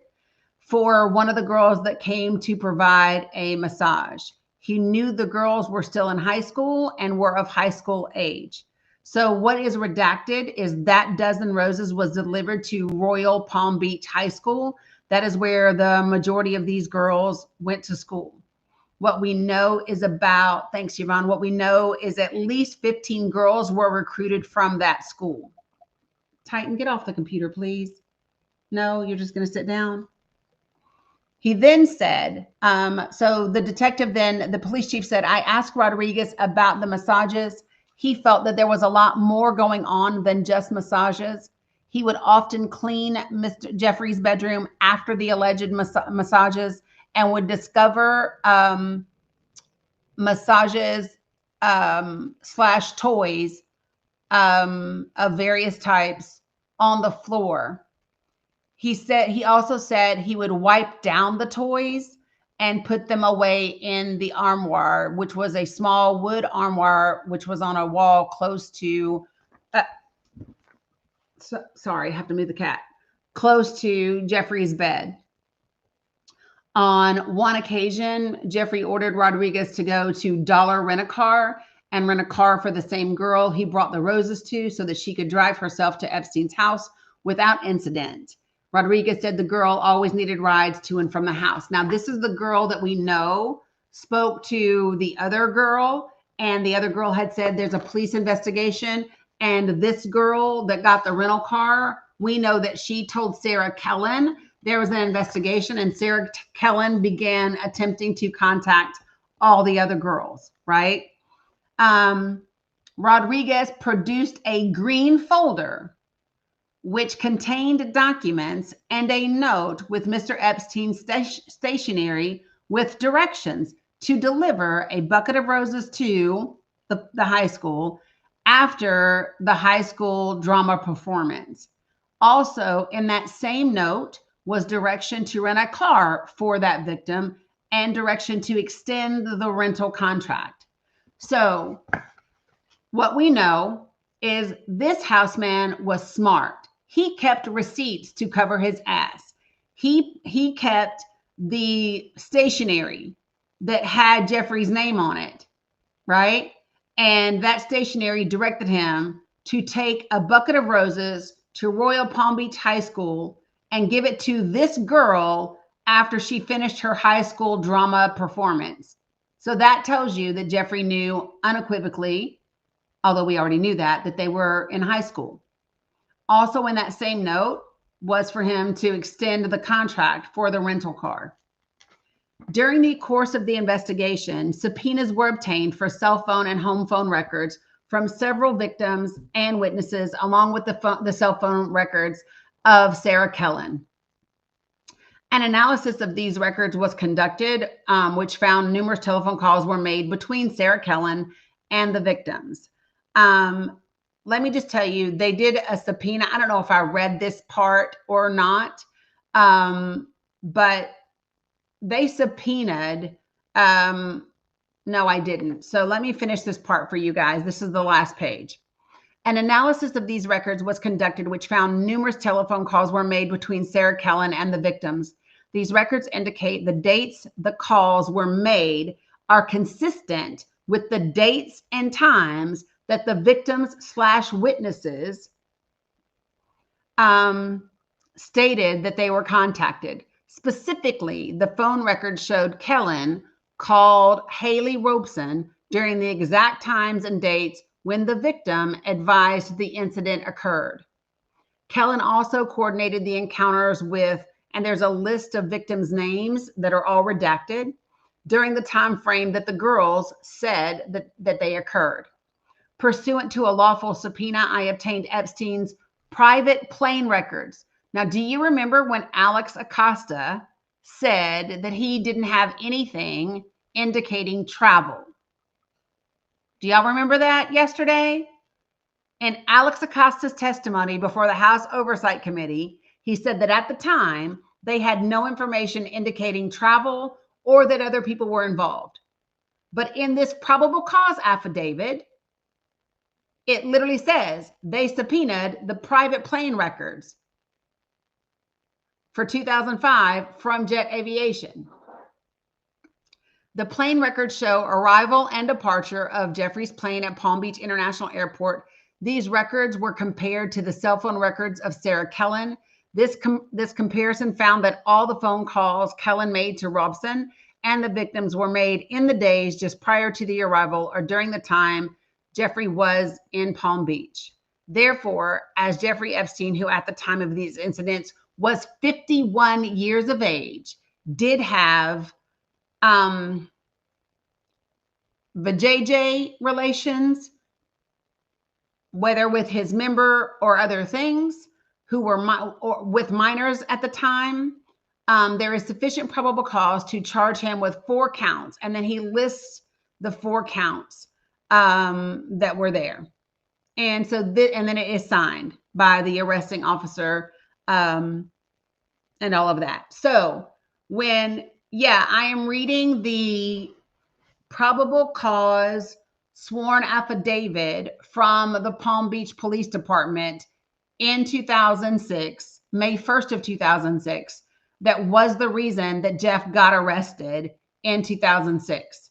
for one of the girls that came to provide a massage. He knew the girls were still in high school and were of high school age. So what is redacted is that dozen roses was delivered to Royal Palm Beach High School. That is where the majority of these girls went to school. What we know is about, thanks, Yvonne, what we know is at least 15 girls were recruited from that school. Titan, get off the computer, please. No, you're just going to sit down. He then said, so the detective then, the police chief said, I asked Rodriguez about the massages. He felt that there was a lot more going on than just massages. He would often clean Mr. Jeffrey's bedroom after the alleged massages and would discover massages / toys of various types on the floor. He also said he would wipe down the toys and put them away in the armoire, which was a small wood armoire, which was on a wall close to, sorry, I have to move the cat, close to Jeffrey's bed. On one occasion, Jeffrey ordered Rodriguez to go to Dollar Rent-A-Car and rent a car for the same girl he brought the roses to so that she could drive herself to Epstein's house without incident. Rodriguez said the girl always needed rides to and from the house. Now, this is the girl that we know spoke to the other girl, and the other girl had said there's a police investigation. And this girl that got the rental car, we know that she told Sarah Callan there was an investigation, and Sarah Callan began attempting to contact all the other girls, right? Rodriguez produced a green folder which contained documents and a note with Mr. Epstein's stationery with directions to deliver a bucket of roses to the high school after the high school drama performance. Also, in that same note was direction to rent a car for that victim and direction to extend the rental contract. So what we know is this houseman was smart. He kept receipts to cover his ass. He kept the stationery that had Jeffrey's name on it, right? And that stationery directed him to take a bucket of roses to Royal Palm Beach High School and give it to this girl after she finished her high school drama performance. So that tells you that Jeffrey knew unequivocally, although we already knew that they were in high school. Also in that same note was for him to extend the contract for the rental car. During the course of the investigation, subpoenas were obtained for cell phone and home phone records from several victims and witnesses, along with the cell phone records of Sarah Callan. An analysis of these records was conducted, which found numerous telephone calls were made between Sarah Kellen and the victims. Let me just tell you, they did a subpoena. I don't know if I read this part or not, but they subpoenaed. No, I didn't. So let me finish this part for you guys. This is the last page. An analysis of these records was conducted, which found numerous telephone calls were made between Sarah Kellen and the victims. These records indicate the dates the calls were made are consistent with the dates and times that the victims/witnesses stated that they were contacted. Specifically, the phone records showed Kellen called Haley Robeson during the exact times and dates when the victim advised the incident occurred. Kellen also coordinated the encounters with, and there's a list of victims' names that are all redacted, during the time frame that the girls said that they occurred. Pursuant to a lawful subpoena, I obtained Epstein's private plane records. Now, do you remember when Alex Acosta said that he didn't have anything indicating travel? Do y'all remember that yesterday? In Alex Acosta's testimony before the House Oversight Committee, he said that at the time, they had no information indicating travel or that other people were involved. But in this probable cause affidavit, it literally says they subpoenaed the private plane records for 2005 from Jet Aviation. The plane records show arrival and departure of Jeffrey's plane at Palm Beach International Airport. These records were compared to the cell phone records of Sarah Kellen. This comparison found that all the phone calls Kellen made to Robson and the victims were made in the days just prior to the arrival or during the time Jeffrey was in Palm Beach. Therefore, as Jeffrey Epstein, who at the time of these incidents was 51 years of age, did have vajayjay relations, whether with his member or other things, who were with minors at the time, there is sufficient probable cause to charge him with 4 counts. And then he lists the 4 counts that were there. And so, and then it is signed by the arresting officer and all of that. So when, I am reading the probable cause sworn affidavit from the Palm Beach Police Department in 2006, May 1st of 2006, that was the reason that Jeff got arrested in 2006.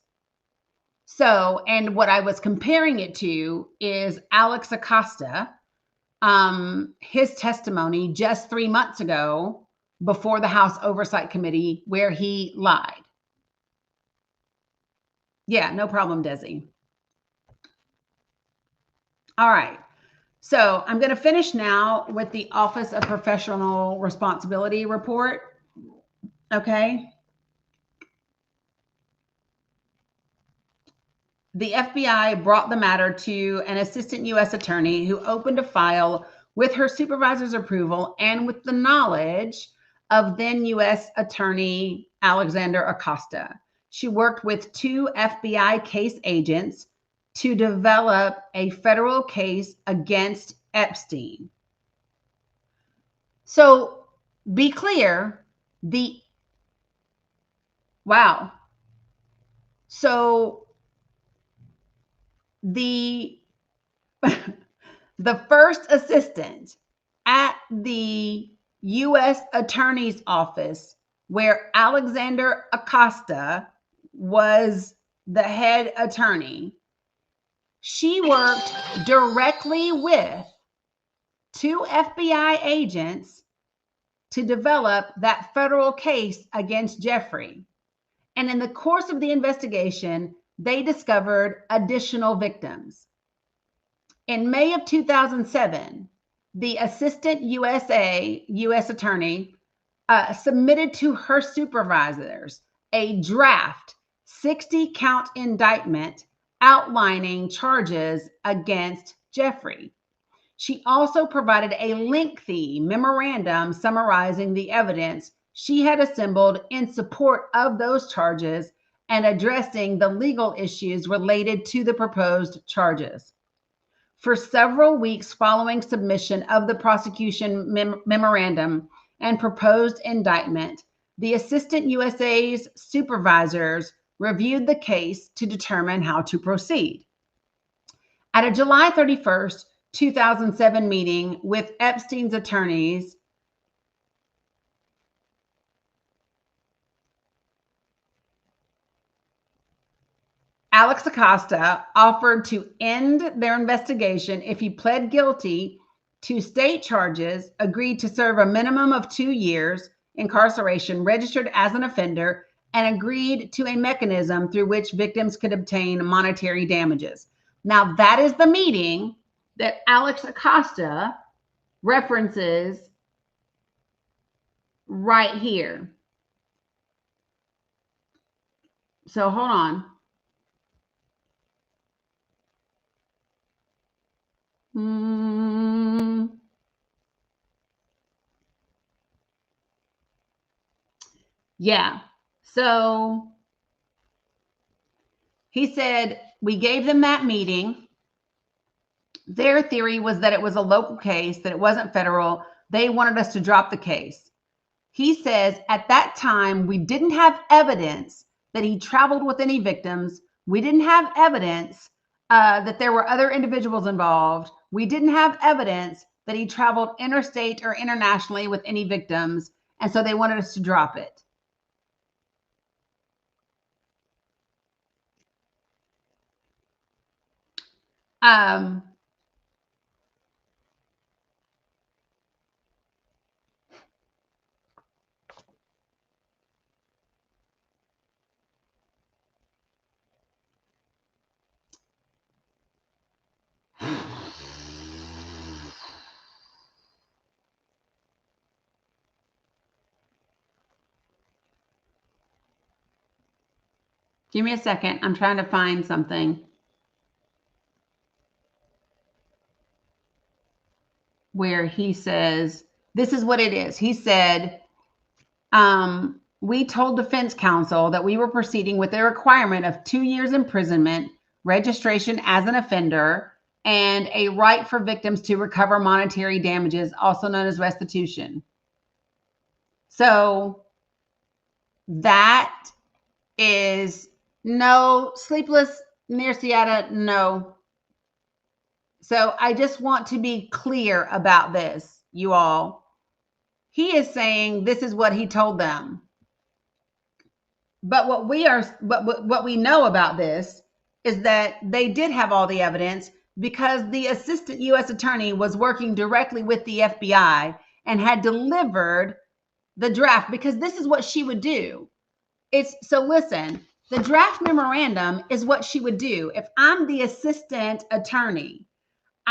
So, and what I was comparing it to is Alex Acosta, his testimony just 3 months ago before the House Oversight Committee where he lied. Yeah, no problem, Desi. All right. So I'm going to finish now with the Office of Professional Responsibility report. Okay. The FBI brought the matter to an assistant U.S. attorney who opened a file with her supervisor's approval and with the knowledge of then U.S. Attorney Alexander Acosta. She worked with 2 FBI case agents to develop a federal case against Epstein. So be clear, So the first assistant at the U.S. Attorney's Office, where Alexander Acosta was the head attorney, she worked directly with 2 FBI agents to develop that federal case against Jeffrey. And in the course of the investigation, they discovered additional victims. In May of 2007, the assistant U.S. attorney submitted to her supervisors a draft 60-count indictment outlining charges against Jeffrey. She also provided a lengthy memorandum summarizing the evidence she had assembled in support of those charges and addressing the legal issues related to the proposed charges. For several weeks following submission of the prosecution memorandum and proposed indictment, the Assistant USA's supervisors reviewed the case to determine how to proceed. At a July 31st, 2007 meeting with Epstein's attorneys, Alex Acosta offered to end their investigation if he pled guilty to state charges, agreed to serve a minimum of 2 years incarceration, registered as an offender, and agreed to a mechanism through which victims could obtain monetary damages. Now, that is the meeting that Alex Acosta references right here. So hold on. Yeah. So he said, we gave them that meeting. Their theory was that it was a local case, that it wasn't federal. They wanted us to drop the case. He says, at that time, we didn't have evidence that he traveled with any victims. We didn't have evidence that there were other individuals involved. We didn't have evidence that he traveled interstate or internationally with any victims. And so they wanted us to drop it. Give me a second. I'm trying to find something where he says, this is what it is. He said, we told defense counsel that we were proceeding with a requirement of 2 years imprisonment, registration as an offender, and a right for victims to recover monetary damages, also known as restitution. So that is no. Sleepless near Seattle, no. So I just want to be clear about this, you all. He is saying this is what he told them. But what we know about this is that they did have all the evidence because the assistant U.S. attorney was working directly with the FBI and had delivered the draft, because this is what she would do. So listen, the draft memorandum is what she would do. If I'm the assistant attorney,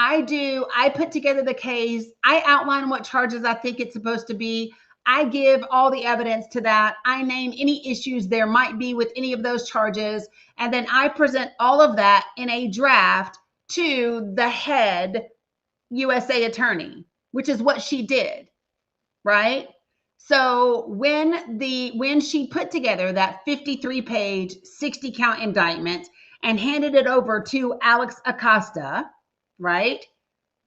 I put together the case. I outline what charges I think it's supposed to be. I give all the evidence to that. I name any issues there might be with any of those charges. And then I present all of that in a draft to the head USA attorney, which is what she did, right? So when she put together that 53-page, 60-count indictment and handed it over to Alex Acosta, right?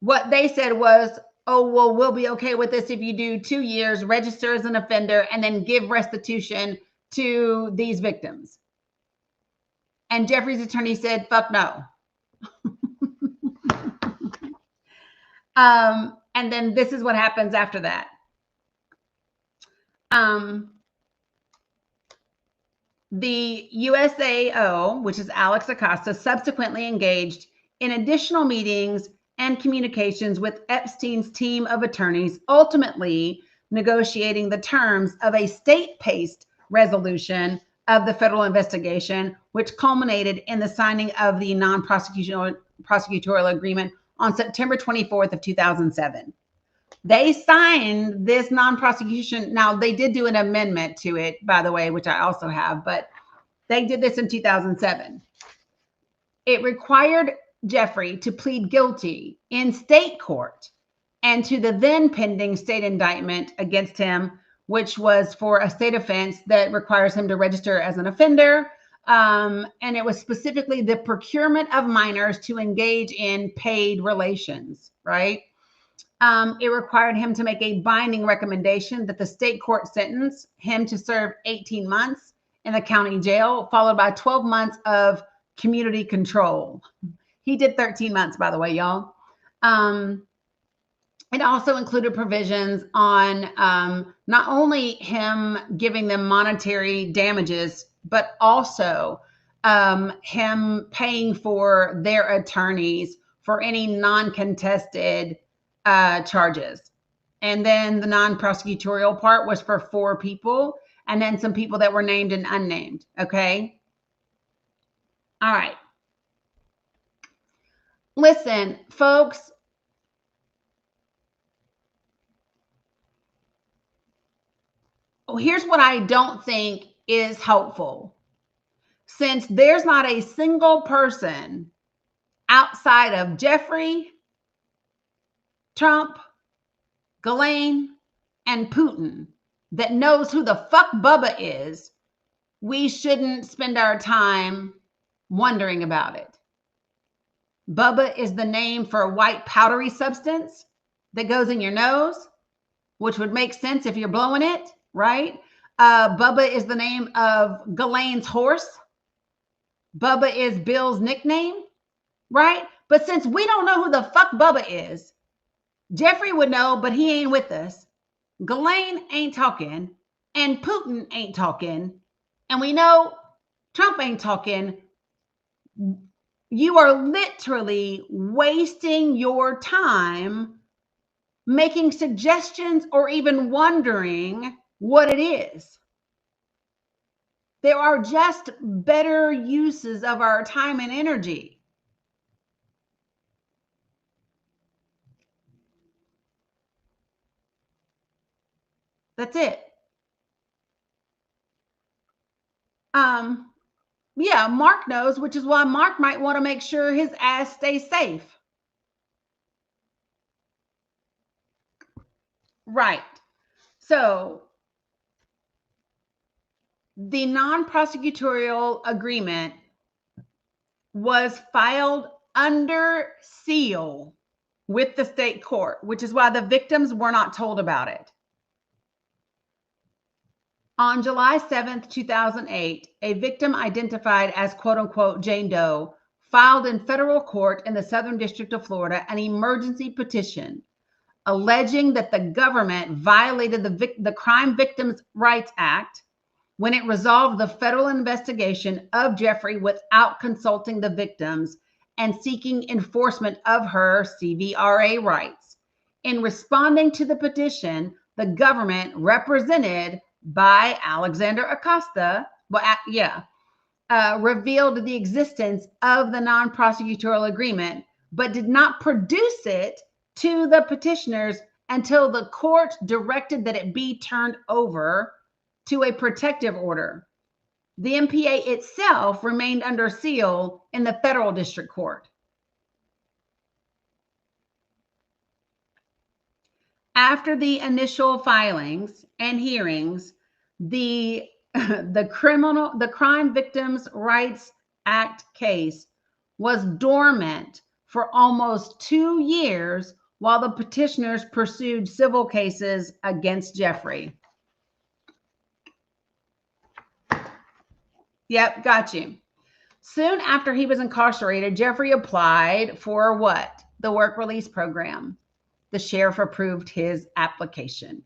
What they said was, oh, well, we'll be okay with this if you do 2 years, register as an offender, and then give restitution to these victims. And Jeffrey's attorney said, fuck no. And then this is what happens after that. The USAO, which is Alex Acosta, subsequently engaged in additional meetings and communications with Epstein's team of attorneys, ultimately negotiating the terms of a state-paced resolution of the federal investigation, which culminated in the signing of the non-prosecutorial agreement on September 24th of 2007. They signed this non-prosecution. Now, they did do an amendment to it, by the way, which I also have, but they did this in 2007. It required Jeffrey to plead guilty in state court and to the then pending state indictment against him, which was for a state offense that requires him to register as an offender. And it was specifically the procurement of minors to engage in paid relations, right? It required him to make a binding recommendation that the state court sentence him to serve 18 months in the county jail, followed by 12 months of community control. He did 13 months, by the way, y'all. It also included provisions on not only him giving them monetary damages, but also him paying for their attorneys for any non-contested charges. And then the non-prosecutorial part was for 4 people, and then some people that were named and unnamed. Okay. All right. Listen, folks. Here's what I don't think is helpful. Since there's not a single person outside of Jeffrey, Trump, Ghislaine, and Putin that knows who the fuck Bubba is, we shouldn't spend our time wondering about it. Bubba is the name for a white powdery substance that goes in your nose, which would make sense if you're blowing it, right? Bubba is the name of Ghislaine's horse. Bubba is Bill's nickname, right? But since we don't know who the fuck Bubba is, Jeffrey would know, but he ain't with us. Ghislaine ain't talking, and Putin ain't talking, and we know Trump ain't talking. You are literally wasting your time making suggestions or even wondering what it is. There are just better uses of our time and energy. That's it. Yeah, Mark knows, which is why Mark might want to make sure his ass stays safe. Right. So the non-prosecutorial agreement was filed under seal with the state court, which is why the victims were not told about it. On July 7th, 2008, a victim identified as quote unquote Jane Doe filed in federal court in the Southern District of Florida an emergency petition alleging that the government violated the Crime Victims' Rights Act when it resolved the federal investigation of Jeffrey without consulting the victims and seeking enforcement of her CVRA rights. In responding to the petition, the government, represented by Alexander Acosta, revealed the existence of the non-prosecutorial agreement, but did not produce it to the petitioners until the court directed that it be turned over to a protective order. The MPA itself remained under seal in the federal district court. After the initial filings and hearings, the Crime Victims' Rights Act case was dormant for almost 2 years while the petitioners pursued civil cases against Jeffrey. Yep, got you. Soon after he was incarcerated, Jeffrey applied for what? The work release program. The sheriff approved his application.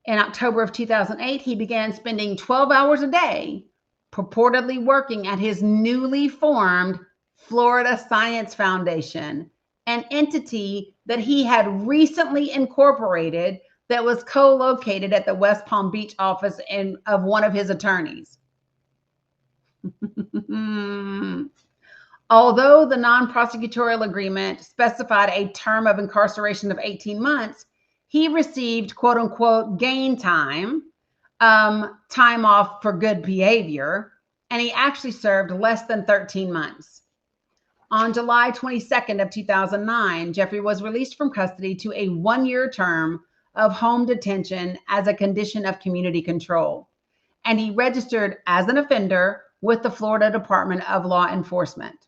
In October of 2008, he began spending 12 hours a day purportedly working at his newly formed Florida Science Foundation, an entity that he had recently incorporated that was co-located at the West Palm Beach office of one of his attorneys. Although the non-prosecutorial agreement specified a term of incarceration of 18 months, he received quote unquote gain time, time off for good behavior, and he actually served less than 13 months. On July 22nd of 2009, Jeffrey was released from custody to a 1-year term of home detention as a condition of community control. And he registered as an offender with the Florida Department of Law Enforcement.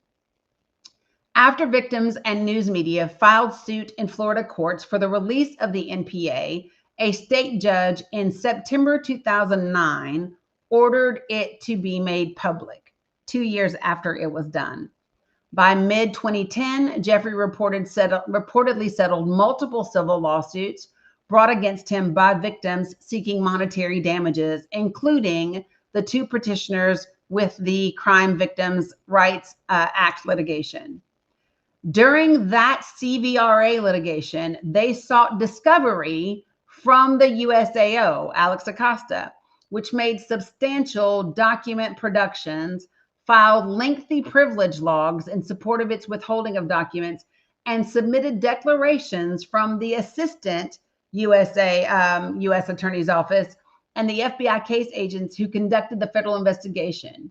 After victims and news media filed suit in Florida courts for the release of the NPA, a state judge in September 2009 ordered it to be made public 2 years after it was done. By mid-2010, Jeffrey reportedly settled multiple civil lawsuits brought against him by victims seeking monetary damages, including the two petitioners with the Crime Victims' Rights Act litigation. During that CVRA litigation, they sought discovery from the USAO, Alex Acosta, which made substantial document productions, filed lengthy privilege logs in support of its withholding of documents, and submitted declarations from the assistant U.S. Attorney's Office and the FBI case agents who conducted the federal investigation.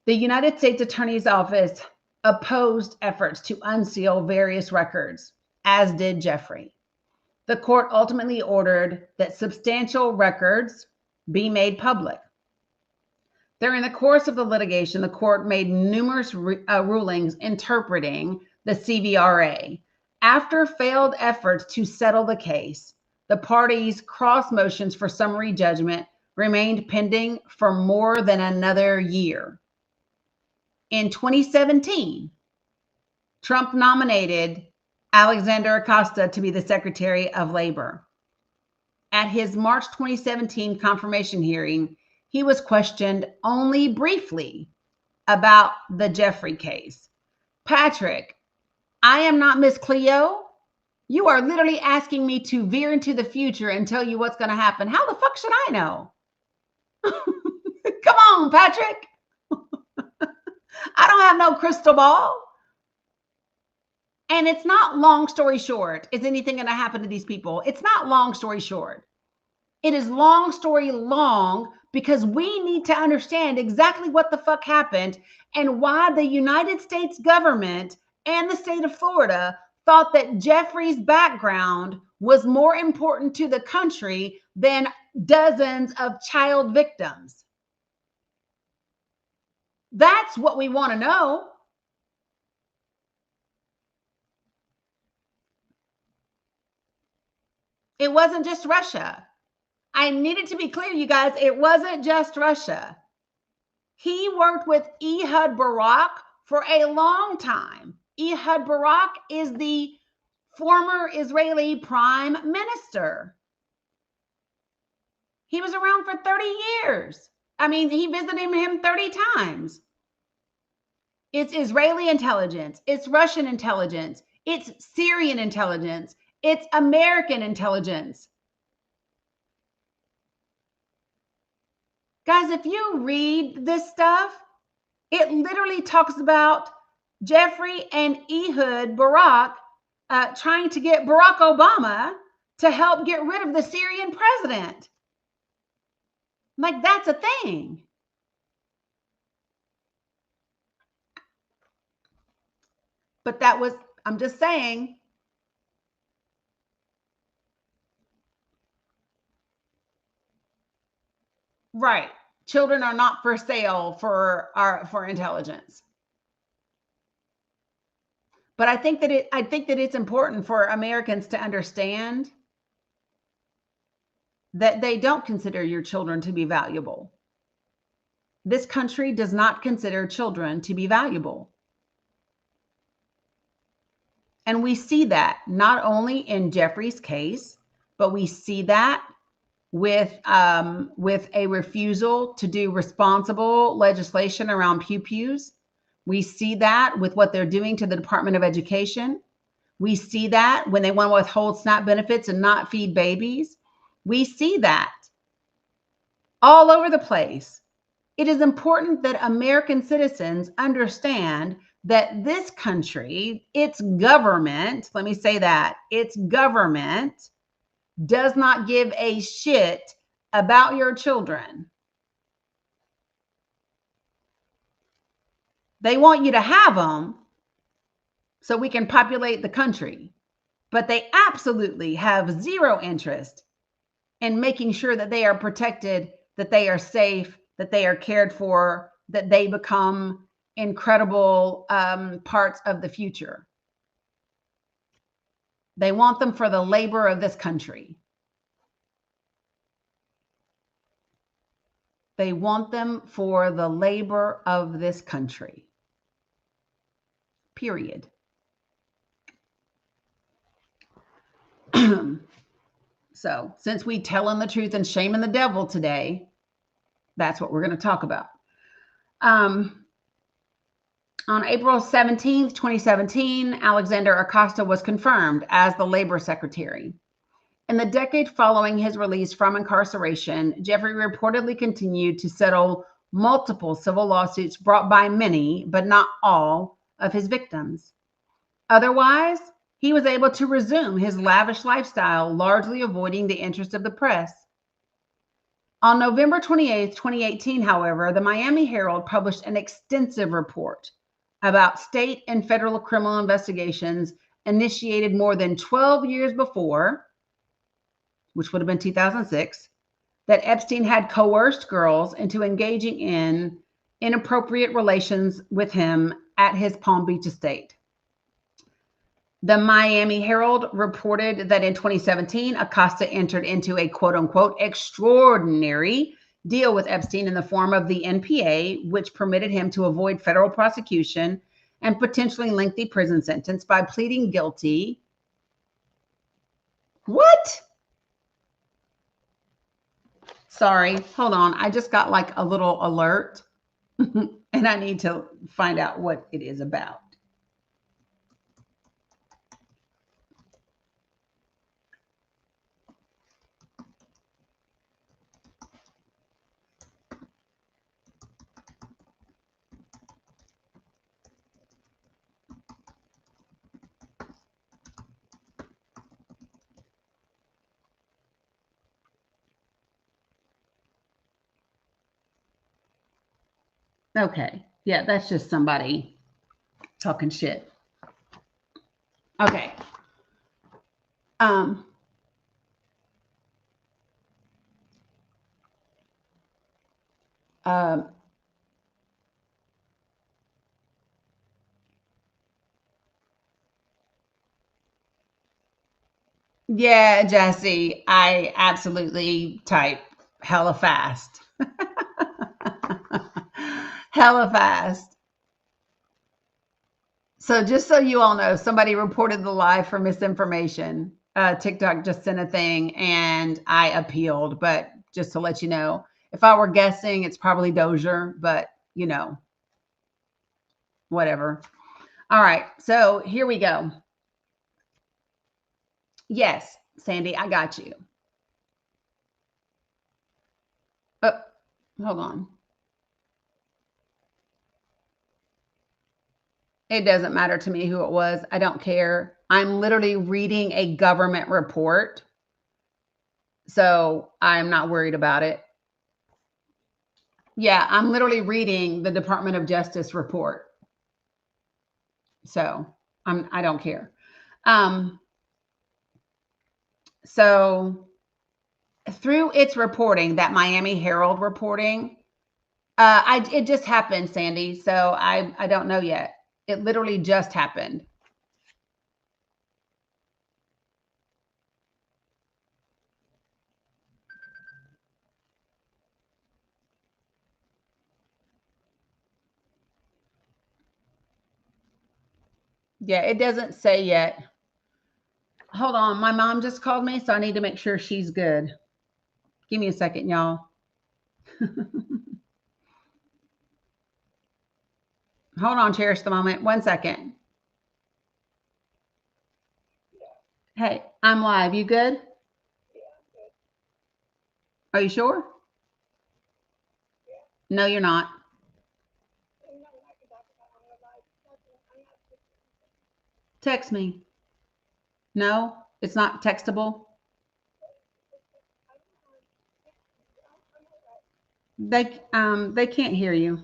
The United States Attorney's Office opposed efforts to unseal various records, as did Jeffrey. The court ultimately ordered that substantial records be made public. During the course of the litigation, the court made numerous rulings interpreting the CVRA. After failed efforts to settle the case, the parties' cross motions for summary judgment remained pending for more than another year. In 2017, Trump nominated Alexander Acosta to be the Secretary of Labor. At his March 2017 confirmation hearing, he was questioned only briefly about the Jeffrey case. Patrick, I am not Miss Cleo. You are literally asking me to veer into the future and tell you what's going to happen. How the fuck should I know? Come on, Patrick. I don't have no crystal ball. And it's not long story short, is anything going to happen to these people? It's not long story short. It is long story long because we need to understand exactly what the fuck happened and why the United States government and the state of Florida thought that Jeffrey's background was more important to the country than dozens of child victims. That's what we want to know. It wasn't just Russia. I needed to be clear, you guys. It wasn't just Russia. He worked with Ehud Barak for a long time. Ehud Barak is the former Israeli prime minister. He was around for 30 years. I mean, he visited him 30 times. It's Israeli intelligence. It's Russian intelligence. It's Syrian intelligence. It's American intelligence. Guys, if you read this stuff, it literally talks about Jeffrey and Ehud Barak trying to get Barack Obama to help get rid of the Syrian president. Like, that's a thing. But that was, I'm just saying. Right. Children are not for sale for intelligence. But I think that it's important for Americans to understand that they don't consider your children to be valuable. This country does not consider children to be valuable. And we see that not only in Jeffrey's case, but we see that with a refusal to do responsible legislation around pew-pews. We see that with what they're doing to the Department of Education. We see that when they want to withhold SNAP benefits and not feed babies. We see that all over the place. It is important that American citizens understand that this country, its government, let me say that, its government does not give a shit about your children. They want you to have them so we can populate the country. but they absolutely have zero interest in making sure that they are protected, that they are safe, that they are cared for, that they become incredible parts of the future. They want them for the labor of this country. They want them for the labor of this country. Period. So, since we telling the truth and shaming the devil today, that's what we're going to talk about. On April 17th, 2017, Alexander Acosta was confirmed as the Labor Secretary. In the decade following his release from incarceration, Jeffrey reportedly continued to settle multiple civil lawsuits brought by many, but not all, of his victims. Otherwise, he was able to resume his lavish lifestyle, largely avoiding the interest of the press. On November 28, 2018, however, the Miami Herald published an extensive report about state and federal criminal investigations initiated more than 12 years before, which would have been 2006, that Epstein had coerced girls into engaging in inappropriate relations with him at his Palm Beach estate. The Miami Herald reported that in 2017, Acosta entered into a quote-unquote extraordinary deal with Epstein in the form of the NPA, which permitted him to avoid federal prosecution and potentially lengthy prison sentence by pleading guilty. What? Sorry, hold on. I just got like a little alert and I need to find out what it is about. Okay. Yeah, that's just somebody talking shit. Okay. Yeah, Jesse, I absolutely type hella fast. Hella fast. So just so you all know, somebody reported the live for misinformation. TikTok just sent a thing and I appealed, but just to let you know, if I were guessing, it's probably Dozier, but you know, whatever. All right, so here we go. Yes, Sandy, I got you. Oh, hold on. It doesn't matter to me who it was. I don't care. I'm literally reading a government report. So I'm not worried about it. Yeah, I'm literally reading the Department of Justice report. So I don't care. So through its reporting, that Miami Herald reporting, it just happened, Sandy. So I don't know yet. It literally just happened. Yeah, it doesn't say yet. Hold on. My mom just called me, so I need to make sure she's good. Give me a second, y'all. Hold on, cherish the moment. 1 second. Hey, I'm live. You good? Are you sure? No, you're not. Text me. No, it's not textable. They can't hear you.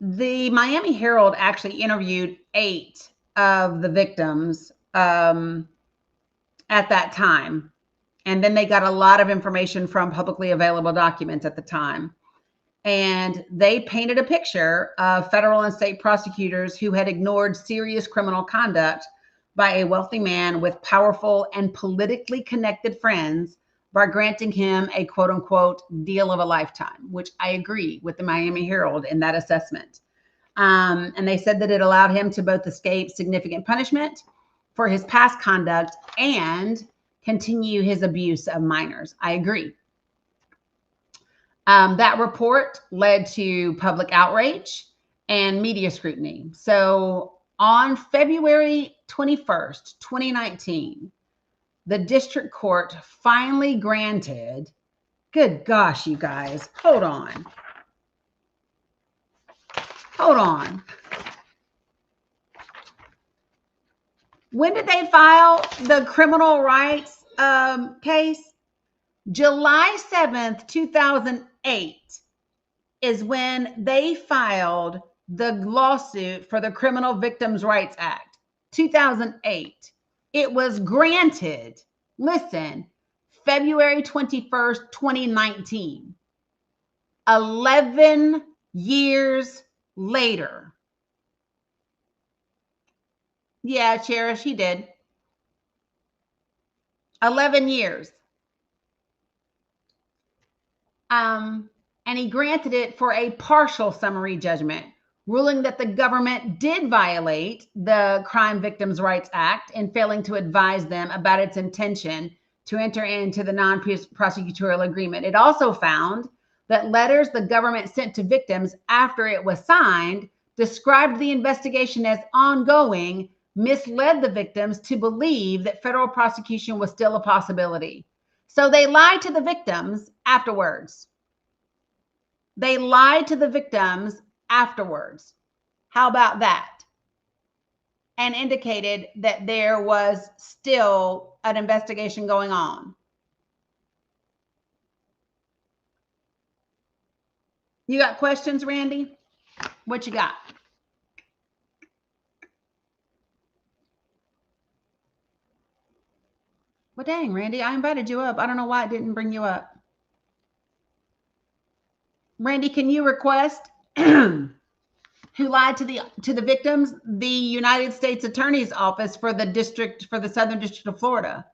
The Miami Herald actually interviewed 8 of the victims at that time. And then they got a lot of information from publicly available documents at the time. And they painted a picture of federal and state prosecutors who had ignored serious criminal conduct by a wealthy man with powerful and politically connected friends by granting him a quote unquote deal of a lifetime, which I agree with the Miami Herald in that assessment. And they said that it allowed him to both escape significant punishment for his past conduct and continue his abuse of minors. I agree. That report led to public outrage and media scrutiny. So on February 21st, 2019, the district court finally granted, good gosh, you guys, hold on. When did they file the criminal rights case? July 7th, 2008 is when they filed the lawsuit for the Criminal Victims' Rights Act. 2008. It was granted, listen, February 21st, 2019. 11 years later. Yeah, Cherish, he did. 11 years. And he granted it for a partial summary judgment, ruling that the government did violate the Crime Victims' Rights Act in failing to advise them about its intention to enter into the non-prosecutorial agreement. It also found that letters the government sent to victims after it was signed described the investigation as ongoing, misled the victims to believe that federal prosecution was still a possibility. So they lied to the victims afterwards. They lied to the victims afterwards. How about that? And indicated that there was still an investigation going on. You got questions, Randy? What you got? Well, dang, Randy, I invited you up. I don't know why it didn't bring you up. Randy, can you request who lied to the victims? The United States Attorney's Office for the Southern District of Florida.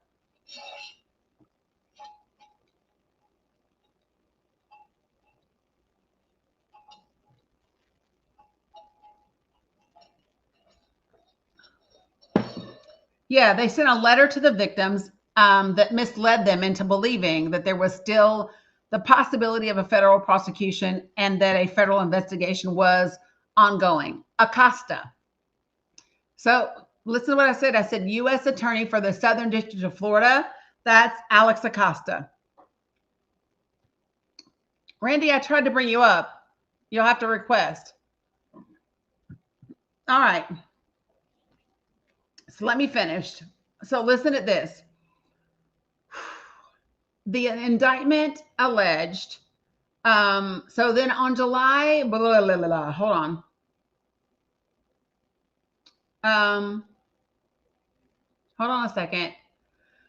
Yeah, they sent a letter to the victims that misled them into believing that there was still the possibility of a federal prosecution and that a federal investigation was ongoing. Acosta. So listen to what I said. I said U.S. Attorney for the Southern District of Florida. That's Alex Acosta. Randy, I tried to bring you up. You'll have to request. All right. So let me finish. So listen to this. The indictment alleged. So then on July, hold on. Hold on a second.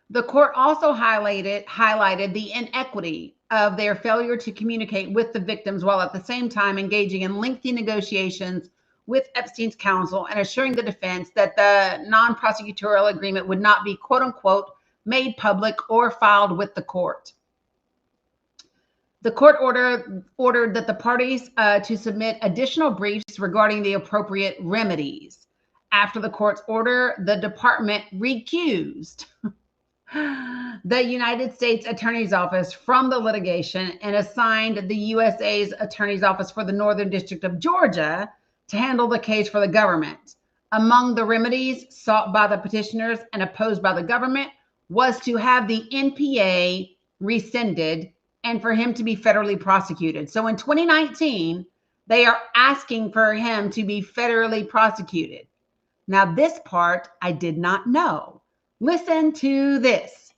The court also highlighted the inequity of their failure to communicate with the victims while at the same time engaging in lengthy negotiations with Epstein's counsel and assuring the defense that the non-prosecutorial agreement would not be, quote unquote, made public or filed with the court. The court ordered that the parties to submit additional briefs regarding the appropriate remedies. After the court's order, the department recused the United States Attorney's Office from the litigation and assigned the USA's Attorney's Office for the Northern District of Georgia to handle the case for the government. Among the remedies sought by the petitioners and opposed by the government was to have the NPA rescinded and for him to be federally prosecuted. So in 2019, they are asking for him to be federally prosecuted. Now, this part I did not know. Listen to this.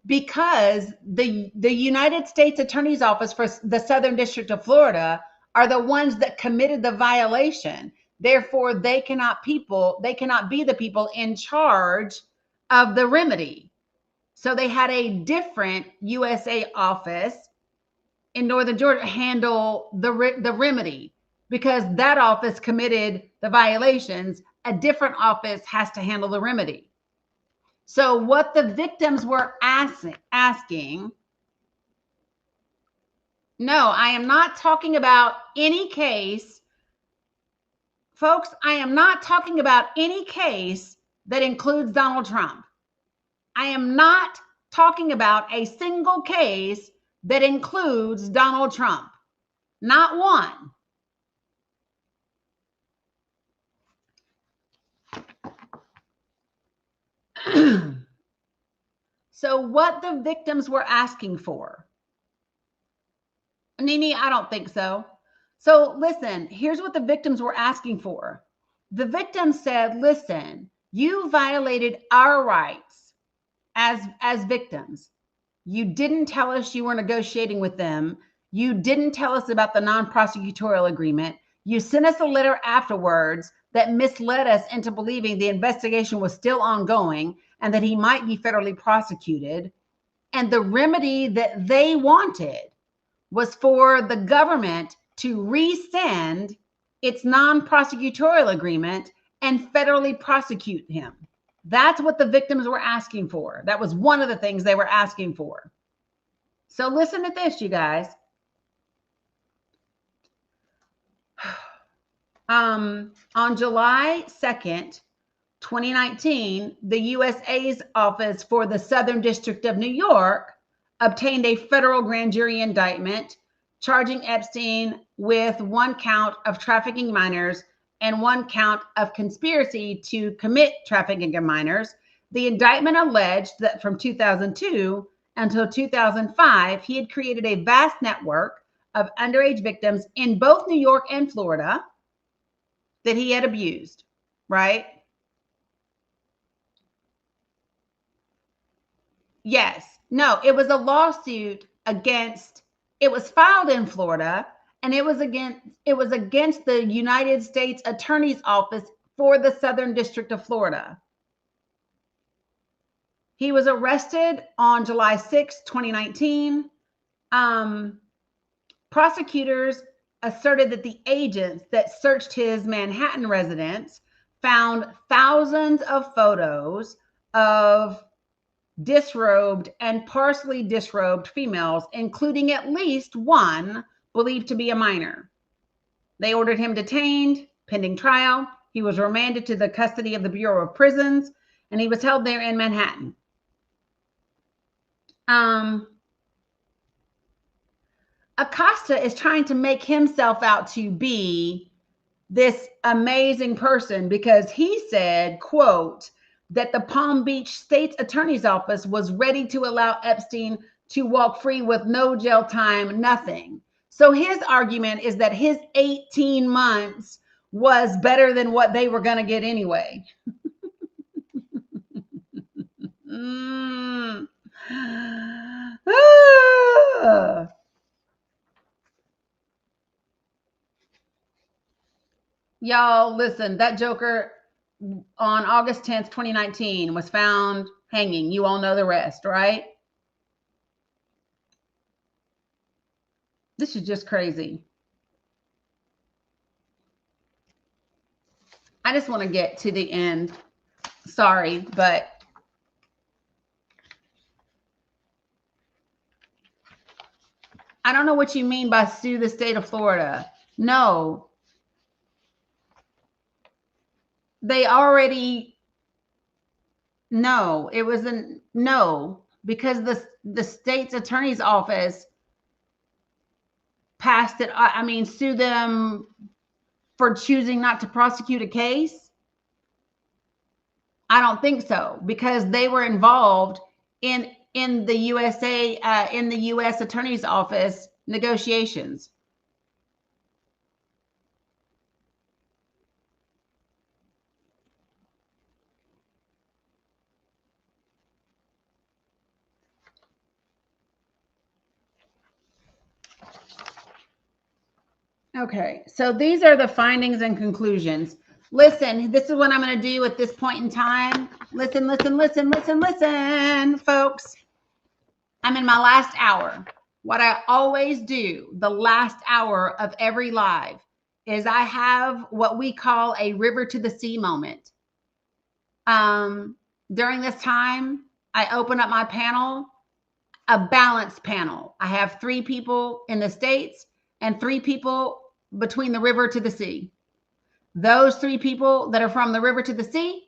Because the United States Attorney's Office for the Southern District of Florida are the ones that committed the violation. Therefore, they cannot be the people in charge of the remedy. So they had a different USA office in Northern Georgia handle the remedy, because that office committed the violations. A different office has to handle the remedy. So what the victims were asking, no, I am not talking about any case, folks. I am not talking about any case that includes Donald Trump. I am not talking about a single case that includes Donald Trump. Not one. So what the victims were asking for, Nini, I don't think so. So listen, here's what the victims were asking for. The victims said, listen, you violated our rights as victims. You didn't tell us you were negotiating with them. You didn't tell us about the non-prosecutorial agreement. You sent us a letter afterwards that misled us into believing the investigation was still ongoing and that he might be federally prosecuted. And the remedy that they wanted was for the government to rescind its non-prosecutorial agreement and federally prosecute him. That's what the victims were asking for. That was one of the things they were asking for. So listen to this, you guys. On July 2nd, 2019, the USA's Office for the Southern District of New York obtained a federal grand jury indictment charging Epstein with 1 count of trafficking minors and 1 count of conspiracy to commit trafficking of minors. The indictment alleged that from 2002 until 2005, he had created a vast network of underage victims in both New York and Florida that he had abused, right? Yes. No, it was a lawsuit against, it was filed in Florida, and it was against the United States Attorney's Office for the Southern District of Florida. He was arrested on July 6, 2019. Prosecutors asserted that the agents that searched his Manhattan residence found thousands of photos of disrobed and partially disrobed females, including at least one believed to be a minor. They ordered him detained pending trial. He was remanded to the custody of the Bureau of Prisons, and he was held there in Manhattan. Acosta is trying to make himself out to be this amazing person because he said, quote, that the Palm Beach State's Attorney's Office was ready to allow Epstein to walk free with no jail time, nothing. So his argument is that his 18 months was better than what they were going to get anyway. Y'all, listen, that Joker on August 10th, 2019 was found hanging. You all know the rest, right? This is just crazy. I just want to get to the end. Sorry, but I don't know what you mean by sue the state of Florida. No. They already, no, it wasn't, no, because the state's attorney's office passed it. I mean, sue them for choosing not to prosecute a case. I don't think so, because they were involved in the USA, in the U.S. Attorney's Office negotiations. Okay, so these are the findings and conclusions. Listen, this is what I'm going to do at this point in time. Listen, folks. I'm in my last hour. What I always do, the last hour of every live, is I have what we call a river to the sea moment. During this time, I open up my panel, a balanced panel. I have 3 people in the States and 3 people between the river to the sea. Those 3 people that are from the river to the sea,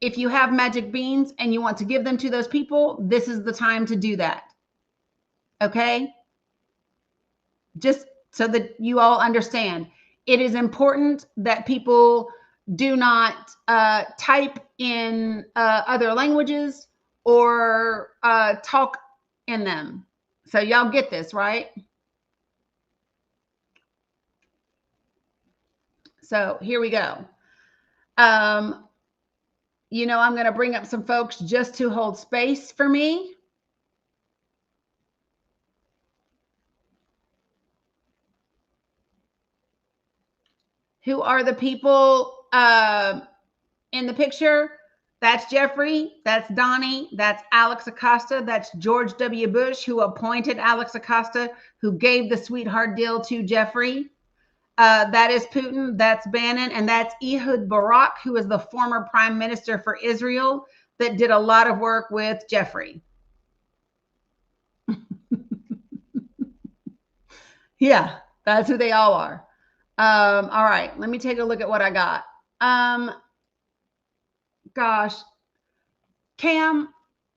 if you have magic beans and you want to give them to those people, this is the time to do that. Okay? Just so that you all understand, it is important that people do not type in other languages or talk in them. So y'all get this, right? So here we go. You know, I'm going to bring up some folks just to hold space for me. Who are the people in the picture? That's Jeffrey, that's Dani, that's Alex Acosta, that's George W. Bush, who appointed Alex Acosta, who gave the sweetheart deal to Jeffrey. That is Putin, that's Bannon, and that's Ehud Barak, who is the former prime minister for Israel that did a lot of work with Jeffrey. Yeah, that's who they all are. All right, let me take a look at what I got. Gosh, Cam,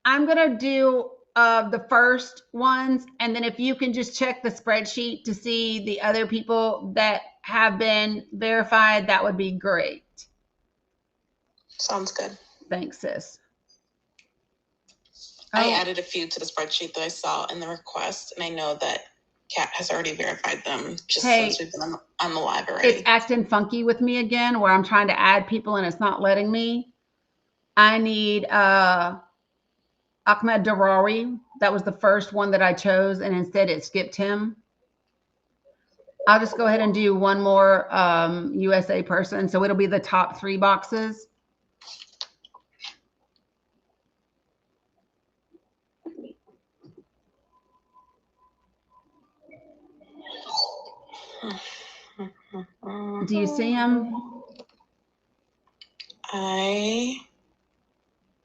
I'm going to do the first ones, and then if you can just check the spreadsheet to see the other people that have been verified, that would be great. Sounds good. Thanks, sis. I added a few to the spreadsheet that I saw in the request, and I know that Kat has already verified them just since we've been on the live already. It's acting funky with me again, where I'm trying to add people and it's not letting me. I need Ahmed Darari. That was the first one that I chose, and instead it skipped him. I'll just go ahead and do one more USA person. So it'll be the top 3 boxes. Do you see him? I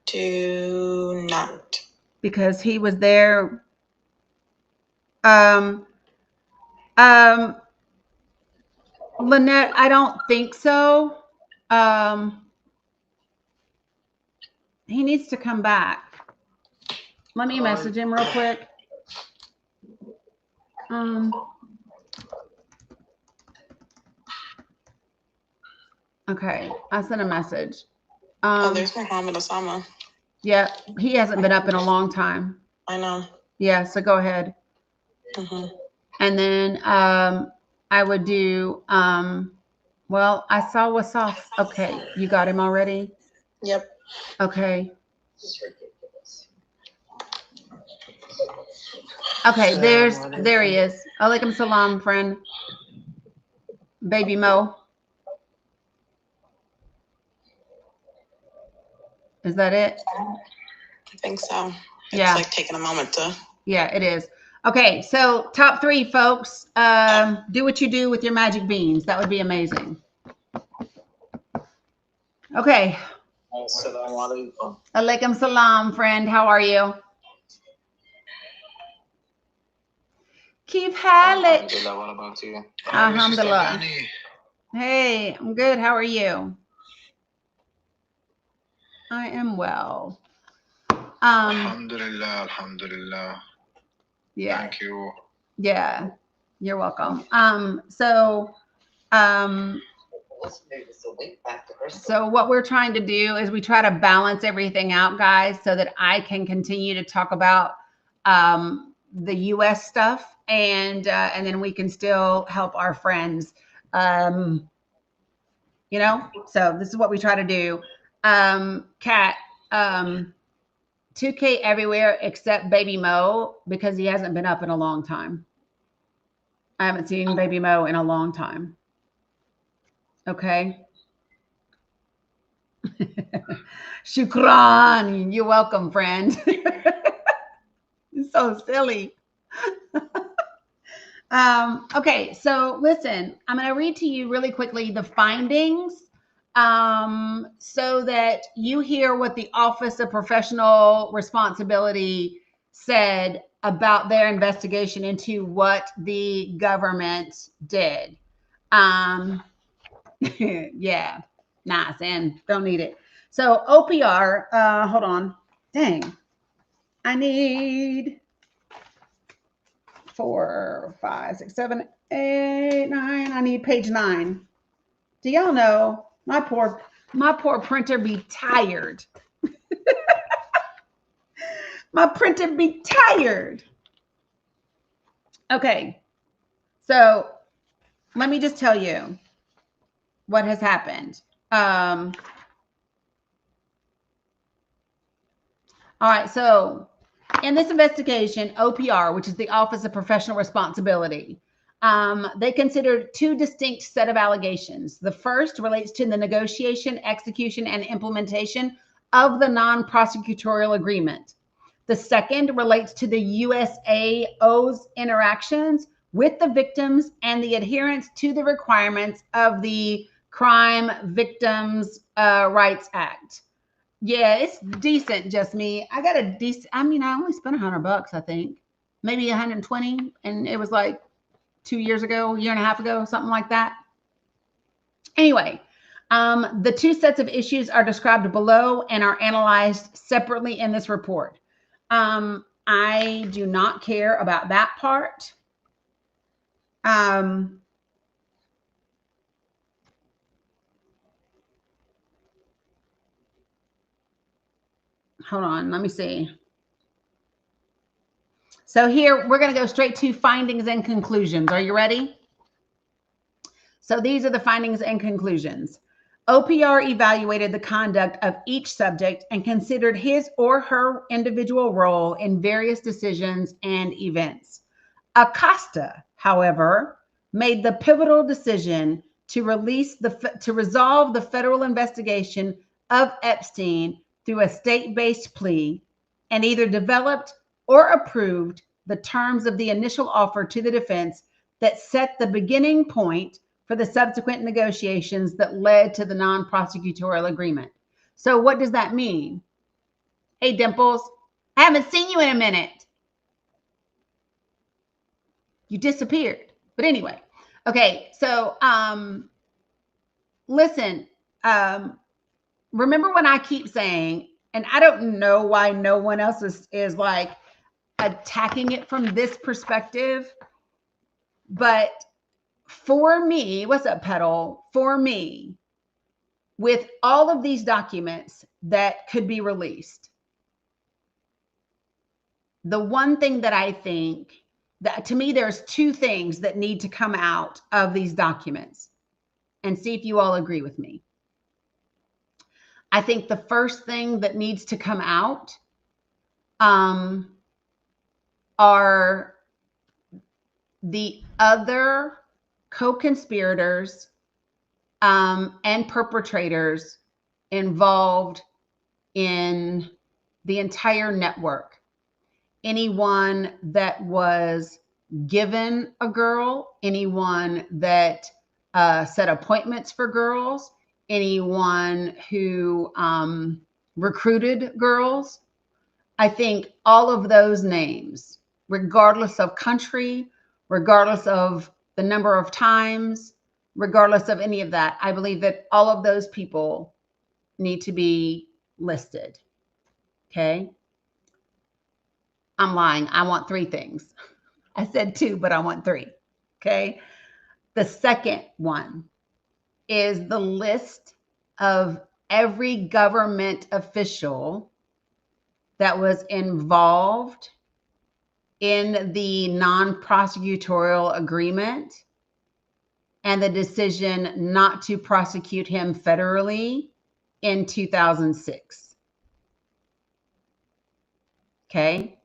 do not. Because he was there. Lynette, I don't think so. He needs to come back. Let me message him real quick. Okay, I sent a message. There's Muhammad Osama. Yeah, he hasn't been up in a long time. I know. Yeah, so go ahead. And then I would do, well, I saw Wasaf. Okay, you got him already? Yep. Okay. Okay, there he is. Alaikum salam, friend. Baby Mo. Is that it? I think so. It's like taking a moment to. Yeah, it is. Okay, so top 3, folks. Do what you do with your magic beans. That would be amazing. Okay. Assalamu alaikum. Alaikum salam, friend. How are you? Keep halek. Alhamdulillah, what about you? Alhamdulillah. Hey, I'm good. How are you? I am well. Alhamdulillah, alhamdulillah. Yeah. Thank you. Yeah, you're welcome. So what we're trying to do is we try to balance everything out, guys, so that I can continue to talk about the U.S. stuff, and then we can still help our friends. You know, so this is what we try to do. Kat, 2K everywhere except Baby Mo because he hasn't been up in a long time. I haven't seen Baby Mo in a long time. Okay. Shukran. You're welcome, friend. So silly. Okay, so listen, I'm going to read to you really quickly the findings so that you hear what the Office of Professional Responsibility said about their investigation into what the government did. Yeah, nice, and don't need it. So OPR, hold on. Dang, I need 4, 5, 6, 7, 8, 9. I need page 9. Do y'all know my poor printer be tired? My printer be tired. Okay, so let me just tell you what has happened. All right, so in this investigation, OPR, which is the Office of Professional Responsibility, they considered 2 distinct set of allegations. The first relates to the negotiation, execution, and implementation of the non-prosecutorial agreement. The second relates to the USAO's interactions with the victims and the adherence to the requirements of the Crime Victims Rights Act. Yeah, it's decent, just me. I got a decent, I mean, I only spent $100, I think. Maybe 120, and it was like 2 years ago, year and a half ago, something like that. Anyway, the 2 sets of issues are described below and are analyzed separately in this report. I do not care about that part. Hold on, let me see. So here, we're going to go straight to findings and conclusions. Are you ready? So these are the findings and conclusions. OPR evaluated the conduct of each subject and considered his or her individual role in various decisions and events. Acosta, however, made the pivotal decision to resolve the federal investigation of Epstein through a state-based plea and either developed or approved the terms of the initial offer to the defense that set the beginning point for the subsequent negotiations that led to the non-prosecutorial agreement. So what does that mean? Hey, Dimples, I haven't seen you in a minute. You disappeared. But anyway, okay, so listen, remember when I keep saying, and I don't know why no one else is like attacking it from this perspective, but for me, what's up, Petal? For me, with all of these documents that could be released, the one thing that I think that, to me, there's 2 things that need to come out of these documents, and see if you all agree with me. I think the first thing that needs to come out are the other co-conspirators and perpetrators involved in the entire network. Anyone that was given a girl, anyone that set appointments for girls, anyone who recruited girls. I think all of those names, regardless of country, regardless of the number of times, regardless of any of that, I believe that all of those people need to be listed. Okay. I'm lying. I want 3 things. I said 2, but I want 3. Okay. The second one is the list of every government official that was involved in the non-prosecutorial agreement and the decision not to prosecute him federally in 2006. Okay.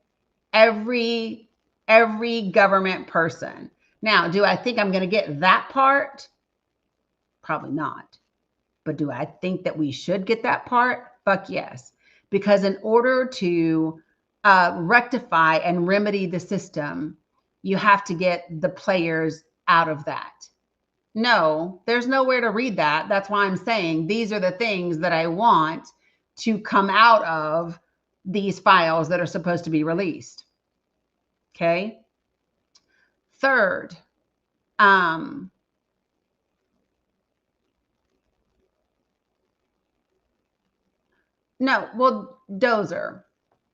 Every government person. Now, do I think I'm going to get that part? Probably not. But do I think that we should get that part? Fuck yes. Because in order to rectify and remedy the system, you have to get the players out of that. No, there's nowhere to read that. That's why I'm saying these are the things that I want to come out of these files that are supposed to be released. Okay. Third, no, well, Dozer,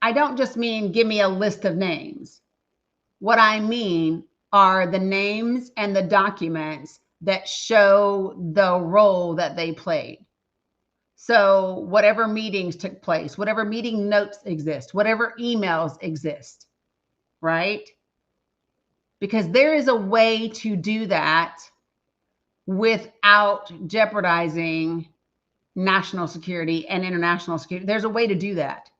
I don't just mean give me a list of names. What I mean are the names and the documents that show the role that they played. So whatever meetings took place, whatever meeting notes exist, whatever emails exist, right? Because there is a way to do that without jeopardizing national security and international security. There's a way to do that.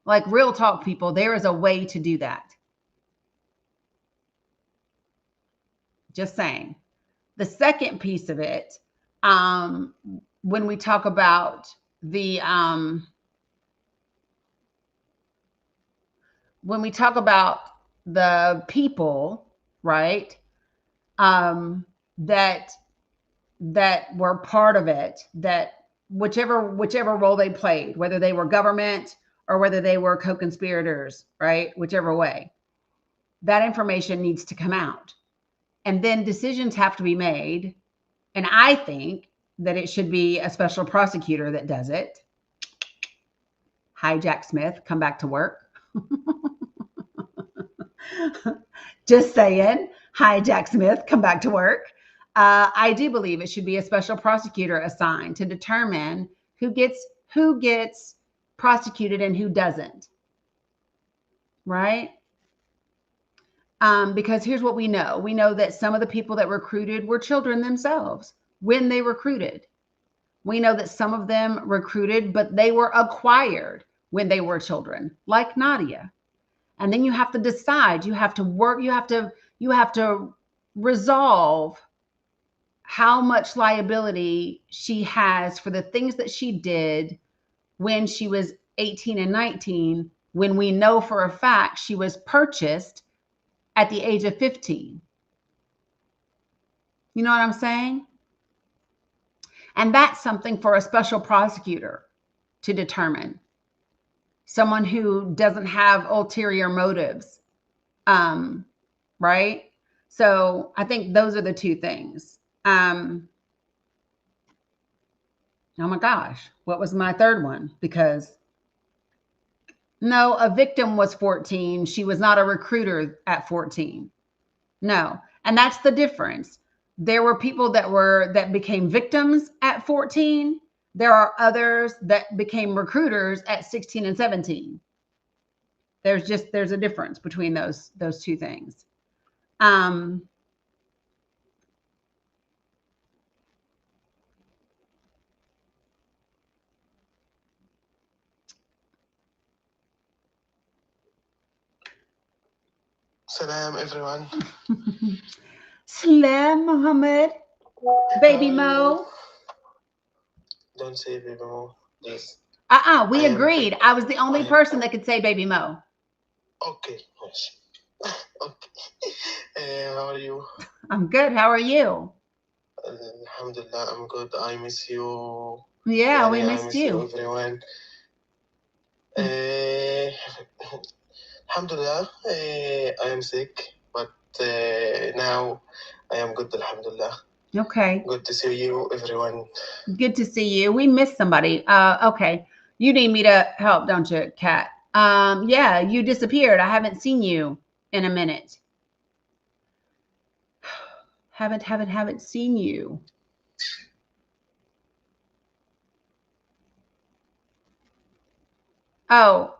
Like real talk, people, there is a way to do that. Just saying. The second piece of it, when we talk about the people, right, that were part of it, that whichever role they played, whether they were government or whether they were co-conspirators, right, whichever way, that information needs to come out. And then decisions have to be made. And I think that it should be a special prosecutor that does it. Hi, Jack Smith, come back to work. Just saying. Hi, Jack Smith, come back to work. I do believe it should be a special prosecutor assigned to determine who gets prosecuted and who doesn't. Right? Because here's what we know. We know that some of the people that recruited were children themselves when they recruited. We know that some of them recruited, but they were acquired when they were children, like Nadia. And then you have to decide, you have to work, you have to resolve how much liability she has for the things that she did when she was 18 and 19, when we know for a fact she was purchased at the age of 15. You know what I'm saying? And that's something for a special prosecutor to determine. Someone who doesn't have ulterior motives. Right? So I think those are the two things. Oh my gosh, what was my third one? Because no, a victim was 14. She was not a recruiter at 14. No. And that's the difference. There were people that became victims at 14. There are others that became recruiters at 16 and 17. There's a difference between those two things. Salam, everyone. Salam, Muhammad. Baby Mo. Don't say Baby Mo, please. We agreed. I was the only person that could say Baby Mo. Okay. Okay. How are you? I'm good. How are you? Alhamdulillah, I'm good. I miss you. Yeah, we I missed miss you. everyone. Alhamdulillah, I am sick, but now I am good, alhamdulillah. Okay. Good to see you, everyone. Good to see you. We missed somebody. Okay. You need me to help, don't you, Kat? Yeah, you disappeared. I haven't seen you in a minute. Haven't seen you. Oh,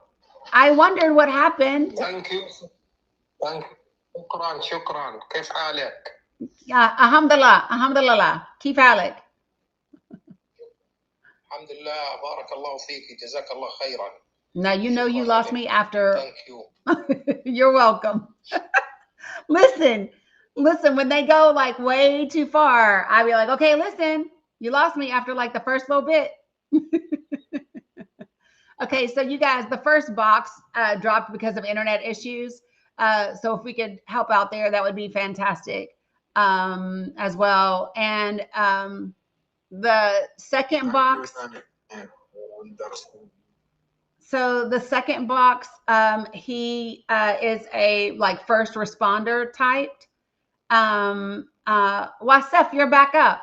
I wondered what happened. Thank you. شكرا. كيف حالك؟ Alhamdulillah. كيف حالك؟ الحمد لله بارك الله فيك جزاك الله خيرا. Now you know you lost me after. Thank you. You're welcome. Listen, Listen, when they go like way too far, I'd be like, okay, listen, you lost me after like the first little bit. Okay, so you guys, the first box dropped because of internet issues. So if we could help out there, that would be fantastic as well. And the second box. So the second box, he is a like first responder type. Wasef, you're back up.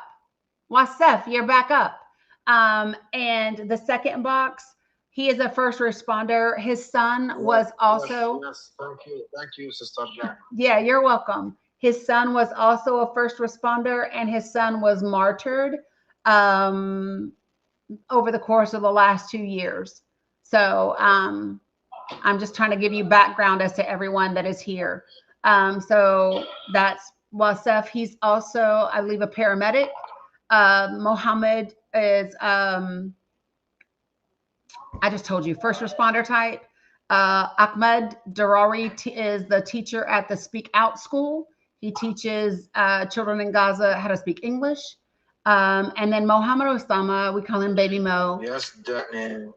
Wasef, you're back up. And the second box, he is a first responder. His son was also. Yes, thank you, Sister Dani. Yeah, you're welcome. His son was also a first responder, and his son was martyred over the course of the last 2 years. So I'm just trying to give you background as to everyone that is here. So that's Wasef. He's also, I believe, a paramedic. Mohammed is, I just told you, first responder type. Ahmed Darari is the teacher at the Speak Out School. He teaches children in Gaza how to speak English. And then Mohammed Osama, we call him Baby Mo. Yes, Dani.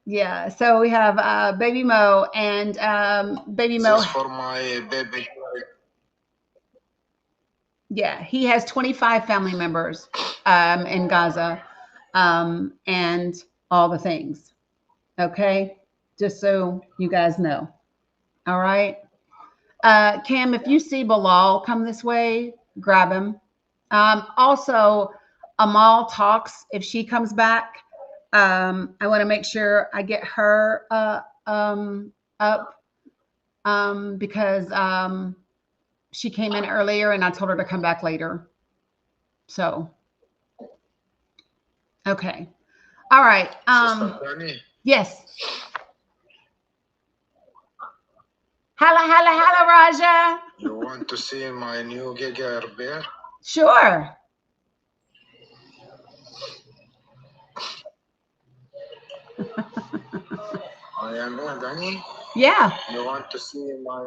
Yeah, so we have Baby Mo and Baby Mo. This is for my baby. Yeah, he has 25 family members in Gaza and all the things. Okay, just so you guys know. All right. Cam, if you see Bilal come this way, grab him. Also, Amal talks. If she comes back, I want to make sure I get her up because she came in earlier and I told her to come back later. So, okay. All right. Yes. Hello, Raja. You want to see my new Giga bear? Sure. I am Dani. Yeah. You want to see my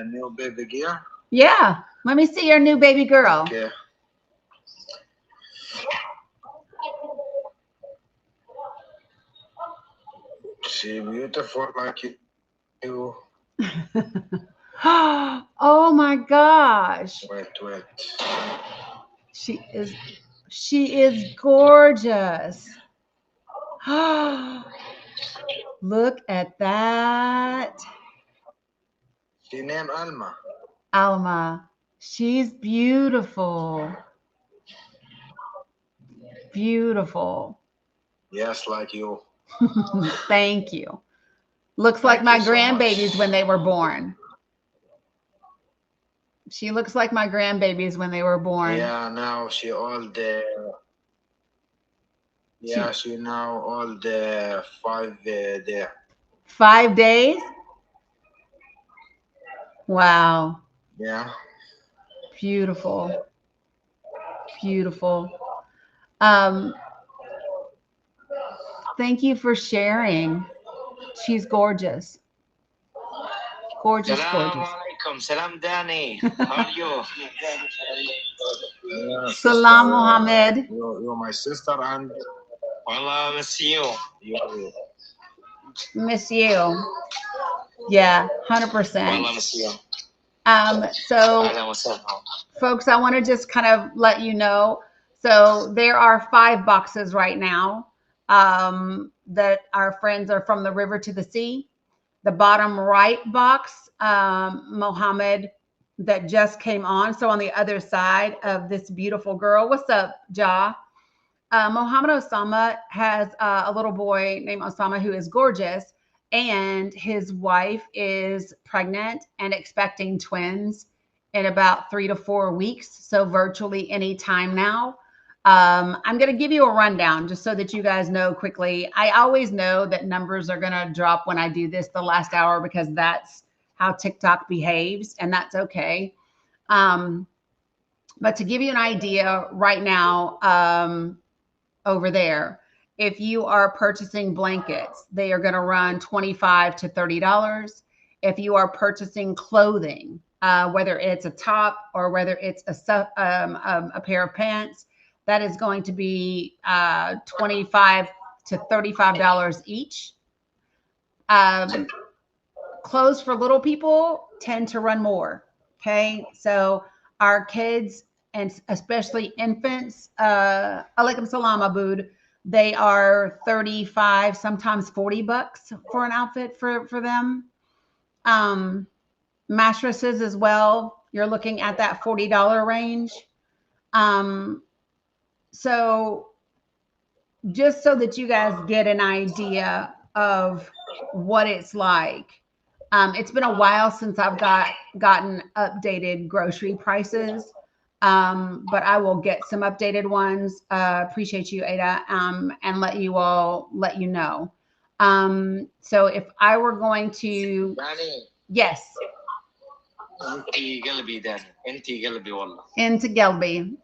new baby gear? Yeah. Let me see your new baby girl. Okay. She beautiful like you. Oh my gosh. Wait. She is gorgeous. Look at that. She named Alma. Alma. She's beautiful. Beautiful. Yes, like you. Thank you. Looks like my grandbabies when they were born. She looks like my grandbabies when they were born. Yeah, now she all the. Yeah, she now all the 5 there. 5 days? Wow. Yeah. Beautiful. Beautiful. Thank you for sharing. She's gorgeous. Gorgeous. Salam Dani. How are you? Yeah, Salam Mohammed. You're my sister and Wallah, miss you. Miss you. Yeah, 100%. Wallah, miss you. So folks, I want to just kind of let you know. So there are 5 boxes right now that our friends are from the river to the sea. The bottom right box, Mohammed, that just came on. So on the other side of this beautiful girl. What's up, Ja? Mohammed Osama has a little boy named Osama who is gorgeous. And his wife is pregnant and expecting twins in about 3 to 4 weeks. So virtually any time now. I'm going to give you a rundown just so that you guys know quickly. I always know that numbers are going to drop when I do this the last hour because that's how TikTok behaves, and that's okay. But to give you an idea right now, over there, if you are purchasing blankets, they are going to run $25 to $30. If you are purchasing clothing, whether it's a top or whether it's a pair of pants. That is going to be $25 to $35 each. Clothes for little people tend to run more. Okay, so our kids and especially infants, alaikum salam abood, they are 35, sometimes $40 for an outfit for them. Mattresses as well, you're looking at that $40 range. So just so that you guys get an idea of what it's like. It's been a while since I've gotten updated grocery prices, but I will get some updated ones. Appreciate you, Ada, and let you know. So if I were going to, Dani, yes, انتي قلبي داني, انتي قلبي والله. into Gelby.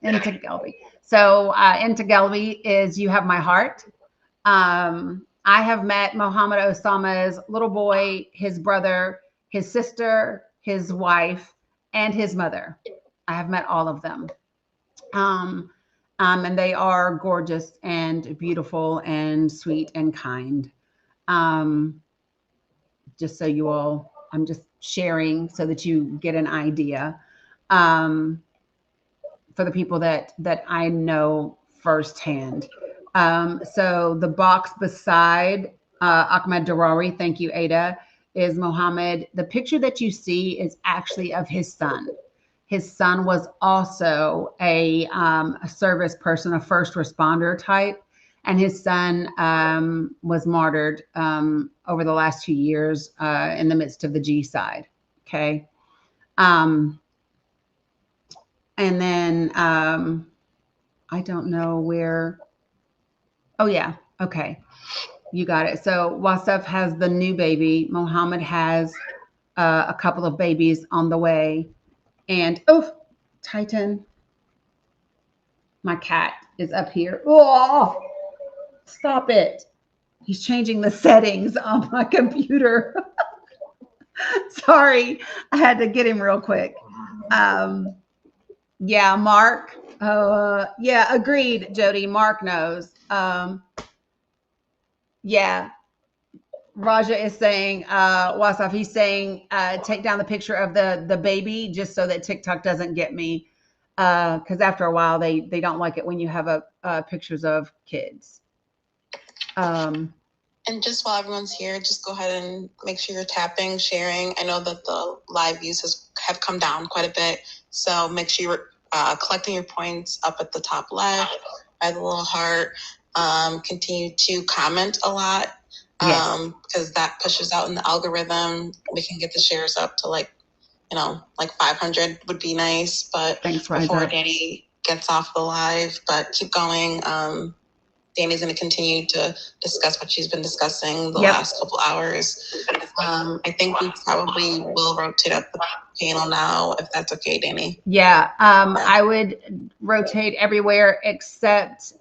So into Gelby is you have my heart. I have met Mohammed Osama's little boy, his brother, his sister, his wife, and his mother. I have met all of them. And they are gorgeous and beautiful and sweet and kind. Just so you all, I'm just sharing so that you get an idea. For the people that I know firsthand. So the box beside Ahmed Darari, thank you, Ada, is Mohammed. The picture that you see is actually of his son. His son was also a service person, a first responder type, and his son was martyred over the last 2 years in the midst of the G side. Okay. And then I don't know where. Oh, yeah. Okay. You got it. So Wasef has the new baby. Mohammed has a couple of babies on the way. And, oh, Titan. My cat is up here. Oh, stop it. He's changing the settings on my computer. Sorry. I had to get him real quick. Yeah, Mark. Yeah, agreed, Jody. Mark knows. Yeah. Raja is saying, Wasaf, he's saying, take down the picture of the baby just so that TikTok doesn't get me. Because after a while, they don't like it when you have pictures of kids. And just while everyone's here, just go ahead and make sure you're tapping, sharing. I know that the live views have come down quite a bit. So make sure you're collecting your points up at the top left by the little heart. Continue to comment a lot because that pushes out in the algorithm. We can get the shares up to like 500 would be nice. But thanks, before Dani gets off the live, but keep going. Dani's going to continue to discuss what she's been discussing the last couple hours. I think we probably will rotate up the panel now, if that's okay, Dani. Yeah, I would rotate everywhere except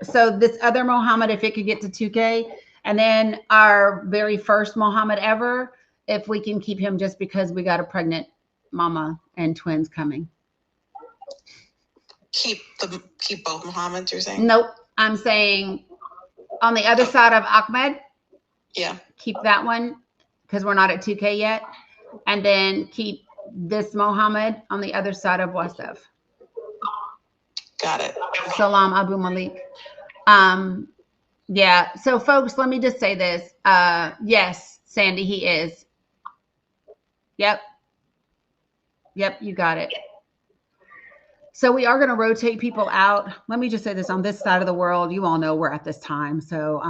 so this other Mohammed, if it could get to 2K, and then our very first Mohammed ever, if we can keep him just because we got a pregnant mama and twins coming. Keep both Mohammeds, you're saying? Nope. I'm saying on the other side of Ahmed. Yeah. Keep that one because we're not at 2K yet. And then keep this Mohammed on the other side of Wasef. Got it. Salam Abu Malik. Yeah. So folks, let me just say this. Yes, Sandy, he is. Yep. Yep, you got it. So we are going to rotate people out. Let me just say this, on this side of the world, you all know we're at this time. So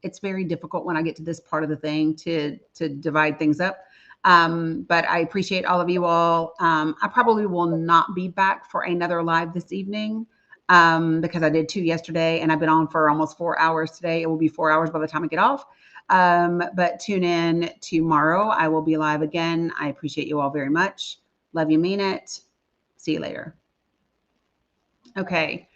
it's very difficult when I get to this part of the thing to divide things up. But I appreciate all of you all. I probably will not be back for another live this evening because I did 2 yesterday and I've been on for almost 4 hours today. It will be 4 hours by the time I get off. But tune in tomorrow. I will be live again. I appreciate you all very much. Love you, mean it. See you later. Okay.